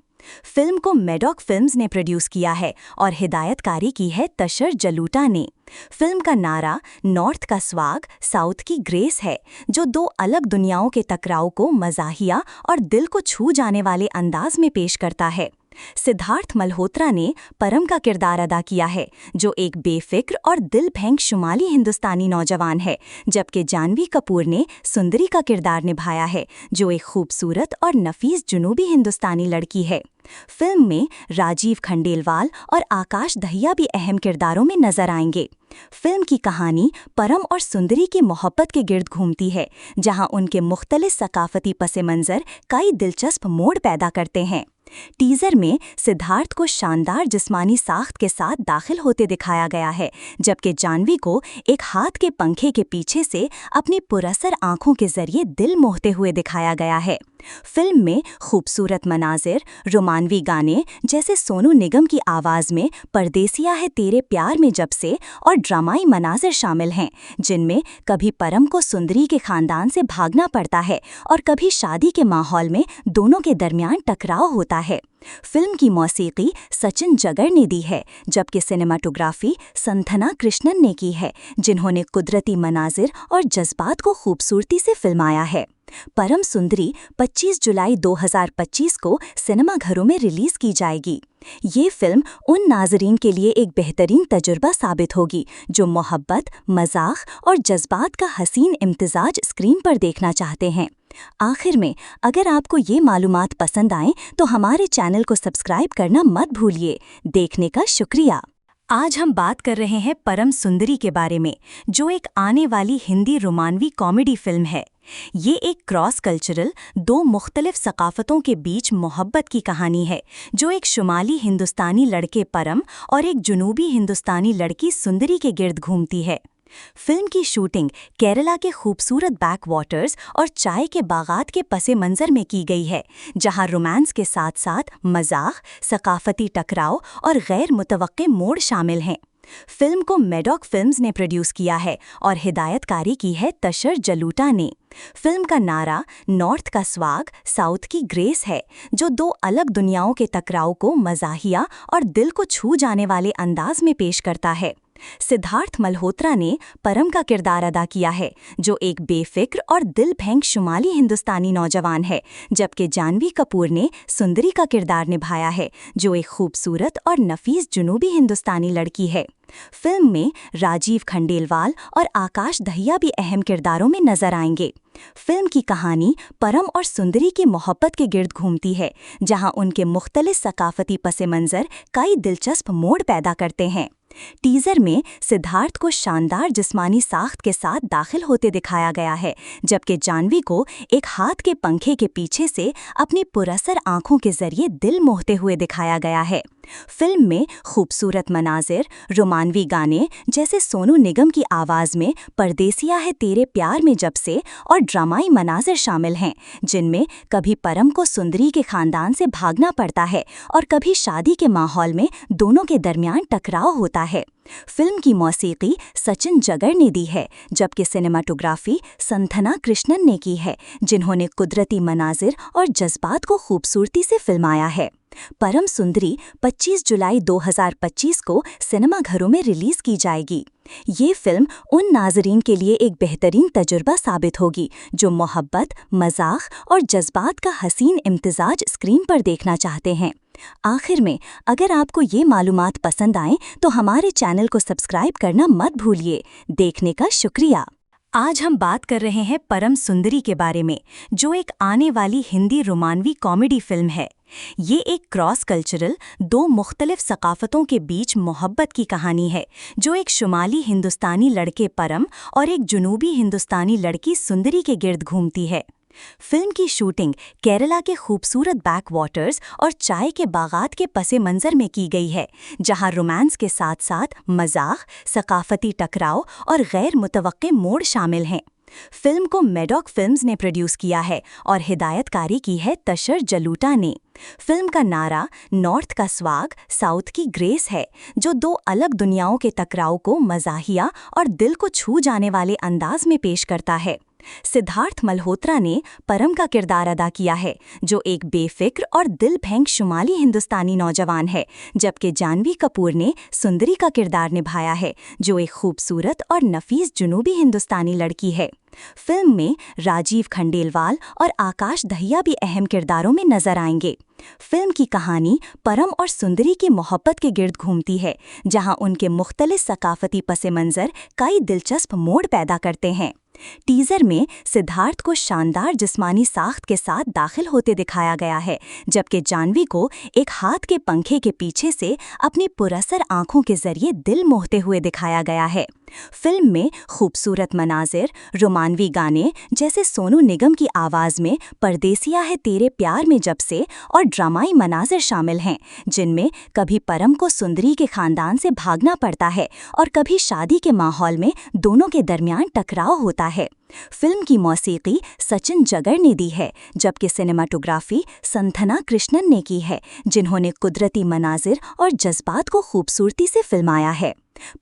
फिल्म को मेडॉक फिल्म्स ने प्रोड्यूस किया है और हिदायतकारी की है तशर जलूटा ने। फिल्म का नारा नॉर्थ का स्वाग, साउथ की ग्रेस है, जो दो अलग दुनियाओं के टकराव को मजाहिया और दिल को छू जाने वाले अंदाज में पेश करता है। सिद्धार्थ मल्होत्रा ने परम का किरदार अदा किया है, जो एक बेफिक्र और दिल फेंक शुमाली हिंदुस्तानी नौजवान है, जबकि जानवी कपूर ने सुंदरी का किरदार निभाया है, जो एक खूबसूरत और नफीस जुनूबी हिंदुस्तानी लड़की है। फिल्म में राजीव खंडेलवाल और आकाश दहिया भी अहम किरदारों में नजर आएंगे। फिल्म की कहानी परम और सुंदरी की मोहब्बत के गिर्द घूमती है, जहां उनके मुख्तलिफ सकाफती पसे मंजर कई दिलचस्प मोड़ पैदा करते हैं। टीजर में सिद्धार्थ को शानदार जिस्मानी साख्त के साथ दाखिल होते दिखाया गया है, जबकि जानवी को एक हाथ के पंखे के पीछे से अपनी पुरअसर आंखों के जरिए दिल मोहते हुए दिखाया गया है। फिल्म में खूबसूरत मनाजिर, रोमानवी गाने जैसे सोनू निगम की आवाज़ में परदेसिया है तेरे प्यार में जब से और ड्रामाई मनाजिर शामिल हैं, जिनमें कभी परम को सुंदरी के खानदान से भागना पड़ता है और कभी शादी के माहौल में दोनों के दरमियान टकराव होता है। फिल्म की मौसीकी सचिन जगर ने दी है, जबकि सिनेमाटोग्राफी संथना कृष्णन ने की है, जिन्होंने कुदरती मनाजिर और जज्बात को खूबसूरती से फिल्माया है। परम सुंदरी 25 जुलाई 2025 को सिनेमाघरों में रिलीज की जाएगी। ये फिल्म उन नाजरीन के लिए एक बेहतरीन तजुर्बा साबित होगी जो मोहब्बत, मजाक और जज्बात का हसीन इम्तिजाज स्क्रीन पर देखना चाहते हैं। आखिर में, अगर आपको ये मालूमात पसंद आएं तो हमारे चैनल को सब्सक्राइब करना मत भूलिए। देखने का शुक्रिया। आज हम बात कर रहे हैं परम सुंदरी के बारे में, जो एक आने वाली हिंदी रोमानवी कॉमेडी फिल्म है। ये एक क्रॉस कल्चरल, दो मुख्तलिफ सकाफतों के बीच मोहब्बत की कहानी है, जो एक शुमाली हिंदुस्तानी लड़के परम और एक जुनूबी हिंदुस्तानी लड़की सुंदरी के गिर्द घूमती है। फिल्म की शूटिंग केरला के खूबसूरत बैक वाटर्स और चाय के बागात के पसे मंजर में की गई है, जहां रोमांस के साथ साथ मजाक, सकाफती टकराव और गैर मुतवक्के मोड़ शामिल हैं। फिल्म को मेडॉक फिल्म्स ने प्रोड्यूस किया है और हिदायतकारी की है तशर जलूटा ने। फिल्म का नारा नॉर्थ का स्वाग, साउथ की ग्रेस है, जो दो अलग दुनियाओं के टकराव को मजाहिया और दिल को छू जाने वाले अंदाज में पेश करता है। सिद्धार्थ मल्होत्रा ने परम का किरदार अदा किया है, जो एक बेफिक्र और दिल फेंक शुमाली हिंदुस्तानी नौजवान है, जबकि जानवी कपूर ने सुंदरी का किरदार निभाया है, जो एक खूबसूरत और नफीस जुनूबी हिंदुस्तानी लड़की है। फिल्म में राजीव खंडेलवाल और आकाश दहिया भी अहम किरदारों में नजर आएंगे। फिल्म की कहानी परम और सुंदरी की मोहब्बत के गिर्द घूमती है, जहां उनके मुख्तलिफ सकाफती पसे मंजर कई दिलचस्प मोड़ पैदा करते हैं। टीजर में सिद्धार्थ को शानदार जिस्मानी साख्त के साथ दाखिल होते दिखाया गया है, जबकि जानवी को एक हाथ के पंखे के पीछे से अपनी पुरअसर आंखों के जरिए दिल मोहते हुए दिखाया गया है। फिल्म में खूबसूरत मनाजिर, रोमानवी गाने जैसे सोनू निगम की आवाज़ में परदेसिया है तेरे प्यार में जब से और ड्रामाई मनाजिर शामिल हैं, जिनमें कभी परम को सुंदरी के खानदान से भागना पड़ता है और कभी शादी के माहौल में दोनों के दरमियान टकराव होता है। फिल्म की मौसीकी सचिन जगर ने दी है, जबकि सिनेमाटोग्राफी संथना कृष्णन ने की है, जिन्होंने कुदरती मनाजिर और जज्बात को खूबसूरती से फिल्माया है। परम सुंदरी 25 जुलाई 2025 को सिनेमाघरों में रिलीज की जाएगी। ये फिल्म उन नाज़रीन के लिए एक बेहतरीन तजुर्बा साबित होगी जो मोहब्बत, मजाक और जज्बात का हसीन इम्तिजाज स्क्रीन पर देखना चाहते हैं। आखिर में, अगर आपको ये मालूमात पसंद आएं तो हमारे चैनल को सब्सक्राइब करना मत भूलिए। देखने का शुक्रिया। आज हम बात कर रहे हैं परम सुंदरी के बारे में, जो एक आने वाली हिंदी रोमानवी कॉमेडी फिल्म है। ये एक क्रॉस कल्चरल, दो मुख्तलिफ सकाफतों के बीच मोहब्बत की कहानी है, जो एक शुमाली हिंदुस्तानी लड़के परम और एक जुनूबी हिंदुस्तानी लड़की सुंदरी के गिर्द घूमती है। फिल्म की शूटिंग केरला के खूबसूरत बैक वाटर्स और चाय के बागात के पसे मंजर में की गई है, जहां रोमांस के साथ साथ मजाक, सकाफती टकराव और गैर मुतवक्के मोड़ शामिल हैं। फिल्म को मेडॉक फिल्म्स ने प्रोड्यूस किया है और हिदायतकारी की है तशर जलूटा ने। फिल्म का नारा नॉर्थ का स्वाग, साउथ की ग्रेस है, जो दो अलग दुनियाओं के टकराव को मजाहिया और दिल को छू जाने वाले अंदाज में पेश करता है। सिद्धार्थ मल्होत्रा ने परम का किरदार अदा किया है, जो एक बेफिक्र और दिल फेंक शुमाली हिंदुस्तानी नौजवान है, जबकि जानवी कपूर ने सुंदरी का किरदार निभाया है, जो एक खूबसूरत और नफीस जुनूबी हिंदुस्तानी लड़की है। फिल्म में राजीव खंडेलवाल और आकाश दहिया भी अहम किरदारों में नजर आएंगे। फिल्म की कहानी परम और सुंदरी की मोहब्बत के गिर्द घूमती है, जहां उनके मुख्तलिफ सकाफती पसे मंजर कई दिलचस्प मोड़ पैदा करते हैं। टीजर में सिद्धार्थ को शानदार जिस्मानी साख्त के साथ दाखिल होते दिखाया गया है, जबकि जानवी को एक हाथ के पंखे के पीछे से अपनी पुरअसर आंखों के जरिए दिल मोहते हुए दिखाया गया है। फिल्म में खूबसूरत मनाजिर, रोमानवी गाने जैसे सोनू निगम की आवाज़ में परदेसिया है तेरे प्यार में जब से और ड्रामाई मनाजिर शामिल हैं, जिनमें कभी परम को सुंदरी के खानदान से भागना पड़ता है और कभी शादी के माहौल में दोनों के दरमियान टकराव होता है। फिल्म की मौसीकी सचिन जगर ने दी है, जबकि सिनेमाटोग्राफी संथना कृष्णन ने की है, जिन्होंने कुदरती मनाजिर और जज्बात को खूबसूरती से फिल्माया है।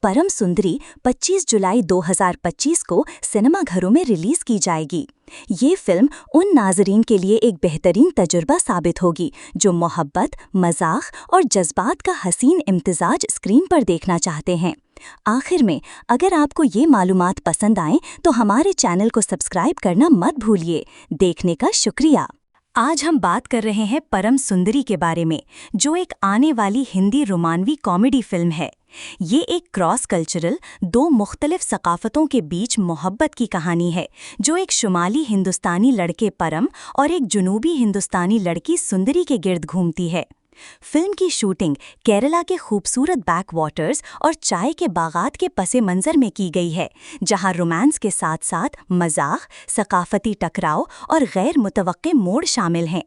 परम सुंदरी 25 जुलाई 2025 को सिनेमाघरों में रिलीज की जाएगी। ये फिल्म उन नाज़रीन के लिए एक बेहतरीन तजुर्बा साबित होगी जो मोहब्बत, मजाक और जज्बात का हसीन इम्तिजाज स्क्रीन पर देखना चाहते हैं। आखिर में, अगर आपको ये मालूमात पसंद आएं तो हमारे चैनल को सब्सक्राइब करना मत भूलिए। देखने का शुक्रिया। आज हम बात कर रहे हैं परम सुंदरी के बारे में, जो एक आने वाली हिंदी रोमानवी कॉमेडी फिल्म है। ये एक क्रॉस कल्चरल, दो मुख्तलिफ सकाफतों के बीच मोहब्बत की कहानी है, जो एक शुमाली हिंदुस्तानी लड़के परम और एक जुनूबी हिंदुस्तानी लड़की सुंदरी के गिर्द घूमती है। फिल्म की शूटिंग केरला के खूबसूरत बैक वाटर्स और चाय के बागात के पसे मंजर में की गई है, जहां रोमांस के साथ साथ मजाक, सकाफती टकराव और गैर मुतवक्के मोड़ शामिल हैं।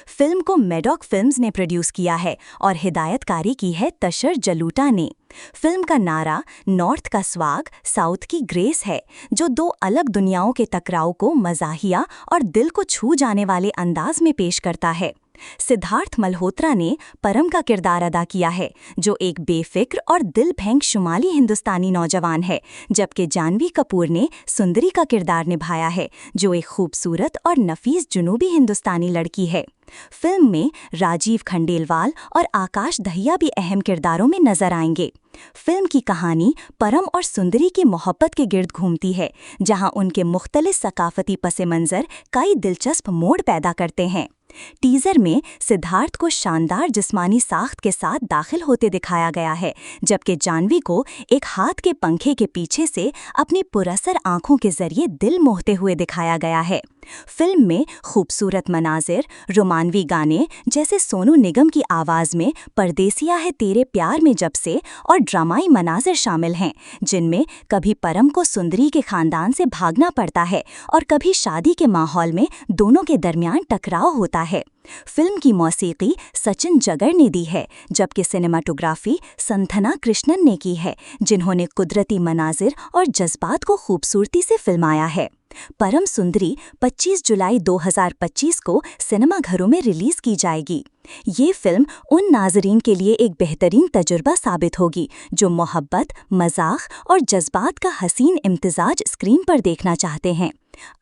फिल्म को मेडॉक फिल्म्स ने प्रोड्यूस किया है और हिदायतकारी की है तशर जलूटा ने। फिल्म का नारा नॉर्थ का स्वाग, साउथ की ग्रेस है, जो दो अलग दुनियाओं के टकराव को मजाहिया और दिल को छू जाने वाले अंदाज में पेश करता है। सिद्धार्थ मल्होत्रा ने परम का किरदार अदा किया है, जो एक बेफिक्र और दिल फेंक शुमाली हिंदुस्तानी नौजवान है, जबकि जानवी कपूर ने सुंदरी का किरदार निभाया है, जो एक खूबसूरत और नफीस जुनूबी हिंदुस्तानी लड़की है। फिल्म में राजीव खंडेलवाल और आकाश दहिया भी अहम किरदारों में नजर आएंगे। फिल्म की कहानी परम और सुंदरी की मोहब्बत के गिर्द घूमती है, जहां उनके मुख्तलिफ सकाफती पसे मंजर कई दिलचस्प मोड़ पैदा करते हैं। टीजर में सिद्धार्थ को शानदार जिस्मानी साख्त के साथ दाखिल होते दिखाया गया है, जबकि जानवी को एक हाथ के पंखे के पीछे से अपनी पुरअसर आंखों के जरिए दिल मोहते हुए दिखाया गया है। फिल्म में खूबसूरत मनाजिर, रोमानवी गाने जैसे सोनू निगम की आवाज़ में परदेसिया है तेरे प्यार में जब से और ड्रामाई मनाजिर शामिल हैं, जिनमें कभी परम को सुंदरी के खानदान से भागना पड़ता है और कभी शादी के माहौल में दोनों के दरमियान टकराव होता है। फिल्म की मौसीकी सचिन जगर ने दी है, जबकि सिनेमाटोग्राफी संथना कृष्णन ने की है, जिन्होंने कुदरती मनाजिर और जज्बात को खूबसूरती से फिल्माया है। परम सुंदरी 25 जुलाई 2025 को सिनेमाघरों में रिलीज की जाएगी। ये फिल्म उन नाजरीन के लिए एक बेहतरीन तजुर्बा साबित होगी जो मोहब्बत, मजाक और जज्बात का हसीन इम्तिजाज स्क्रीन पर देखना चाहते हैं।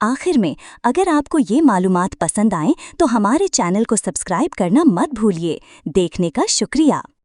आखिर में, अगर आपको ये मालूमात पसंद आए तो हमारे चैनल को सब्सक्राइब करना मत भूलिए। देखने का शुक्रिया।